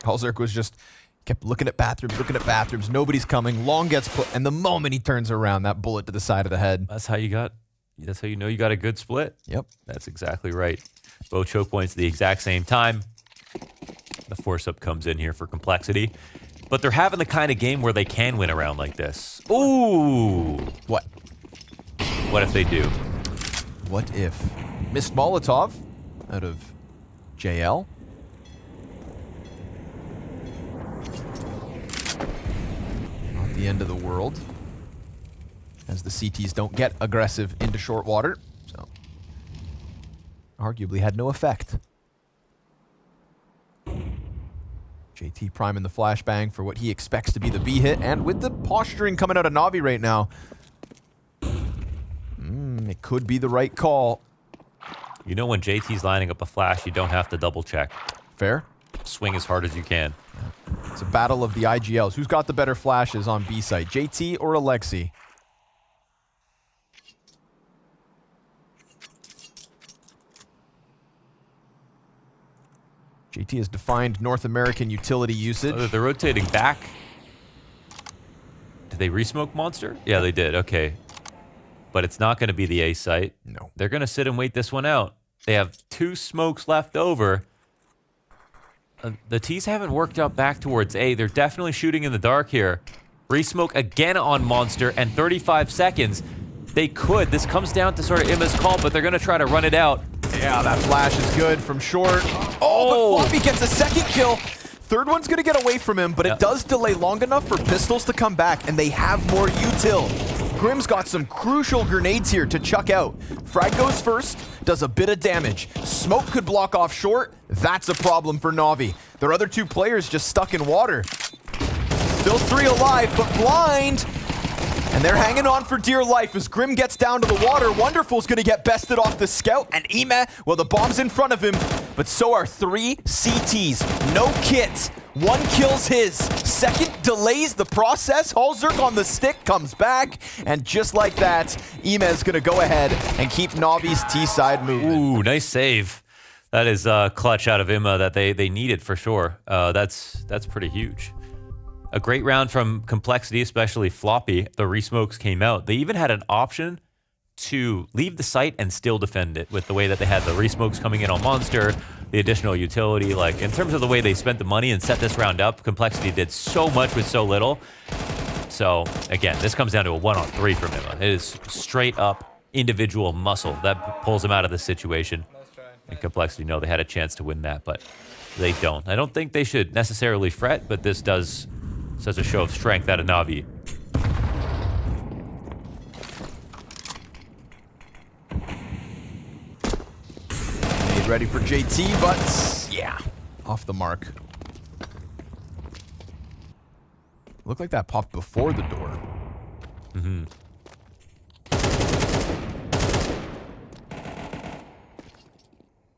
Halzerk was just kept looking at bathrooms. Nobody's coming. Long gets put, and the moment he turns around, that bullet to the side of the head. That's how you know you got a good split. Yep. That's exactly right. Both choke points at the exact same time. The force up comes in here for Complexity. But they're having the kind of game where they can win a round like this. Ooh! What? What if they do? What if? Missed Molotov out of JL. Not the end of the world, as the CTs don't get aggressive into short water, so arguably had no effect. JT priming the flashbang for what he expects to be the B hit, and with the posturing coming out of Navi right now, it could be the right call. You know when JT's lining up a flash, you don't have to double check. Fair. Swing as hard as you can. It's a battle of the IGLs. Who's got the better flashes on B site, JT or Alexi? JT has defined North American utility usage. Oh, they're rotating back. Did they resmoke Monster? Yeah, they did. Okay. But it's not going to be the A site. No. They're going to sit and wait this one out. They have 2 smokes left over. The T's haven't worked out back towards A. They're definitely shooting in the dark here. Resmoke again on Monster and 35 seconds. They could. This comes down to sort of Imma's call, but they're going to try to run it out. Yeah, that flash is good from short. Oh, but Floppy gets a second kill. Third one's going to get away from him, but it does delay long enough for pistols to come back, and they have more util. Grim's got some crucial grenades here to chuck out. Frag goes first, does a bit of damage. Smoke could block off short. That's a problem for Navi. Their other 2 players just stuck in water. Still 3 alive, but blind. And they're hanging on for dear life as Grim gets down to the water. Wonderful's gonna get bested off the scout, and Ime, well, the bomb's in front of him, but so are 3 CTs. No kit. 1 kills his. Second delays the process. Halzerk on the stick comes back, and just like that, Ime's gonna go ahead and keep Navi's T side moving. Ooh, nice save. That is clutch out of Imma that they needed for sure. That's pretty huge. A great round from Complexity, especially Floppy. The resmokes came out. They even had an option to leave the site and still defend it with the way that they had the resmokes coming in on Monster, the additional utility. Like, in terms of the way they spent the money and set this round up, Complexity did so much with so little. So, again, this comes down to a 1-on-3 from Imma. It is straight up individual muscle that pulls him out of this situation. And Complexity know they had a chance to win that, but they don't. I don't think they should necessarily fret, but this does such a show of strength out of Navi. Made ready for JT, but yeah, off the mark. Looked like that popped before the door. Mm-hmm.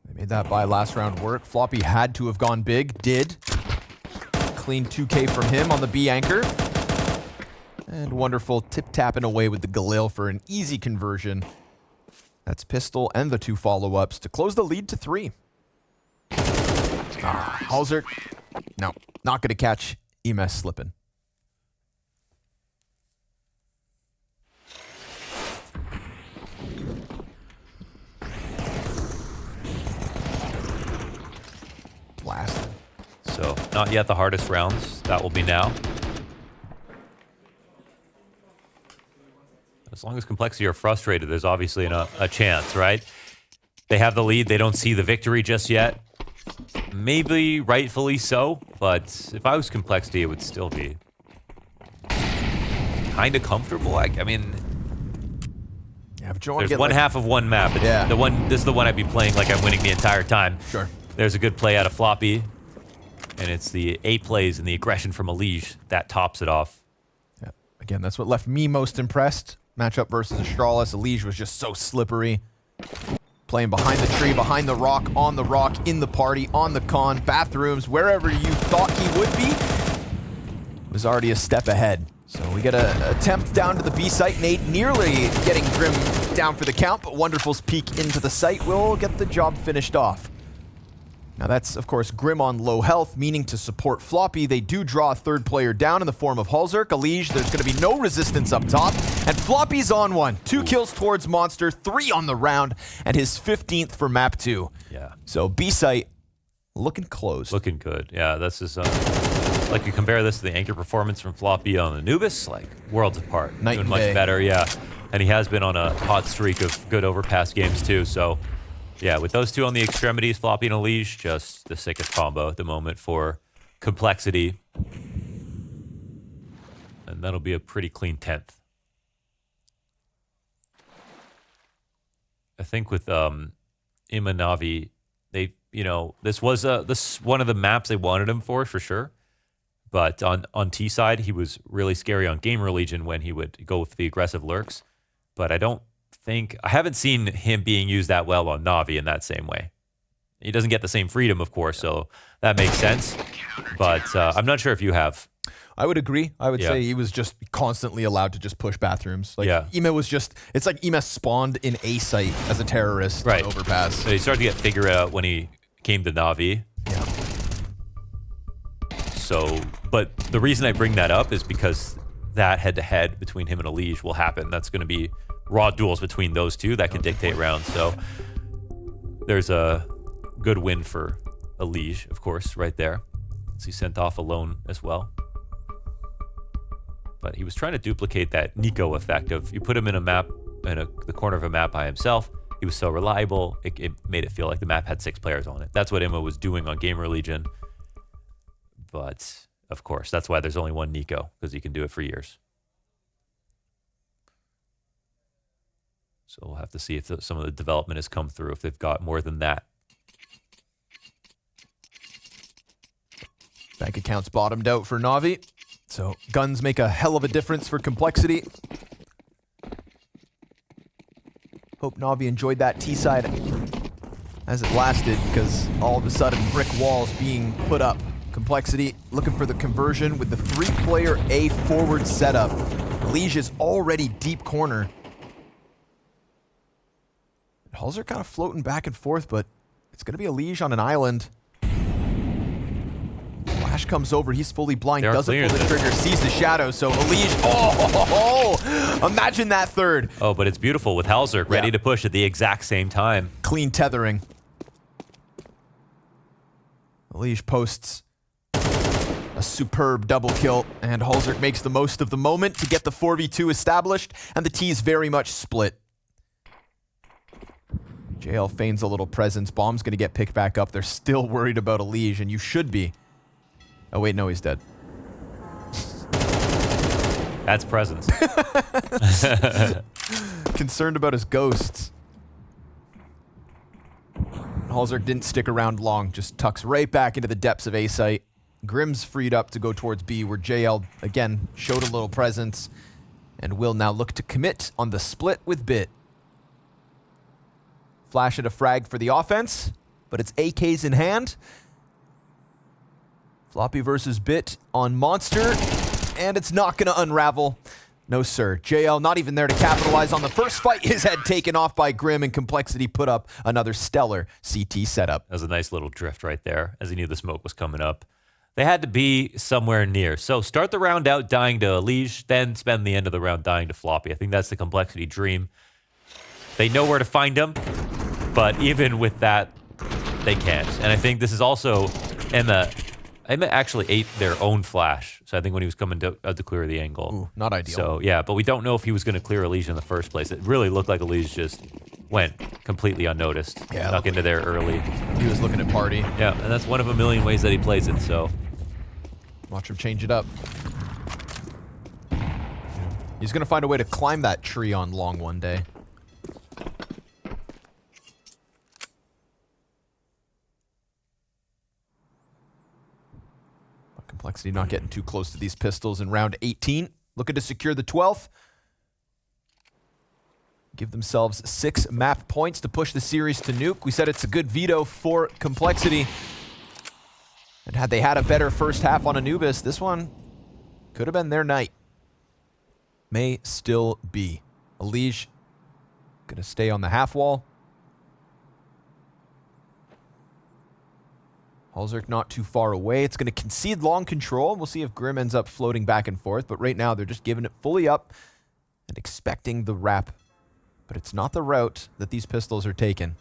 They made that by last round work. Floppy had to have gone big, did. Clean 2K from him on the B anchor. And Wonderful tip-tapping away with the Galil for an easy conversion. That's Pistol and the 2 follow-ups to close the lead to 3. Halzerk, no, not going to catch Emes slipping. Blasted. So, not yet the hardest rounds. That will be now. As long as Complexity are frustrated, there's obviously a chance, right? They have the lead. They don't see the victory just yet. Maybe rightfully so, but if I was Complexity, it would still be kind of comfortable. I mean, yeah, but you there's one half of one map. It's this is the one I'd be playing like I'm winning the entire time. Sure. There's a good play out of Floppy. And it's the A plays and the aggression from Elige that tops it off. Yeah. Again, that's what left me most impressed. Matchup versus Astralis. Elige was just so slippery. Playing behind the tree, behind the rock, on the rock, in the party, on the con, bathrooms, wherever you thought he would be, was already a step ahead. So we get an attempt down to the B site. Nate nearly getting Grim down for the count, but Wonderful's peek into the site will get the job finished off. Now that's, of course, Grim on low health, meaning to support Floppy. They do draw a 3rd player down in the form of Halzerk. Elige, there's going to be no resistance up top. And Floppy's on 1. 2 kills towards Monster, 3 on the round, and his 15th for map 2. Yeah. So B-site looking close. Looking good. Yeah, this is, like you compare this to the anchor performance from Floppy on Anubis, like worlds apart. Night Doing and much day. better, yeah. And he has been on a hot streak of good overpass games too, so yeah, with those 2 on the extremities, Floppy and Elige, just the sickest combo at the moment for Complexity. And that'll be a pretty clean 10th. I think with Imma Navi, they you know, this was one of the maps they wanted him for sure. But on T side, he was really scary on Gamer Legion when he would go with the aggressive lurks. But I haven't seen him being used that well on Navi in that same way. He doesn't get the same freedom, of course, so that makes sense. But I'm not sure if you have. I would agree. I would say he was just constantly allowed to just push bathrooms. Like Ema was just, it's like Ema spawned in A site as a terrorist on Overpass. So he started to get figured out when he came to Navi. Yeah. So, but the reason I bring that up is because that head-to-head between him and elige will happen. That's going to be raw duels between those two that can dictate rounds. So there's a good win for elige, of course, right there. So he sent off alone as well. But he was trying to duplicate that Niko effect of you put him in a map, in the corner of a map by himself. He was so reliable, it made it feel like the map had 6 players on it. That's what Emma was doing on Gamer Legion. But, of course, that's why there's only one Niko, because he can do it for years. So we'll have to see if some of the development has come through, if they've got more than that. Bank accounts bottomed out for Navi. So guns make a hell of a difference for complexity. Hope Navi enjoyed that T side as it lasted, because all of a sudden brick walls being put up. Complexity looking for the conversion with the 3-player A forward setup. elige is already deep corner. Halls are kind of floating back and forth, but it's going to be elige on an island. Flash comes over, he's fully blind, doesn't pull the trigger, sees the shadow, so elige, imagine that third. Oh, but it's beautiful with Halzerk ready to push at the exact same time. Clean tethering. elige posts a superb double kill, and Halzerk makes the most of the moment to get the 4v2 established, and the T is very much split. JL feigns a little presence. Bomb's going to get picked back up. They're still worried about elige, and you should be. Oh, wait, no, he's dead. That's presence. Concerned about his ghosts. Halzerk didn't stick around long, just tucks right back into the depths of A site. Grim's freed up to go towards B, where JL, again, showed a little presence, and will now look to commit on the split with Bit. Flash at a frag for the offense, but it's AKs in hand. Floppy versus Bit on Monster, and it's not going to unravel. No, sir. JL not even there to capitalize on the first fight. His head taken off by Grim, and Complexity put up another stellar CT setup. That was a nice little drift right there, as he knew the smoke was coming up. They had to be somewhere near. So start the round out dying to elige, then spend the end of the round dying to Floppy. I think that's the Complexity dream. They know where to find him, but even with that, they can't. And I think this is also Emma actually ate their own flash. So I think when he was coming to clear the angle. Ooh, not ideal. So yeah, but we don't know if he was going to clear elige in the first place. It really looked like elige just went completely unnoticed. Yeah, snuck into there early. He was looking at party. Yeah, and that's one of a million ways that he plays it, so. Watch him change it up. He's going to find a way to climb that tree on long one day. Complexity not getting too close to these pistols in round 18. Looking to secure the 12th. Give themselves 6 map points to push the series to nuke. We said it's a good veto for Complexity. And had they had a better first half on Anubis, this one could have been their night. May still be. elige gonna stay on the half wall. Halzerk not too far away. It's going to concede long control. We'll see if Grim ends up floating back and forth. But right now, they're just giving it fully up and expecting the wrap. But it's not the route that these pistols are taking.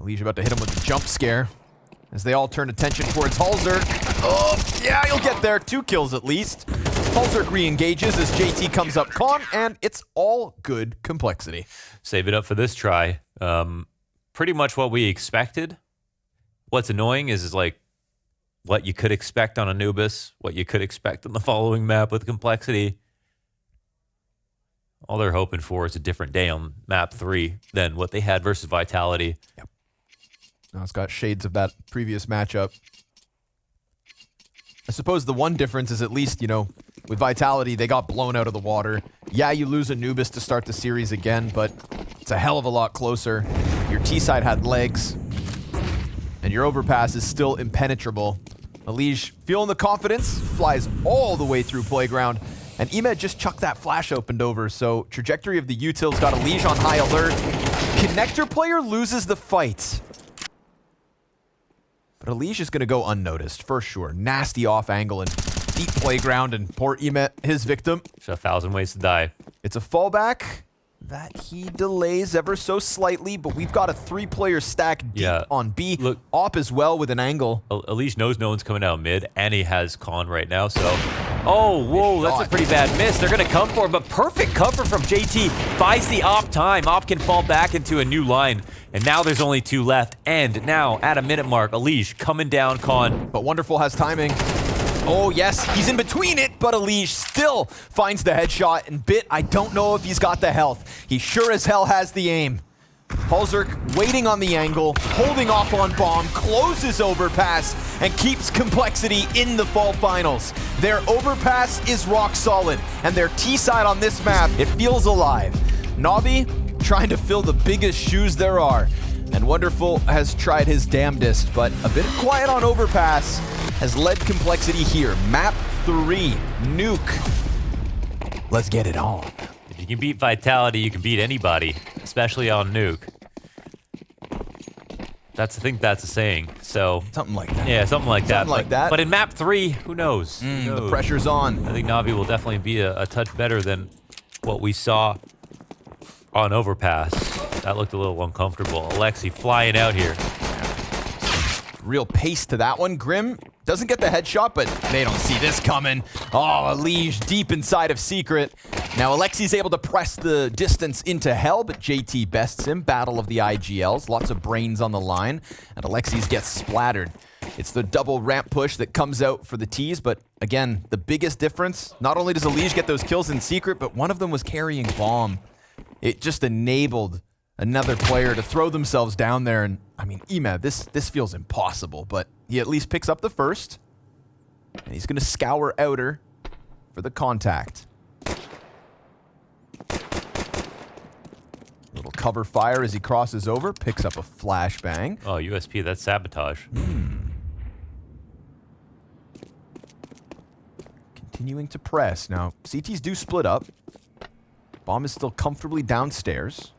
elige about to hit him with a jump scare as they all turn attention towards Halzerk. Oh, yeah, he'll get there. 2 kills at least. Halzerk re-engages as JT comes up con, and it's all good Complexity. Save it up for this try. Pretty much what we expected. What's annoying is like what you could expect on Anubis, what you could expect on the following map with Complexity. All they're hoping for is a different day on map 3 than what they had versus Vitality. Yep. Now it's got shades of that previous matchup. I suppose the one difference is at least, you know, with Vitality, they got blown out of the water. Yeah, you lose Anubis to start the series again, but it's a hell of a lot closer. Your T-side had legs, and your overpass is still impenetrable. Elige, feeling the confidence, flies all the way through Playground, and Emed just chucked that flash opened over, so trajectory of the util's got Elige on high alert. Connector player loses the fight. But Elige is going to go unnoticed, for sure. Nasty off angle and deep Playground, and poor Emet, his victim. There's 1,000 ways to die. It's a fallback that he delays ever so slightly, but we've got a 3-player stack deep on B. Look, Op as well with an angle. Elige knows no one's coming out mid, and he has Con right now, so... Oh, whoa, that's a pretty bad miss. They're going to come for him, but perfect cover from JT. Buys the Op time. Op can fall back into a new line, and now there's only 2 left. And now, at a minute mark, Elige coming down Con. But Wonderful has timing. Oh, yes, he's in between it, but Elige still finds the headshot. And Bit, I don't know if he's got the health. He sure as hell has the aim. Halzerk waiting on the angle, holding off on bomb, closes overpass, and keeps Complexity in the fall finals. Their overpass is rock solid, and their T-side on this map, it feels alive. NaVi trying to fill the biggest shoes there are, and Wonderful has tried his damnedest, but a bit quiet on overpass has led Complexity here. Map 3, Nuke. Let's get it on. If you can beat Vitality, you can beat anybody, especially on Nuke. I think that's a saying. So something like that. Yeah, something like that. Something like that. But in map 3, who knows? Who knows? The pressure's on. I think NaVi will definitely be a touch better than what we saw on Overpass. That looked a little uncomfortable. Alexi flying out here. Real pace to that one. Grim doesn't get the headshot, but they don't see this coming. Oh, Elige deep inside of Secret. Now Alexi's able to press the distance into hell, but JT bests him. Battle of the IGLs. Lots of brains on the line, and Alexi's gets splattered. It's the double ramp push that comes out for the T's, but again, the biggest difference, not only does Elige get those kills in Secret, but one of them was carrying bomb. It just enabled another player to throw themselves down there, and I mean, Emed, this feels impossible, but he at least picks up the first, and he's gonna scour outer for the contact. Little cover fire as he crosses over, picks up a flashbang. Oh, USP, that's sabotage. Continuing to press. Now, CTs do split up. Bomb is still comfortably downstairs.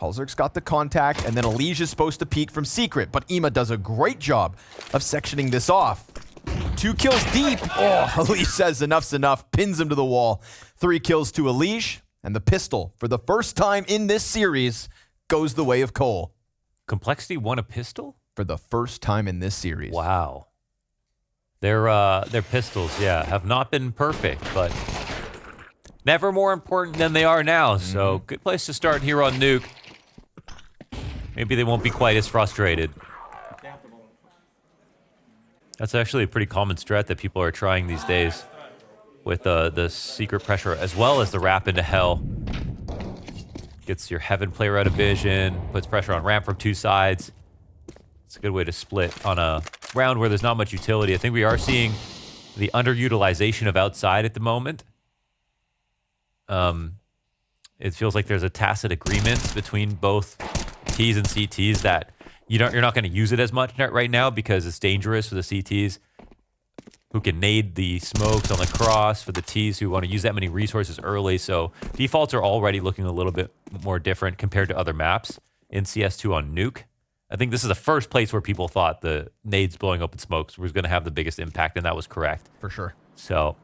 Halzerk's got the contact, and then Elige is supposed to peek from Secret, but Ema does a great job of sectioning this off. 2 kills deep. Oh, Elige says enough's enough, pins him to the wall. 3 kills to Elige, and the pistol, for the first time in this series, goes the way of Cole. Complexity won a pistol? For the first time in this series. Wow. Their pistols, yeah, have not been perfect, but never more important than they are now. So good place to start here on Nuke. Maybe they won't be quite as frustrated. That's actually a pretty common strat that people are trying these days with the secret pressure as well as the wrap into hell. Gets your heaven player out of vision, puts pressure on ramp from 2 sides. It's a good way to split on a round where there's not much utility. I think we are seeing the underutilization of outside at the moment. It feels like there's a tacit agreement between both T's and CTs that you're not going to use it as much right now because it's dangerous for the CTs who can nade the smokes on the cross, for the T's who want to use that many resources early. So defaults are already looking a little bit more different compared to other maps in CS2 on Nuke. I think this is the first place where people thought the nades blowing open smokes was going to have the biggest impact, and that was correct. For sure. So...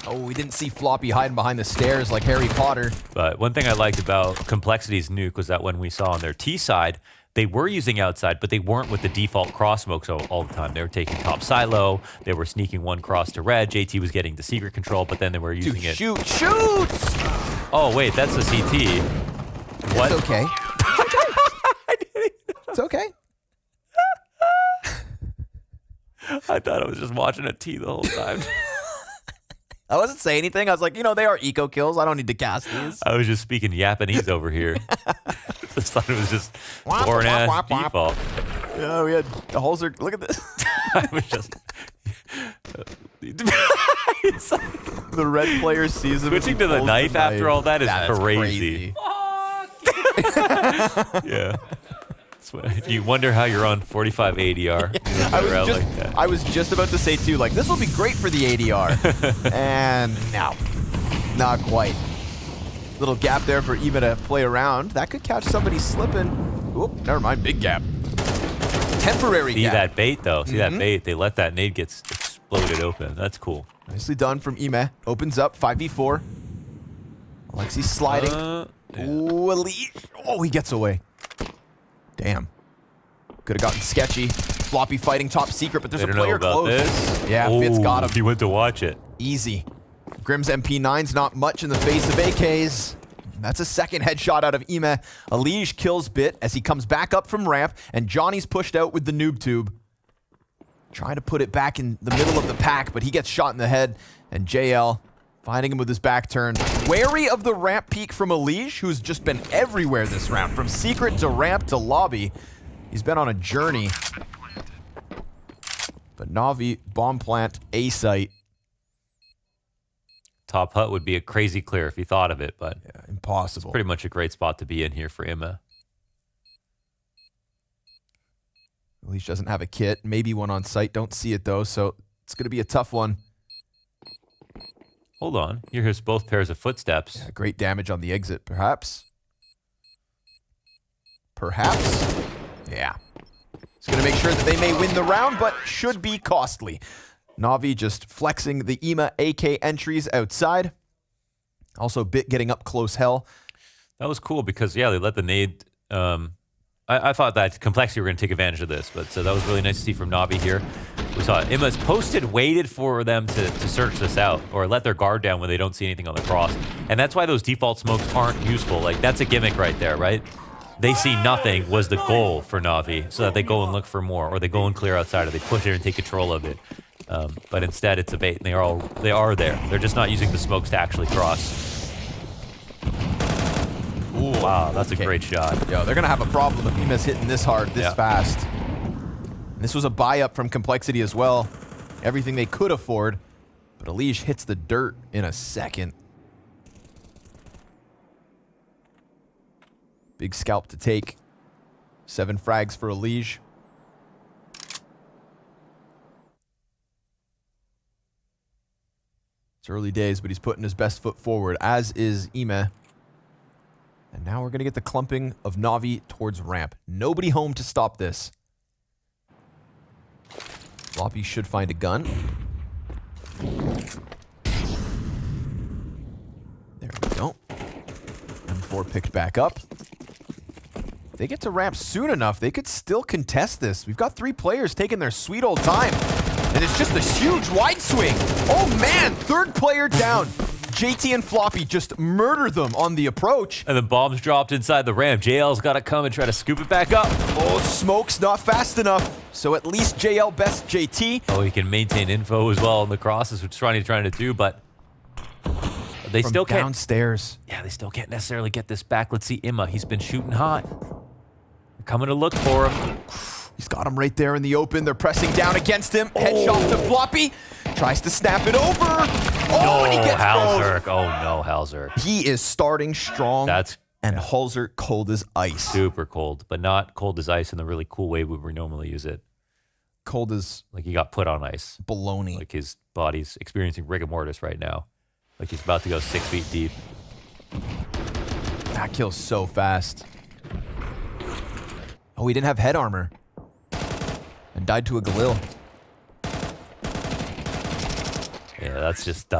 Oh, we didn't see Floppy hiding behind the stairs like Harry Potter. But one thing I liked about Complexity's Nuke was that when we saw on their T side, they were using outside, but they weren't with the default cross smokes all the time. They were taking top silo, they were sneaking one cross to red, JT was getting the secret control, but then they were using it... Shoot! Oh, wait, that's a CT. What? It's okay. It's okay. I thought I was just watching a T the whole time. I wasn't saying anything. I was like, you know, they are eco kills. I don't need to cast these. I was just speaking Japanese over here. Just thought it was just foreign ass default. Yeah, we had the Holzer. Look at this. I was just. It's like, The red player sees him. switching to the knife after all that is That's crazy. Yeah. You wonder how you're on 45 ADR. I was just about to say too, like, this will be great for the ADR. And no, not quite. Little gap there for Ema to play around. That could catch somebody slipping. Oop, never mind, big gap. Temporary See gap. that bait though. See that bait. They let that nade get exploded open. That's cool. Nicely done from Ema. Opens up 5v4. Alexi sliding. Yeah. Ooh, elite. Oh, he gets away. Damn. Could have gotten sketchy. Floppy fighting top secret, but there's a player close. This. Yeah, Fitz got him. He went to watch it. Easy. Grim's MP9's not much in the face of AKs. That's a second headshot out of Ema. Elige kills Bit as he comes back up from ramp, and Johnny's pushed out with the noob tube. Trying to put it back in the middle of the pack, but he gets shot in the head, and JL finding him with his back turn. Wary of the ramp peek from Elige, who's just been everywhere this round. From secret to ramp to lobby. He's been on a journey. But Navi, bomb plant, A site. Top hut would be a crazy clear if he thought of it, but yeah, impossible. Pretty much a great spot to be in here for Ema. Elige doesn't have a kit. Maybe one on site. Don't see it though, so it's going to be a tough one. Hold on. Here hears both pairs of footsteps. Yeah, great damage on the exit, perhaps. Perhaps. Yeah. He's going to make sure that they may win the round, but should be costly. Navi just flexing the Ema AK entries outside. Also, Bit getting up close hell. That was cool because, yeah, they let the nade... I thought that Complexity were going to take advantage of this, but so that was really nice to see from Navi here. We saw Emma's posted, waited for them to search this out or let their guard down when they don't see anything on the cross. And that's why those default smokes aren't useful. Like, that's a gimmick right there, right? They see nothing was the goal for Navi, so that they go and look for more, or they go and clear outside, or they push it and take control of it. But instead, it's a bait, and they are there. They're just not using the smokes to actually cross. Ooh, wow, that's a great shot. Yo, they're going to have a problem if Ema's hitting this hard, this fast. And this was a buy-up from Complexity as well. Everything they could afford. But Elige hits the dirt in a second. Big scalp to take. 7 frags for Elige. It's early days, but he's putting his best foot forward, as is Ema. And now we're going to get the clumping of Navi towards ramp. Nobody home to stop this. Floppy should find a gun. There we go. M4 picked back up. If they get to ramp soon enough, they could still contest this. We've got 3 players taking their sweet old time. And it's just a huge wide swing. Oh man, 3rd player down. JT and Floppy just murder them on the approach. And the bombs dropped inside the ramp. JL's got to come and try to scoop it back up. Oh, smoke's not fast enough. So at least JL best JT. Oh, he can maintain info as well on the crosses, which is trying to do, but they From still can't. Downstairs. Yeah, they still can't necessarily get this back. Let's see Emma. He's been shooting hot. They're coming to look for him. He's got him right there in the open. They're pressing down against him. Headshot to Floppy. Tries to snap it over. Oh, and he gets Halzerk. Oh, no, Halzerk. He is starting strong. And Halzerk cold as ice. Super cold, but not cold as ice in the really cool way we would normally use it. Cold as... Like he got put on ice. Baloney. Like his body's experiencing rigor mortis right now. Like he's about to go 6 feet deep. That kill's so fast. Oh, he didn't have head armor. And died to a Galil. Yeah, that's just...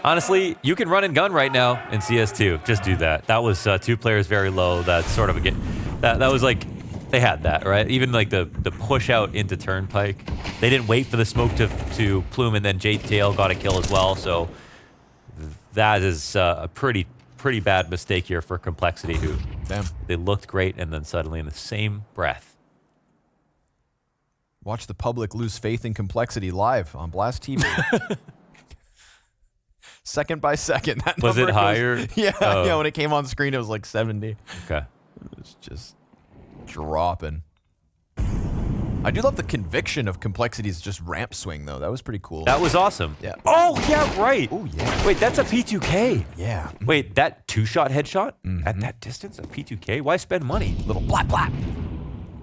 Honestly, you can run and gun right now in CS2. Just do that. That was 2 players very low. That's sort of a get. That was like... They had that, right? Even like the push out into Turnpike. They didn't wait for the smoke to plume, and then JTL got a kill as well. So that is a pretty bad mistake here for Complexity, who they looked great, and then suddenly in the same breath. Watch the public lose faith in Complexity live on Blast TV. second by second. That Was number it higher? Yeah, Oh. yeah. When it came on screen, it was like 70. Okay. It's just dropping. I do love the conviction of Complexity's just ramp swing, though. That was pretty cool. That was awesome. Yeah. Oh, yeah, right. Oh, yeah. Wait, that's a P2K. Yeah. Wait, that two-shot headshot at that distance, a P2K? Why spend money? Little blap blap.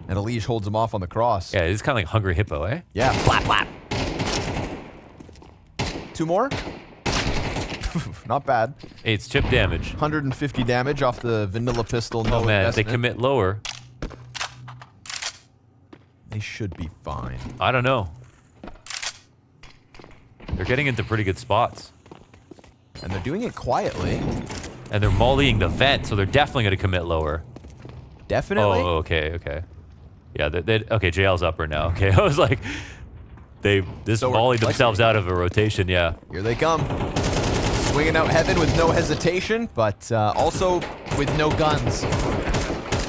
And Elige holds him off on the cross. Yeah, it's kind of like Hungry Hippo, eh? Yeah. Blap blap. 2 more. Not bad. Hey, it's chip damage. 150 damage off the vanilla pistol. No Oh, man, if they investment. commit lower. They should be fine. I don't know. They're getting into pretty good spots. And they're doing it quietly. And they're mollying the vent, so they're definitely going to commit lower. Definitely. Oh, okay, okay. Yeah, okay, JL's upper now. Okay, I was like, they So mollied we're themselves out of a rotation, yeah. Here they come. Swinging out heaven with no hesitation, but also with no guns.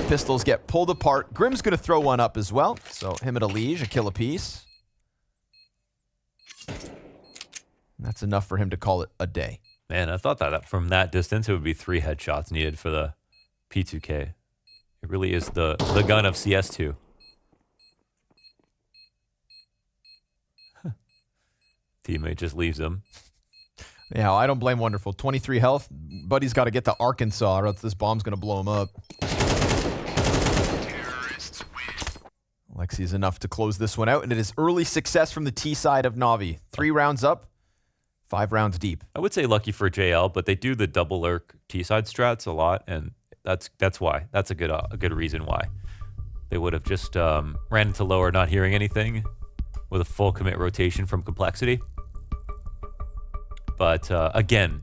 Pistols get pulled apart. Grim's going to throw one up as well. So him and Elige, a kill apiece. That's enough for him to call it a day. Man, I thought that from that distance, it would be 3 headshots needed for the P2K. It really is the gun of CS2. Teammate just leaves him. Yeah, I don't blame Wonderful. 23 health. Buddy's got to get to Arkansas or else this bomb's going to blow him up. Alexi's enough to close this one out, and it is early success from the T side of NaVi. 3 rounds up, 5 rounds deep. I would say lucky for JL, but they do the double lurk T-side strats a lot, and that's why. That's a good reason why. They would have just ran into lower, not hearing anything, with a full commit rotation from Complexity. But again,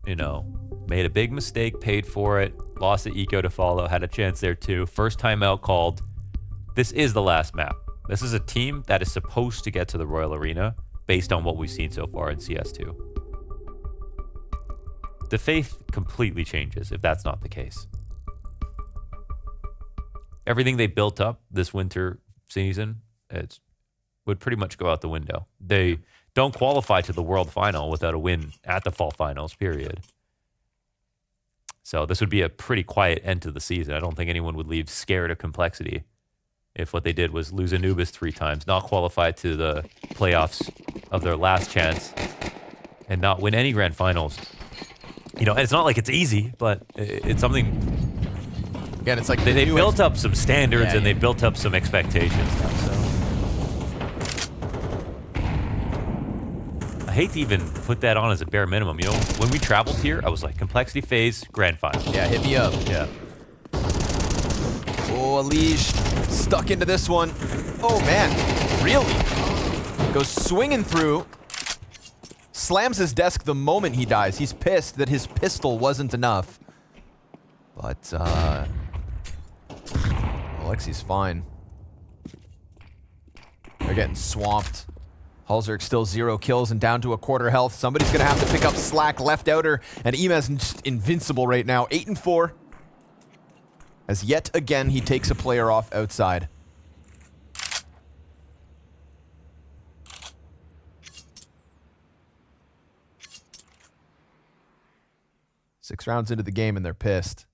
you know, made a big mistake, paid for it, lost the eco to follow, had a chance there too. First timeout called. This is the last map. This is a team that is supposed to get to the Royal Arena based on what we've seen so far in CS2. The faith completely changes if that's not the case. Everything they built up this winter season, it would pretty much go out the window. They don't qualify to the World Final without a win at the Fall Finals, period. So this would be a pretty quiet end to the season. I don't think anyone would leave scared of Complexity if what they did was lose Anubis 3 times, not qualify to the playoffs of their last chance, and not win any grand finals. You know, it's not like it's easy, but it's something. Again, it's like they built up some standards and they built up some expectations. So I hate to even put that on as a bare minimum. You know, when we traveled here, I was like, Complexity FaZe grand final. Yeah, hit me up. Yeah. Oh, Elige stuck into this one. Oh, man. Really? Goes swinging through. Slams his desk the moment he dies. He's pissed that his pistol wasn't enough. But, Alexi's fine. They're getting swamped. Halzerk still 0 kills and down to a quarter health. Somebody's going to have to pick up slack. Left outer. And Ima's just invincible right now. 8-4. As yet again, he takes a player off outside. Six rounds into the game and they're pissed.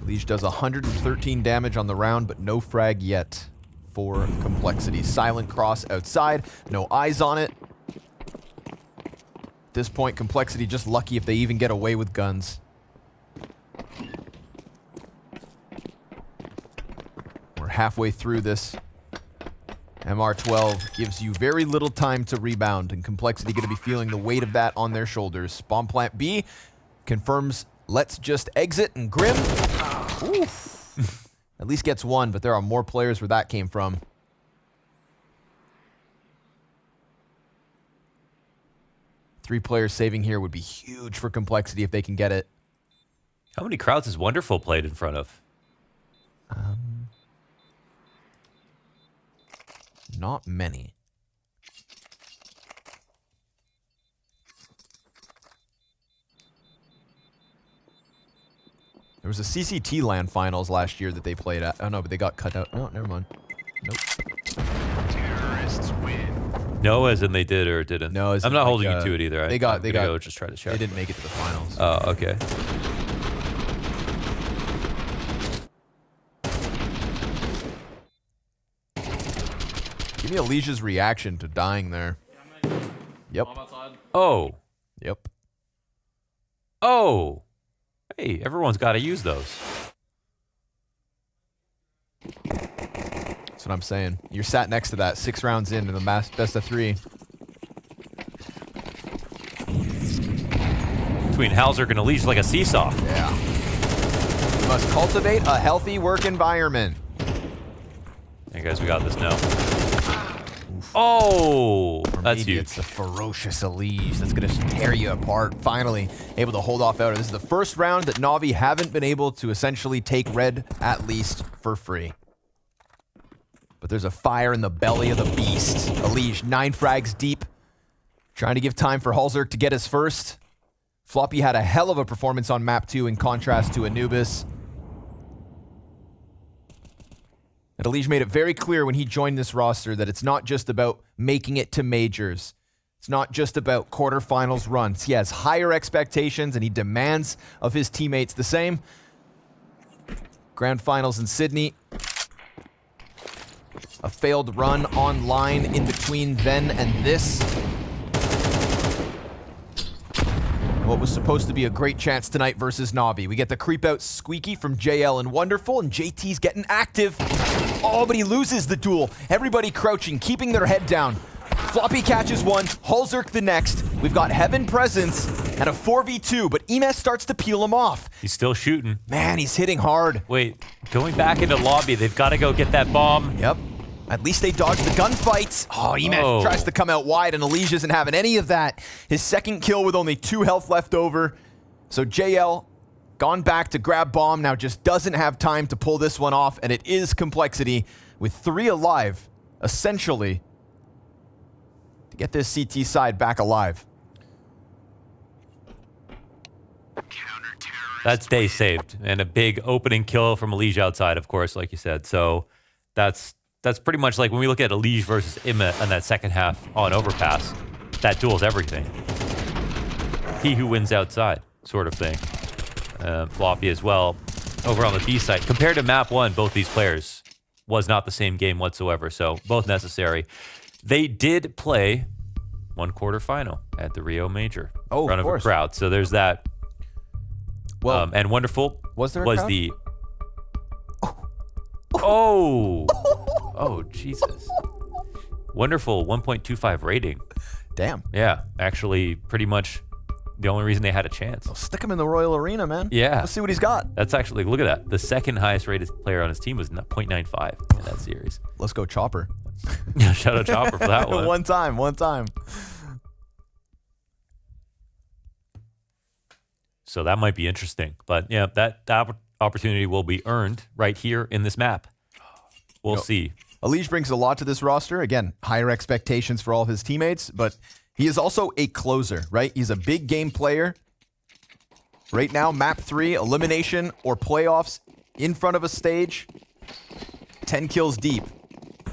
Elige does 113 damage on the round, but no frag yet for Complexity. Silent cross outside, no eyes on it. At this point, Complexity just lucky if they even get away with guns. We're halfway through this. MR12 gives you very little time to rebound, and Complexity going to be feeling the weight of that on their shoulders. Bomb plant B confirms let's just exit, and Grim, oof. At least gets one, but there are more players where that came from. Three players saving here would be huge for Complexity if they can get it. How many crowds has Wonderful played in front of? Not many. There was a CCT LAN finals last year that they played at. Oh no, but they got cut out. Oh, never mind. Nope. Terrorists win. No, as in they did or didn't. No, as I'm in, not like, holding you to it either. They got. Go just try to check. They didn't make it to the finals. Oh, okay. Give me Elige's reaction to dying there. Yep. Oh. Yep. Oh. Hey, everyone's got to use those. That's what I'm saying. You're sat next to that 6 rounds into the best of 3. Between Hauser and Elige like a seesaw. Yeah. You must cultivate a healthy work environment. Hey guys, we got this now. Oh, Or that's maybe huge. it's the ferocious Elige that's going to tear you apart. Finally able to hold off out. This is the first round that NaVi haven't been able to essentially take red, at least for free. But there's a fire in the belly of the beast. Elige, 9 frags deep. Trying to give time for Halzerk to get his first. Floppy had a hell of a performance on map 2 in contrast to Anubis. And Elige made it very clear when he joined this roster that it's not just about making it to majors. It's not just about quarterfinals runs. He has higher expectations and he demands of his teammates the same. Grand finals in Sydney. A failed run online in between then and this. What was supposed to be a great chance tonight versus NaVi. We get the creep out squeaky from JL and Wonderful, and JT's getting active. Oh, but he loses the duel. Everybody crouching, keeping their head down. Floppy catches one, Halzerk the next. We've got Heaven presence and a 4v2, but Emes starts to peel him off. He's still shooting. Man, he's hitting hard. Wait, going back into lobby, they've got to go get that bomb. Yep. At least they dodged the gunfights. Oh, Emes tries to come out wide, and Elige isn't having any of that. His second kill with only 2 health left over. So JL, gone back to grab bomb, now just doesn't have time to pull this one off, and it is Complexity with 3 alive, essentially, to get this CT side back alive. That's day saved, and a big opening kill from Elige outside, of course, like you said. So that's pretty much like when we look at Elige versus Ima in that second half on Overpass. That duel's everything. He who wins outside, sort of thing. Floppy as well, over on the B side. Compared to map 1, both these players was not the same game whatsoever, so both necessary. They did play 1 quarterfinal at the Rio Major. Oh, in front of of course. a crowd, so there's that. Well, And Wonderful was there a was crowd? the... Oh! Oh, Jesus. Wonderful 1.25 rating. Damn. Yeah, actually pretty much the only reason they had a chance. Well, stick him in the Royal Arena, man. Yeah. Let's see what he's got. That's actually, look at that. The second highest rated player on his team was 0.95 in that series. Let's go Chopper. Shout out Chopper for that one. One time. So that might be interesting. But yeah, that opportunity will be earned right here in this map. We'll see. Elige brings a lot to this roster. Again, higher expectations for all of his teammates, but he is also a closer, right? He's a big game player. Right now, map 3, elimination or playoffs in front of a stage. 10 kills deep.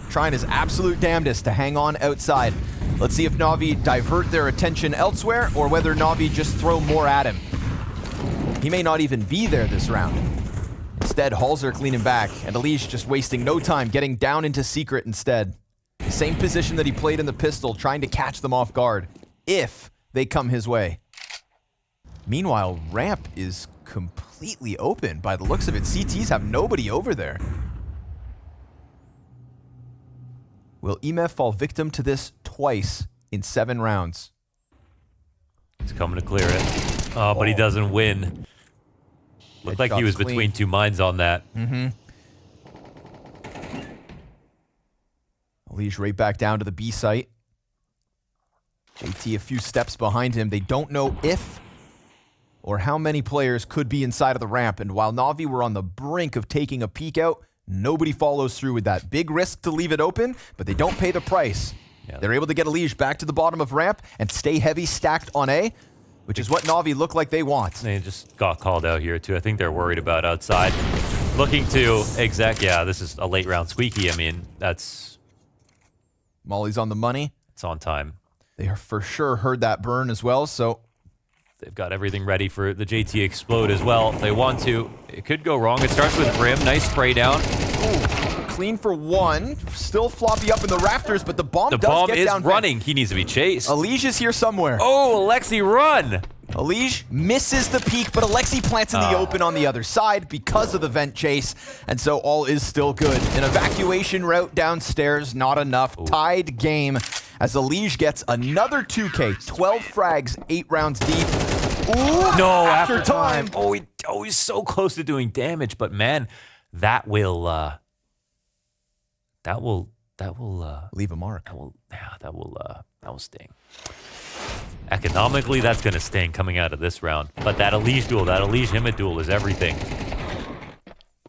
Trying his absolute damnedest to hang on outside. Let's see if NaVi divert their attention elsewhere or whether NaVi just throw more at him. He may not even be there this round. Instead, Halzerk leaning back, and Elige just wasting no time getting down into secret instead. Same position that he played in the pistol, trying to catch them off guard, if they come his way. Meanwhile, ramp is completely open by the looks of it. CTs have nobody over there. Will Emef fall victim to this twice in 7 rounds? He's coming to clear it. Oh, but he doesn't win. Looked like he was clean. between 2 mines on that. Elige right back down to the B site. JT a few steps behind him. They don't know if or how many players could be inside of the ramp. And while NaVi were on the brink of taking a peek out, nobody follows through with that. Big risk to leave it open, but they don't pay the price. Yeah. They're able to get Elige back to the bottom of ramp and stay heavy stacked on A. which is what Navi look like they want. They just got called out here, too. I think they're worried about outside. Looking to yeah, this is a late round squeaky. I mean, that's... Molly's on the money. It's on time. They are for sure heard that burn as well, so... They've got everything ready for the JT explode as well if they want to. It could go wrong. It starts with Brim. Nice spray down. Ooh, clean for one. Still floppy up in the rafters, but the bomb does get down. The bomb is running. He needs to be chased. Elige is here somewhere. Oh, Alexi, run! Elige misses the peak, but Alexi plants in the open on the other side because of the vent chase, and so all is still good. An evacuation route downstairs, not enough. Ooh. Tied game as Elige gets another 2K. 12 frags, 8 rounds deep. Ooh, no, after time. Oh, he's so close to doing damage, but man, that will leave a mark. That will sting. Economically, that's going to sting coming out of this round. But that Elige duel, that Elige-Himmet duel is everything.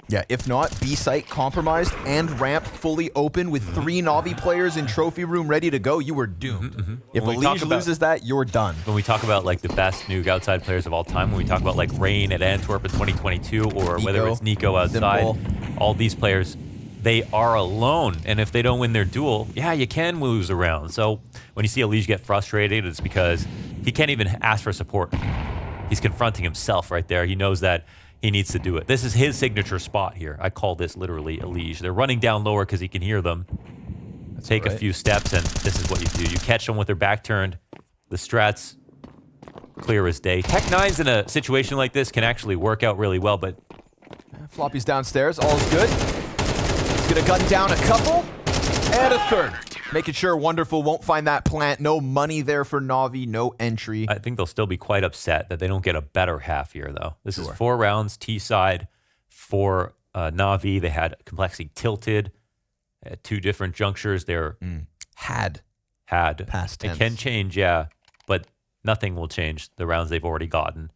Yeah, if not, B site compromised and ramp fully open with 3 Navi players in trophy room ready to go, you were doomed. If Elige loses that, you're done. When we talk about like the best nuke outside players of all time, when we talk about like Rain at Antwerp in 2022, or whether it's niko outside, Simple. all these players, they are alone. And if they don't win their duel, yeah, you can lose a round. So when you see Elige get frustrated, it's because he can't even ask for support. He's confronting himself right there. He knows that he needs to do it. This is his signature spot here. I call this literally Elige. They're running down lower because he can hear them. Take a few steps, and this is what you do. You catch them with their back turned. The strats, clear as day. Tech9s in a situation like this can actually work out really well, but... Floppy's downstairs, all is good. He's gonna gun down a couple, and a third. Making sure Wonderful won't find that plant. No money there for Navi, no entry. I think they'll still be quite upset that they don't get a better half here, though. This is 4 rounds, T-side, for Navi. They had complexity tilted at 2 different junctures. They're Had. Past tense. It can change, yeah, but nothing will change the rounds they've already gotten.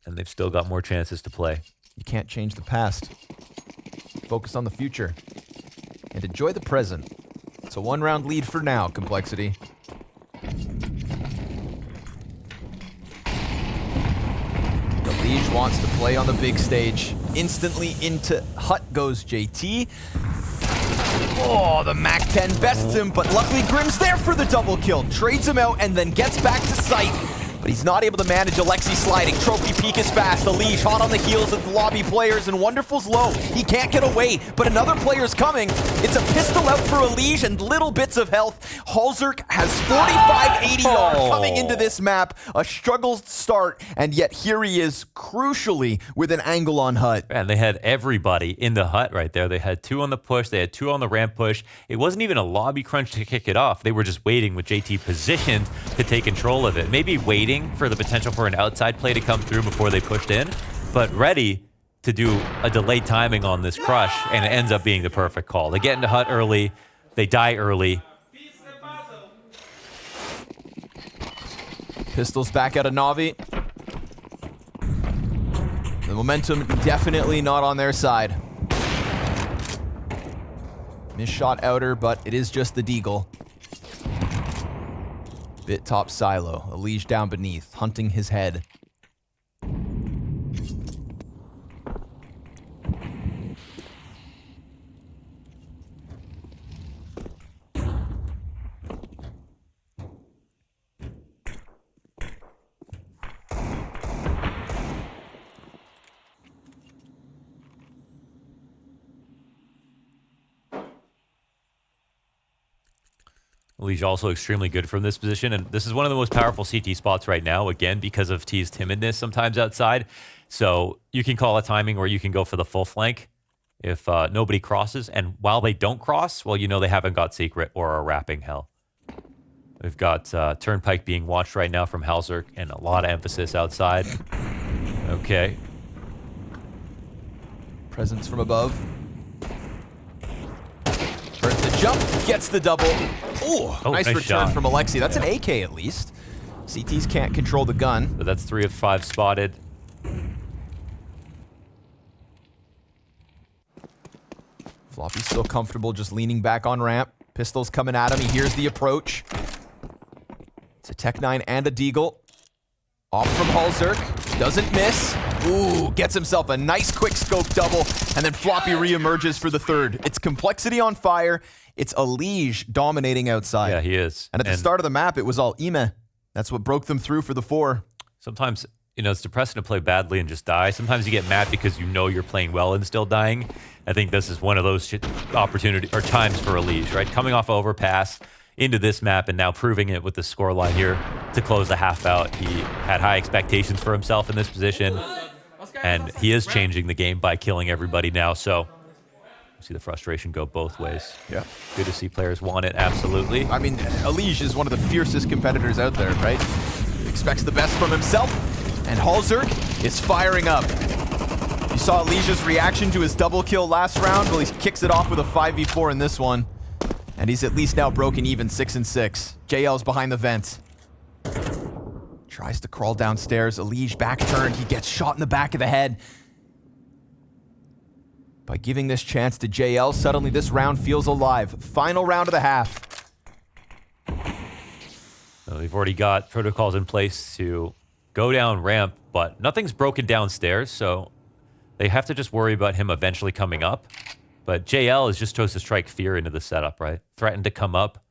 And they've still got more chances to play. You can't change the past. Focus on the future. And enjoy the present. It's a 1-round lead for now, Complexity. Elige wants to play on the big stage. Instantly into Hut goes JT. Oh, the MAC-10 bests him, but luckily Grim's there for the double kill. Trades him out and then gets back to sight. But he's not able to manage Alexi sliding. Trophy peak is fast. Elige hot on the heels of the lobby players, and Wonderful's low. He can't get away, but another player's coming. It's a pistol out for Elige and little bits of health. Halzerk has 45 ADR coming into this map. A struggle start, and yet here he is, crucially, with an angle on Hut. And they had everybody in the Hut right there. They had 2 on the push. They had 2 on the ramp push. It wasn't even a lobby crunch to kick it off. They were just waiting with JT positioned to take control of it. Maybe waiting for the potential for an outside play to come through before they pushed in, but ready to do a delayed timing on this crush, and it ends up being the perfect call. They get into Hut early, they die early. Pistols back out of Navi. The momentum definitely not on their side. Missed shot outer, but it is just the deagle. Bit top silo. Elige down beneath, hunting his head. Elige also extremely good from this position, and this is one of the most powerful CT spots right now, again, because of T's timidness sometimes outside. So you can call a timing or you can go for the full flank if nobody crosses, and while they don't cross, well, you know they haven't got secret or are wrapping hell. We've got Turnpike being watched right now from Halzerk, and a lot of emphasis outside. Okay. Presence from above. Burns the jump, gets the double. Ooh, nice return shot from Alexi. That's an AK at least. CTs can't control the gun. But that's 3 of 5 spotted. Floppy's still comfortable just leaning back on ramp. Pistols coming at him. He hears the approach. It's a Tech-9 and a Deagle. Off from Halzerk. Doesn't miss. Ooh, gets himself a nice quick scope double, and then Floppy reemerges for the third. It's Complexity on fire. It's elige dominating outside. Yeah, he is. And at the start of the map, it was all Ime. That's what broke them through for the 4. Sometimes, you know, it's depressing to play badly and just die. Sometimes you get mad because you know you're playing well and still dying. I think this is one of those opportunity or times for elige, right? Coming off overpass into this map and now proving it with the scoreline here to close the half out. He had high expectations for himself in this position, and he is changing the game by killing everybody now. So see the frustration go both ways. Yeah. Good to see players want it, absolutely. I mean, elige is one of the fiercest competitors out there, right? Expects the best from himself, and Halzerk is firing up. You saw elige's reaction to his double kill last round. Well, he kicks it off with a 5v4 in this one. And he's at least now broken even 6-6. JL's behind the vent. Tries to crawl downstairs. elige back turned. He gets shot in the back of the head. By giving this chance to JL, suddenly this round feels alive. Final round of the half. Well, we've already got protocols in place to go down ramp, but nothing's broken downstairs, so they have to just worry about him eventually coming up. But JL is just chose to strike fear into the setup, right? Threatened to come up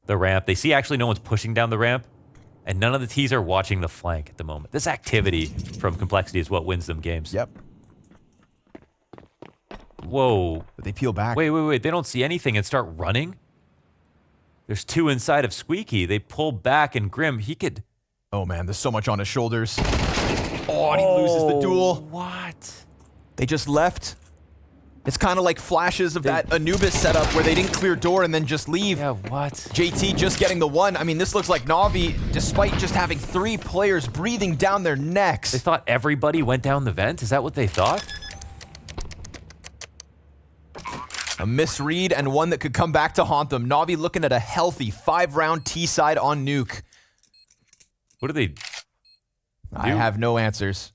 the ramp. They see actually no one's pushing down the ramp, and none of the T's are watching the flank at the moment. This activity from Complexity is what wins them games. Yep. Whoa. But they peel back. Wait. They don't see anything and start running? There's 2 inside of Squeaky. They pull back, and Grim, he could... Oh, man, there's so much on his shoulders. Oh, and he loses the duel. What? They just left. It's kind of like flashes of that Anubis setup where they didn't clear door and then just leave. Yeah, what? JT just getting the 1. I mean, this looks like NaVi, despite just having 3 players breathing down their necks. They thought everybody went down the vent? Is that what they thought? A misread and one that could come back to haunt them. NaVi looking at a healthy 5-round T-side on Nuke. What do they do? I have no answers.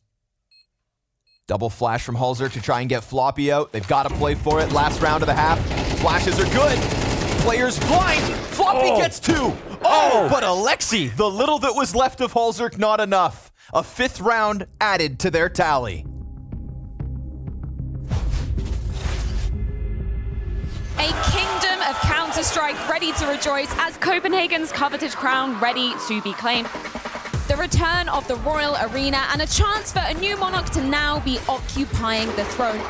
Double flash from Halzerk to try and get Floppy out. They've got to play for it. Last round of the half. Flashes are good. Players blind. Floppy gets 2. But Alexi, the little that was left of Halzerk, not enough. A 5th round added to their tally. A kingdom of Counter-Strike ready to rejoice as Copenhagen's coveted crown ready to be claimed. The return of the Royal Arena and a chance for a new monarch to now be occupying the throne.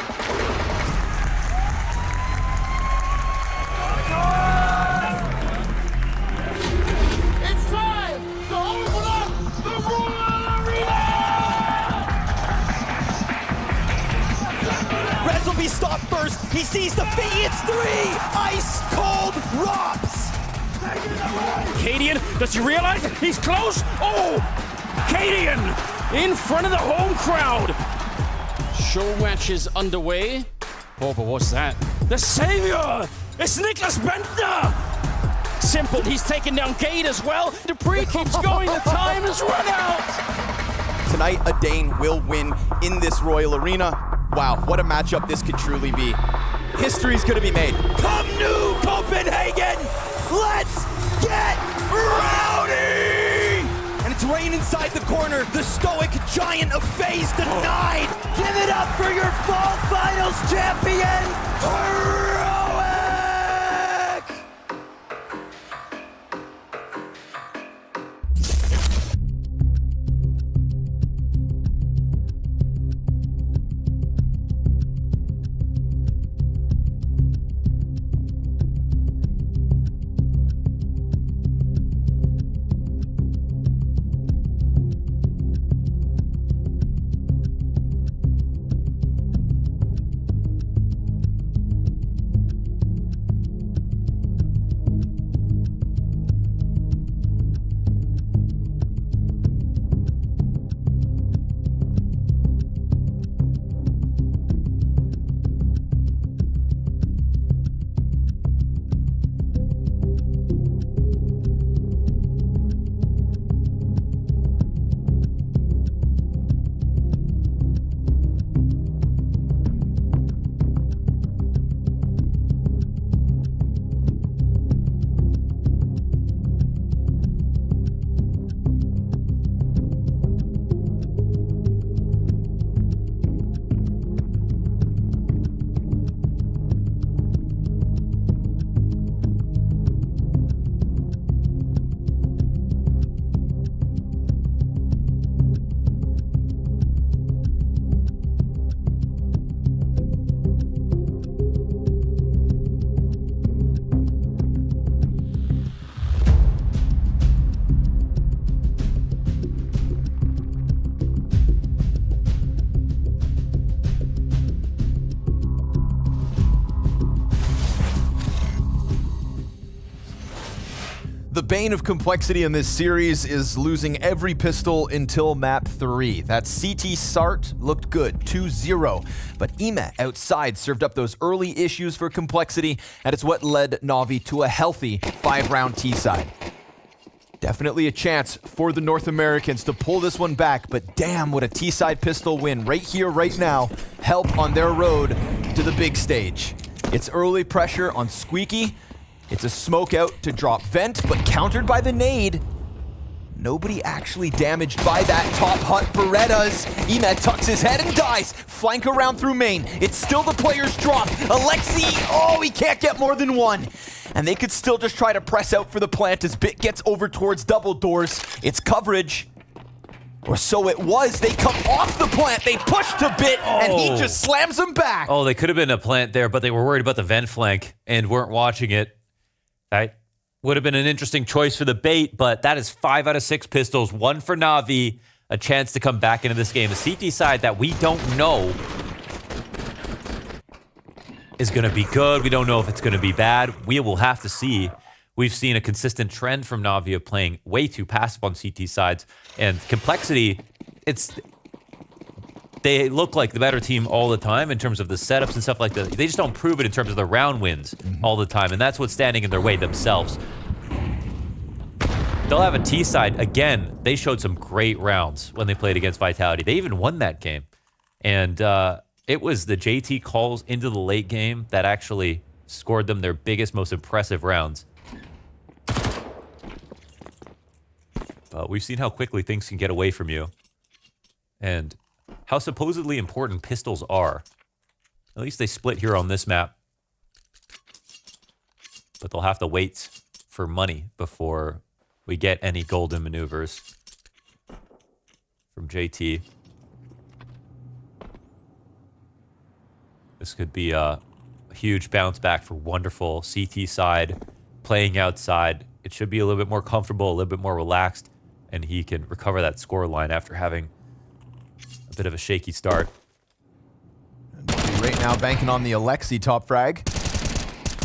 It's time to open up the Royal Arena! Rez will be stopped first. He sees the fate. It's 3. Ice cold ropz. Cadian, does he realize he's close? Oh! Cadian in front of the home crowd. Show match is underway. Oh, but what's that? The savior! It's Niklas Bentner! Simple, he's taking down Gate as well. Dupree keeps going, the time has run out! Tonight, a Dane will win in this Royal Arena. Wow, what a matchup this could truly be. History's gonna be made. Come new Copenhagen! Let's get rowdy! And it's Rain inside the corner. The stoic giant of FaZe denied. Give it up for your fall finals champion, Heroic! bane of complexity in this series is losing every pistol until map 3. That CT start looked good, 2-0. But Ime outside served up those early issues for complexity, and it's what led Navi to a healthy 5-round T-side. Definitely a chance for the North Americans to pull this one back, but damn, would a T-side pistol win right here, right now, help on their road to the big stage. It's early pressure on Squeaky. It's a smoke out to drop vent, but countered by the nade. Nobody actually damaged by that top hut for Redas. Ime tucks his head and dies. Flank around through main. It's still the player's drop. Alexi, oh, he can't get more than one. And they could still just try to press out for the plant as Bit gets over towards double doors. It's coverage. Or so it was. They come off the plant. They push to Bit, and he just slams them back. Oh, they could have been a plant there, but they were worried about the vent flank and weren't watching it. That would have been an interesting choice for the bait, but that is 5 out of 6 pistols. 1 for Navi. A chance to come back into this game. The CT side that we don't know is going to be good. We don't know if it's going to be bad. We will have to see. We've seen a consistent trend from Navi of playing way too passive on CT sides. And complexity, they look like the better team all the time in terms of the setups and stuff like that. They just don't prove it in terms of the round wins all the time. And that's what's standing in their way themselves. They'll have a T side. Again, they showed some great rounds when they played against Vitality. They even won that game. And it was the JT calls into the late game that actually scored them their biggest, most impressive rounds. But we've seen how quickly things can get away from you. And how supposedly important pistols are. At least they split here on this map. But they'll have to wait for money before we get any golden maneuvers from JT. This could be a huge bounce back for wonderful CT side, playing outside. It should be a little bit more comfortable, a little bit more relaxed, and he can recover that score line after having a bit of a shaky start. Right now banking on the Alexi top frag,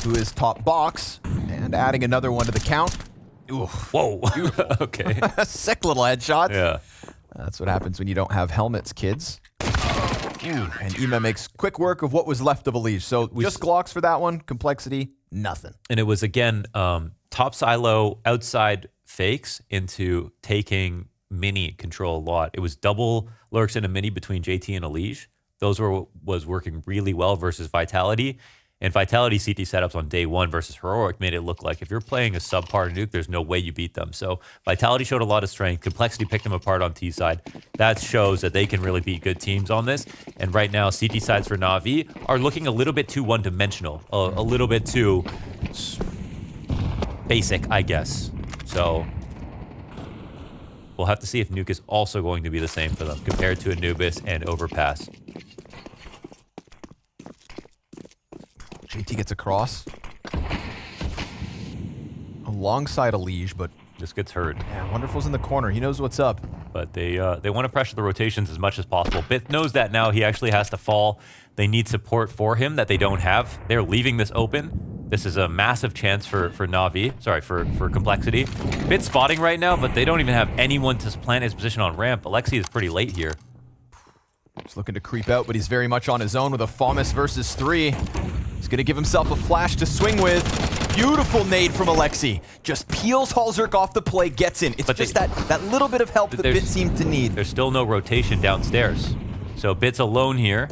who is top box, and adding another one to the count. Ooh, whoa. Okay. Sick little headshot. Yeah. That's what happens when you don't have helmets, kids. And Ime makes quick work of what was left of elige. So just Glocks for that one. Complexity, nothing. And it was, again, top silo, outside fakes into taking mini control a lot. It was double lurks and a mini between JT and elige. Those was working really well versus Vitality. And Vitality CT setups on day 1 versus Heroic made it look like if you're playing a subpar nuke, there's no way you beat them. So Vitality showed a lot of strength. Complexity picked them apart on T side. That shows that they can really beat good teams on this. And right now, CT sides for Navi are looking a little bit too one-dimensional, a little bit too basic, I guess. So we'll have to see if nuke is also going to be the same for them compared to Anubis and Overpass. JT gets across. Alongside elige, but just gets hurt. Yeah, Wonderful's in the corner. He knows what's up. But they want to pressure the rotations as much as possible. Bit knows that now he actually has to fall. They need support for him that they don't have. They're leaving this open. This is a massive chance for Navi. Sorry, for Complexity. Bit spotting right now, but they don't even have anyone to plant his position on ramp. Alexi is pretty late here. He's looking to creep out, but he's very much on his own with a FAMAS versus 3. He's going to give himself a flash to swing with. Beautiful nade from Alexi. Just peels Halzerk off the play, gets in. It's but just that little bit of help that Bit seemed to need. There's still no rotation downstairs. So Bit's alone here.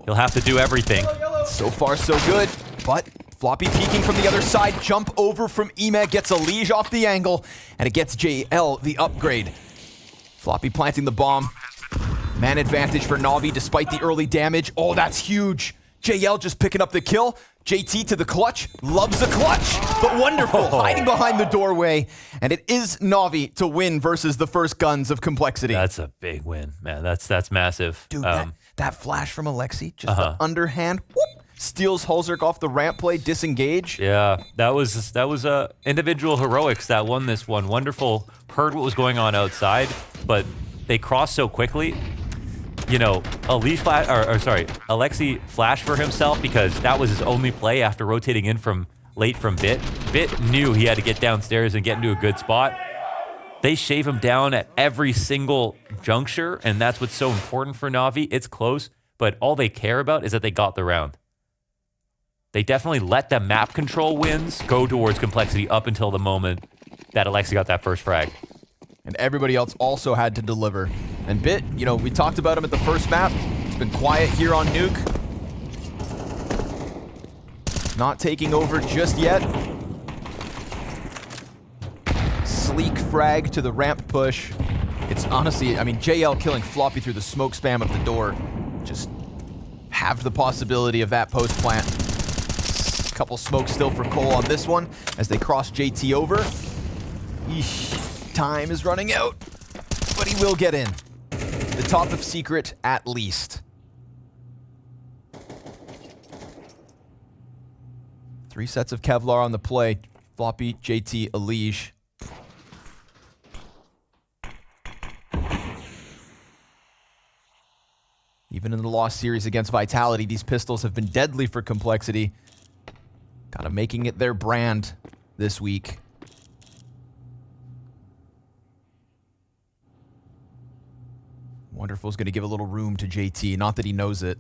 He'll have to do everything. So far, so good. But Floppy peeking from the other side. Jump over from Ime. Gets elige off the angle. And it gets JL the upgrade. Floppy planting the bomb. Man advantage for Navi despite the early damage. Oh, that's huge. JL just picking up the kill. JT to the clutch. Loves the clutch, but wonderful. Hiding behind the doorway. And it is Navi to win versus the first guns of Complexity. That's a big win, man. That's massive. Dude, that flash from Alexi, just the underhand, whoop, steals Halzerk off the ramp play, disengage. Yeah, that was individual heroics that won this one. Wonderful. Heard what was going on outside, but they crossed so quickly. You know, Alexi flashed for himself because that was his only play after rotating in from late from Bit. Bit knew he had to get downstairs and get into a good spot. They shave him down at every single juncture, and that's what's so important for Navi. It's close, but all they care about is that they got the round. They definitely let the map control wins go towards complexity up until the moment that Alexi got that first frag. And everybody else also had to deliver. And Bit, you know, we talked about him at the first map. It's been quiet here on Nuke. Not taking over just yet. Sleek frag to the ramp push. It's honestly, I mean, JL killing Floppy through the smoke spam of the door. Just halved the possibility of that post plant. Couple smokes still for Cole on this one as they cross JT over. Eesh. Time is running out, but he will get in. The top of secret at least. 3 sets of Kevlar on the play. Floppy, JT, elige. Even in the lost series against Vitality, these pistols have been deadly for complexity. Kind of making it their brand this week. Wonderful's going to give a little room to JT. Not that he knows it.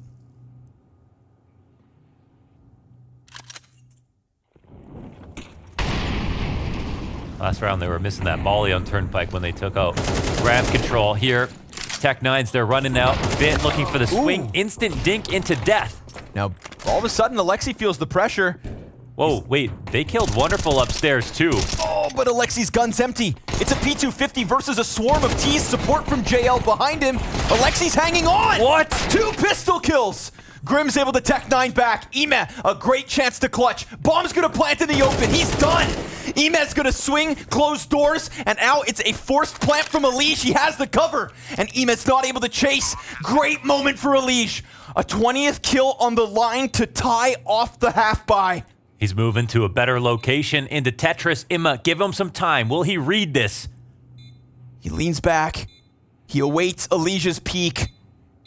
Last round, they were missing that volley on Turnpike when they took out ramp control. Here, Tech9s, they're running out. Bit looking for the swing. Ooh. Instant dink into death. Now, all of a sudden, Alexi feels the pressure. Whoa, wait, they killed Wonderful upstairs too. Oh, but Alexi's gun's empty. It's a P250 versus a swarm of T's. Support from JL behind him. Alexi's hanging on. What? 2 pistol kills. Grim's able to Tech9 back. Ime, a great chance to clutch. Bomb's gonna plant in the open. He's done. Ime's gonna swing, close doors, and now it's a forced plant from elige. He has the cover, and Ime's not able to chase. Great moment for elige. A 20th kill on the line to tie off the half-buy. He's moving to a better location into Tetris. Imma, give him some time. Will he read this? He leans back. He awaits elige's peak.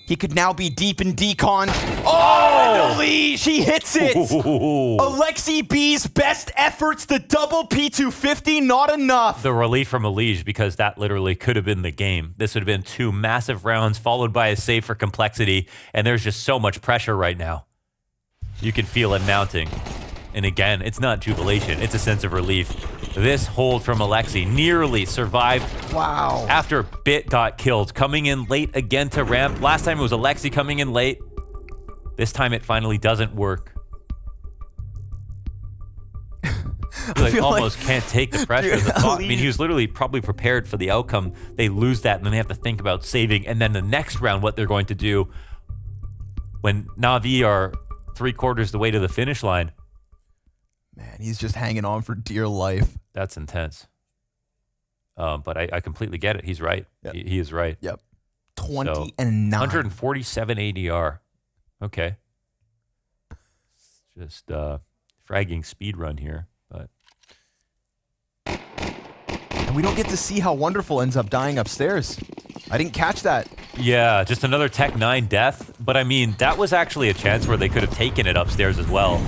He could now be deep in decon. Oh, and elige, he hits it. Ooh. Alexi B's best efforts, the double P250, not enough. The relief from elige, because that literally could have been the game. This would have been 2 massive rounds followed by a save for complexity, and there's just so much pressure right now. You can feel it mounting. And again, it's not jubilation, it's a sense of relief. This hold from Alexi nearly survived. Wow. After Bit got killed, coming in late again to ramp. Last time it was Alexi coming in late. This time it finally doesn't work. I feel like almost can't take the pressure of the thought. I mean, he was literally probably prepared for the outcome. They lose that, and then they have to think about saving. And then the next round, what they're going to do when Navi are 3/4 the way to the finish line. Man, he's just hanging on for dear life. That's intense. But I completely get it. He's right. Yep. He is right. Yep. 20 and 9. 147 ADR. Okay. Just fragging speed run here, but. And we don't get to see how Wonderful ends up dying upstairs. I didn't catch that. Yeah, just another Tech9 death. But I mean, that was actually a chance where they could have taken it upstairs as well.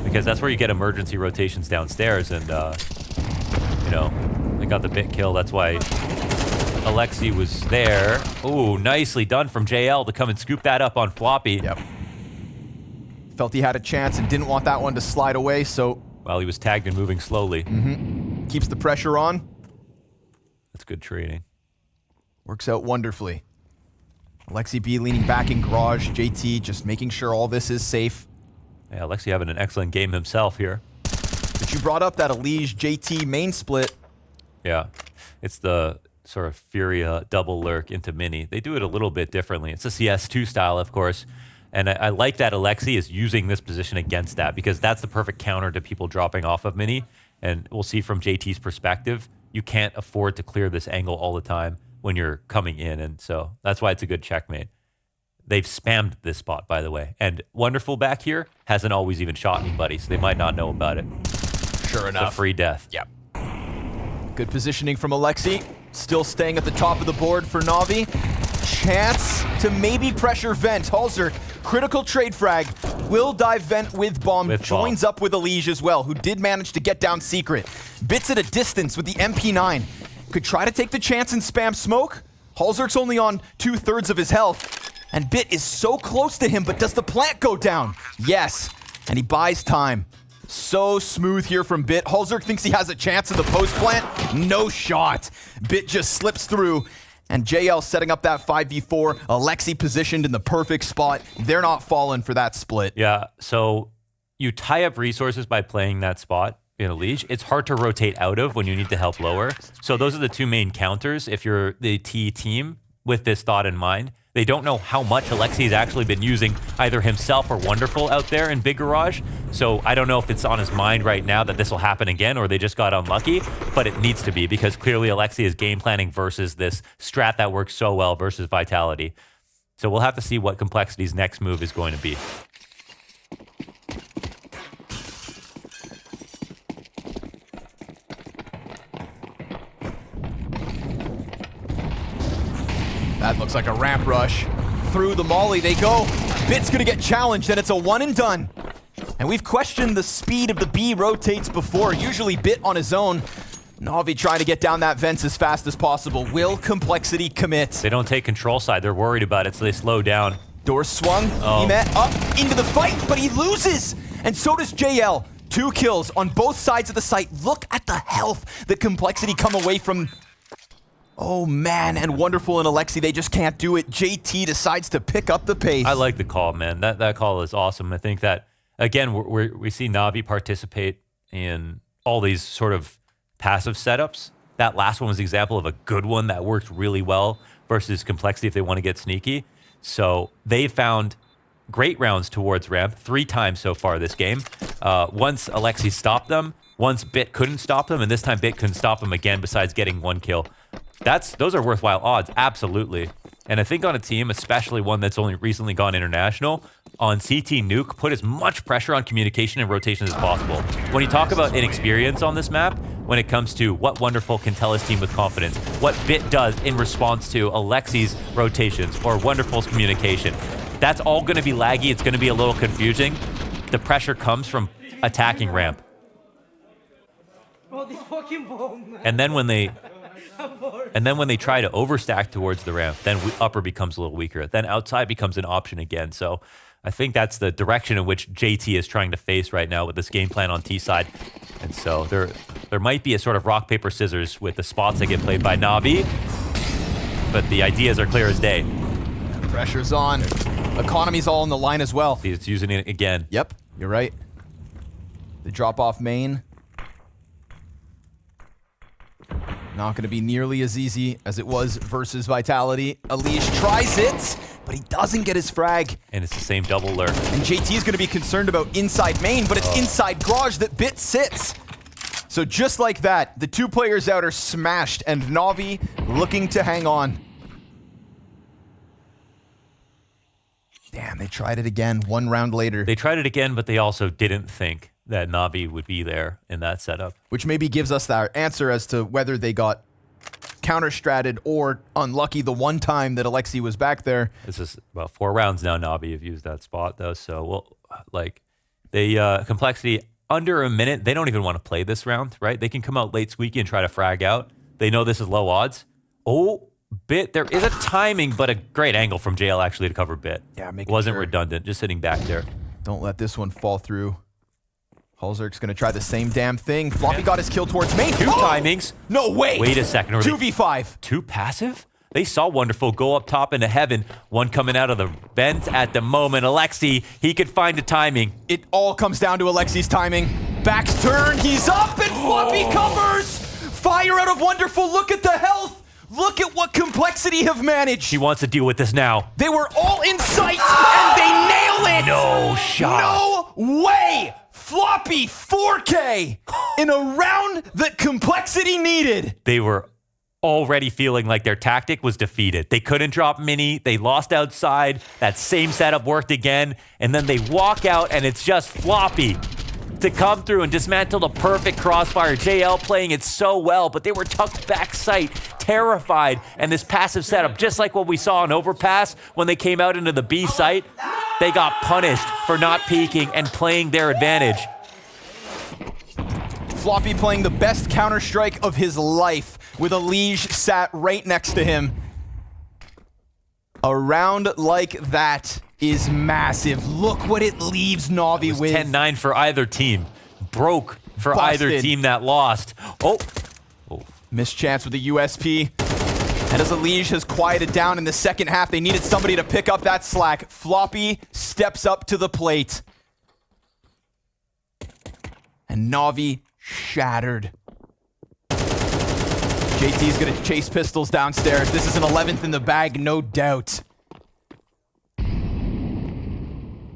Because that's where you get emergency rotations downstairs, and you know, they got the Bit kill. That's why Alexi was there. Ooh, nicely done from JL to come and scoop that up on Floppy. Yep. Felt he had a chance and didn't want that one to slide away, so... While he was tagged and moving slowly. Mm-hmm. Keeps the pressure on. That's good trading. Works out wonderfully. Alexi B leaning back in garage. JT just making sure all this is safe. Yeah, Alexi having an excellent game himself here. But you brought up that elige JT main split. Yeah, it's the sort of Furia double lurk into mini. They do it a little bit differently. It's a CS2 style, of course. And I like that Alexi is using this position against that, because that's the perfect counter to people dropping off of mini. And we'll see from JT's perspective, you can't afford to clear this angle all the time when you're coming in. And so that's why it's a good checkmate. They've spammed this spot, by the way. And Wonderful back here hasn't always even shot anybody, so they might not know about it. Sure enough. It's a free death. Yep. Good positioning from Alexi. Still staying at the top of the board for Navi. Chance to maybe pressure Vent. Halzer, critical trade frag. will dive vent with bomb, joins up with elige as well, who did manage to get down secret. Bits at a distance with the MP9. Could try to take the chance and spam smoke. Halzerk's only on 2/3 of his health. And Bit is so close to him, but does the plant go down? Yes, and he buys time. So smooth here from Bit. Halzerk thinks he has a chance in the post plant. No shot. Bit just slips through. And JL setting up that 5v4. Alexi positioned in the perfect spot. They're not falling for that split. Yeah, so you tie up resources by playing that spot in elige. It's hard to rotate out of when you need to help lower. So those are the two main counters if you're the T team with this thought in mind. They don't know how much Alexi's actually been using either himself or Wonderful out there in Big Garage. So I don't know if it's on his mind right now that this will happen again or they just got unlucky, but it needs to be because clearly Alexi is game planning versus this strat that works so well versus Vitality. So we'll have to see what Complexity's next move is going to be. That looks like a ramp rush. Through the molly they go. Bit's gonna get challenged and it's a one and done. And we've questioned the speed of the B rotates before. Usually Bit on his own. Navi trying to get down that vents as fast as possible. Will Complexity commit? They don't take control side. They're worried about it, so they slow down. Door swung. He met up into the fight, but he loses. And so does JL. 2 kills on both sides of the site. Look at the health that Complexity come away from. Oh man, and Wonderful and Alexi, they just can't do it. JT decides to pick up the pace. I like the call, man. That call is awesome. I think that, again, we see Navi participate in all these sort of passive setups. That last one was an example of a good one that worked really well versus Complexity if they want to get sneaky. So they found great rounds towards ramp 3 times so far this game. Once Alexi stopped them, once Bit couldn't stop them, and this time Bit couldn't stop them again besides getting 1 kill. Those are worthwhile odds, absolutely. And I think on a team, especially one that's only recently gone international, on CT Nuke, put as much pressure on communication and rotation as possible. When you talk about inexperience on this map, when it comes to what Wonderful can tell his team with confidence, what Bit does in response to Alexi's rotations or Wonderful's communication, that's all going to be laggy. It's going to be a little confusing. The pressure comes from attacking ramp. And then when they try to overstack towards the ramp, then upper becomes a little weaker. Then outside becomes an option again. So I think that's the direction in which JT is trying to face right now with this game plan on T side. And so there might be a sort of rock, paper, scissors with the spots that get played by Navi. But the ideas are clear as day. Pressure's on. Economy's all on the line as well. See, it's using it again. Yep, you're right. The drop off main. Not going to be nearly as easy as it was versus Vitality. Elige tries it, but he doesn't get his frag. And it's the same double lurk. And JT is going to be concerned about inside main, but it's inside garage that Bit sits. So just like that, the 2 players out are smashed, and Navi looking to hang on. Damn, they tried it again 1 round later. They tried it again, but they also didn't think that Navi would be there in that setup. Which maybe gives us our answer as to whether they got counter-stratted or unlucky the one time that Alexi was back there. This is about 4 rounds now Navi have used that spot though, so well, like they Complexity under a minute, they don't even want to play this round, right? They can come out late squeaky and try to frag out. They know this is low odds. Oh, Bit, there is a timing, but a great angle from JL actually to cover Bit. Yeah, wasn't redundant, just sitting back there. Don't let this one fall through. Halzerk's gonna try the same damn thing. Floppy got his kill towards main. 2 timings. No way. Wait a second. 2v5. 2 passive? They saw Wonderful go up top into heaven. One coming out of the vent at the moment. Alexi, he could find a timing. It all comes down to Alexi's timing. Back's turn. He's up and Floppy covers. Fire out of Wonderful. Look at the health. Look at what Complexity have managed. He wants to deal with this now. They were all in sight and they nail it. No shot. No way. Floppy 4K in a round that Complexity needed. They were already feeling like their tactic was defeated. They couldn't drop mini. They lost outside. That same setup worked again. And then they walk out and it's just Floppy to come through and dismantle the perfect crossfire. JL playing it so well, but they were tucked back sight, terrified. And this passive setup, just like what we saw on Overpass when they came out into the B site. They got punished for not peeking and playing their advantage. Floppy playing the best Counter-Strike of his life with elige sat right next to him. A round like that is massive. Look what it leaves Navi with. 10-9 for either team. Broke for Busted. either team that lost. Oh. Missed chance with the USP. And as elige has quieted down in the second half, they needed somebody to pick up that slack. Floppy steps up to the plate. And Navi shattered. JT's gonna chase pistols downstairs. This is an 11th in the bag, no doubt.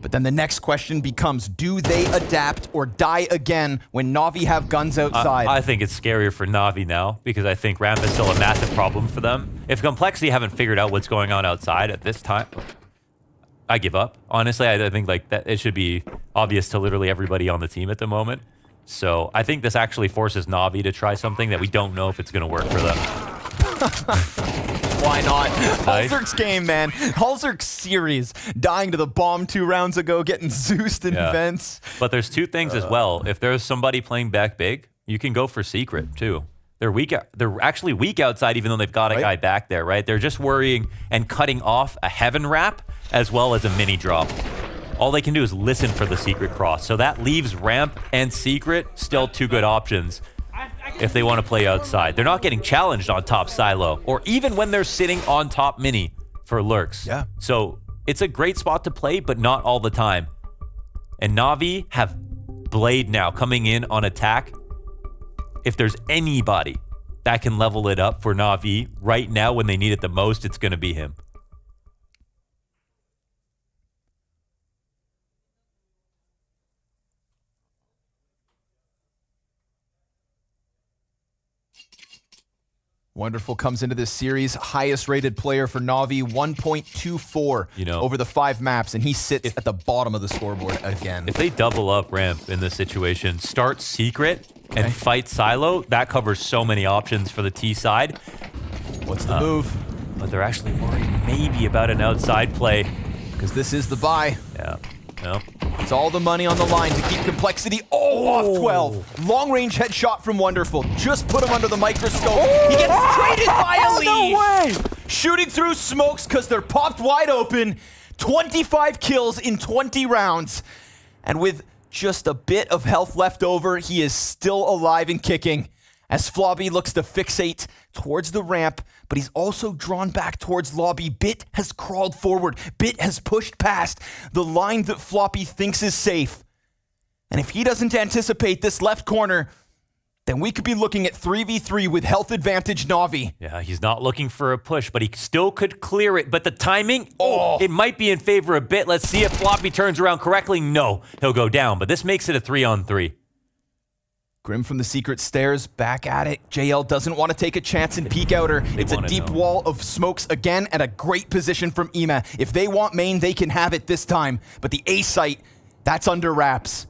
But then the next question becomes, do they adapt or die again when Navi have guns outside? I think it's scarier for Navi now because I think ramp is still a massive problem for them. If Complexity haven't figured out what's going on outside at this time, I give up. Honestly, I think like that it should be obvious to literally everybody on the team at the moment. So I think this actually forces Navi to try something that we don't know if it's going to work for them. Why not? Nice. Halzerk's game, man. Halzerk's series. Dying to the bomb 2 rounds ago, getting Zeused in vents. But there's two things as well. If there's somebody playing back big, you can go for secret too. They're weak. They're actually weak outside, even though they've got a guy back there, right? They're just worrying and cutting off a heaven wrap as well as a mini drop. All they can do is listen for the secret cross. So that leaves ramp and secret still 2 good options if they want to play outside. They're not getting challenged on top silo or even when they're sitting on top mini for lurks. Yeah. So it's a great spot to play, but not all the time. And Navi have Blade now coming in on attack. If there's anybody that can level it up for Navi right now when they need it the most, it's going to be him. Wonderful comes into this series, highest rated player for Navi, 1.24 over the 5 maps, and he sits at the bottom of the scoreboard again. If they double up ramp in this situation, start secret and fight silo, that covers so many options for the T side. What's the move? But they're actually worried maybe about an outside play. Because this is the buy. Yeah. No. It's all the money on the line to keep Complexity off 12. Long range headshot from Wonderful. Just put him under the microscope. He gets traded by elige. No way! Shooting through smokes because they're popped wide open. 25 kills in 20 rounds. And with just a bit of health left over, he is still alive and kicking. As Floppy looks to fixate towards the ramp, but he's also drawn back towards lobby. Bit has crawled forward. Bit has pushed past the line that Floppy thinks is safe. And if he doesn't anticipate this left corner, then we could be looking at 3v3 with health advantage Navi. Yeah, he's not looking for a push, but he still could clear it. But the timing, it might be in favor a bit. Let's see if Floppy turns around correctly. No, he'll go down, but this makes it a 3-on-3. Grim from the secret stairs, back at it. JL doesn't want to take a chance and peek outer. It's a deep wall of smokes again and a great position from Ema. If they want main, they can have it this time. But the A site, that's under wraps.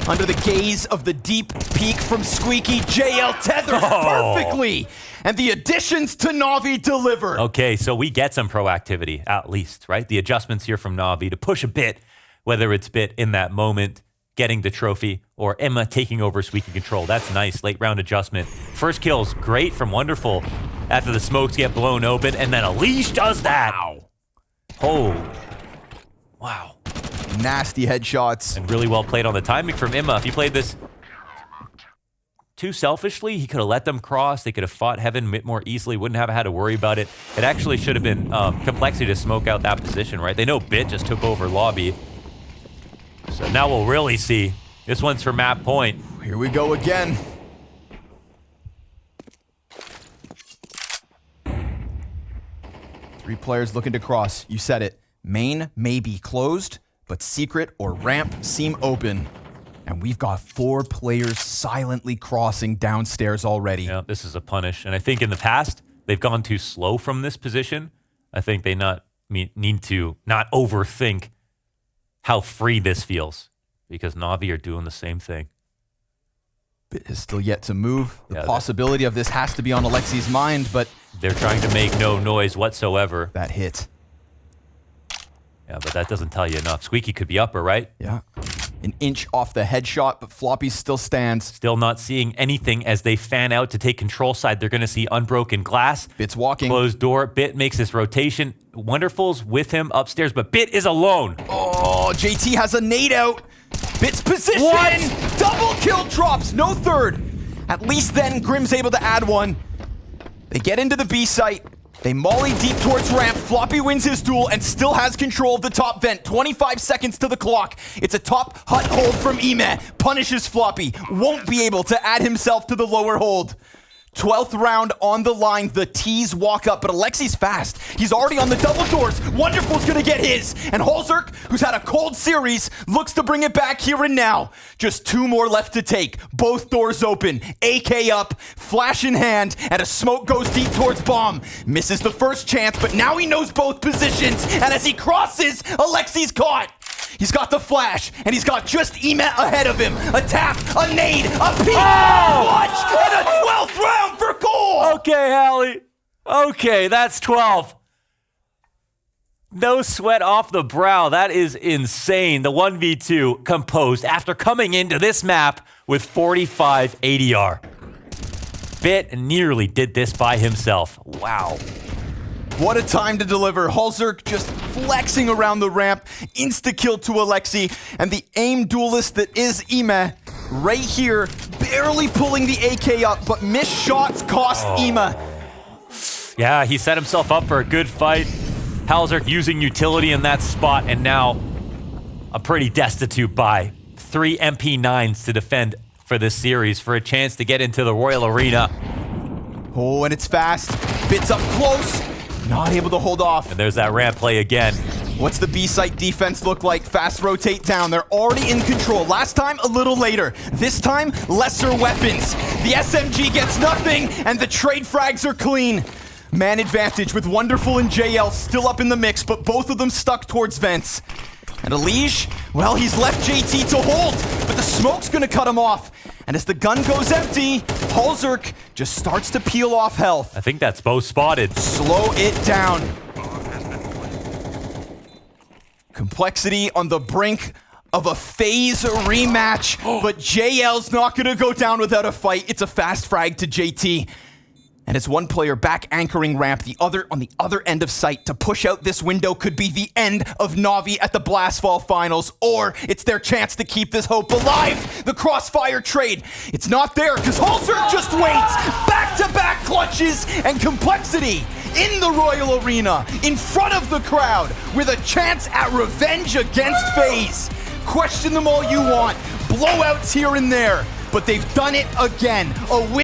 Under the gaze of the deep peek from Squeaky, JL tethers perfectly. And the additions to Navi deliver. Okay, so we get some proactivity, at least, right? The adjustments here from Navi to push a bit, whether it's Bit in that moment, getting the trophy, or Emma taking over Squeaky control. That's nice, late round adjustment. First kill's great from Wonderful after the smokes get blown open, and then elige does that. Wow. Oh. Wow. Nasty headshots. And really well played on the timing from Emma. If he played this too selfishly, he could have let them cross. They could have fought Heaven a bit more easily, wouldn't have had to worry about it. It actually should have been Complexity to smoke out that position, right? They know Bit just took over lobby. So now we'll really see. This one's for map point. Here we go again. Three players looking to cross. You said it. Main may be closed, but secret or ramp seem open. And we've got 4 players silently crossing downstairs already. Yeah, this is a punish. And I think in the past, they've gone too slow from this position. I think they need to not overthink how free this feels, because Navi are doing the same thing. Bit is still yet to move. The possibility of this has to be on Alexi's mind, but they're trying to make no noise whatsoever. That hit. Yeah, but that doesn't tell you enough. Squeaky could be upper, right? Yeah. An inch off the headshot, but Floppy still stands. Still not seeing anything as they fan out to take control side. They're going to see unbroken glass. Bit's walking. Closed door. Bit makes this rotation. Wonderful's with him upstairs, but Bit is alone. Oh, JT has a nade out. Bit's position. What? Double kill drops. No third. At least then Grim's able to add one. They get into the B site. They molly deep towards ramp. Floppy wins his duel and still has control of the top vent. 25 seconds to the clock. It's a top hut hold from Ime. Punishes Floppy. Won't be able to add himself to the lower hold. 12th round on the line. The T's walk up, but Alexi's fast. He's already on the double doors. Wonderful's gonna get his. And Holzerk, who's had a cold series, looks to bring it back here and now. Just 2 more left to take. Both doors open. AK up, flash in hand, and a smoke goes deep towards bomb. Misses the first chance, but now he knows both positions. And as he crosses, Alexi's caught. He's got the flash, and he's got just Ime ahead of him. A tap, a nade, a peek, a clutch, and a 12th round for Cole! Okay, Hallie. Okay, that's 12. No sweat off the brow. That is insane. The 1v2 composed after coming into this map with 45 ADR. Bit nearly did this by himself. Wow. What a time to deliver. Holzerk just flexing around the ramp. Insta-kill to Alexi. And the aim duelist that is Ime right here, barely pulling the AK up, but missed shots cost Ime. Yeah, he set himself up for a good fight. Halzerk using utility in that spot, and now a pretty destitute buy. 3 MP9s to defend for this series for a chance to get into the Royal Arena. Oh, and it's fast. Bit's up close. Not able to hold off. And there's that ramp play again. What's the B-site defense look like? Fast rotate down. They're already in control. Last time, a little later. This time, lesser weapons. The SMG gets nothing, and the trade frags are clean. Man advantage with Wonderful and JL still up in the mix, but both of them stuck towards vents. And Elige, well, he's left JT to hold, but the smoke's gonna cut him off. And as the gun goes empty, Holzerk just starts to peel off health. I think that's both spotted. Slow it down. Complexity on the brink of a FaZe rematch, but JL's not gonna go down without a fight. It's a fast frag to JT. And it's one player back anchoring ramp, the other on the other end of sight. To push out this window could be the end of NaVi at the Blastfall Finals, or it's their chance to keep this hope alive. The crossfire trade, it's not there because Holzerk just waits. Back-to-back clutches and Complexity in the Royal Arena, in front of the crowd, with a chance at revenge against FaZe. Question them all you want, blowouts here and there, but they've done it again. A win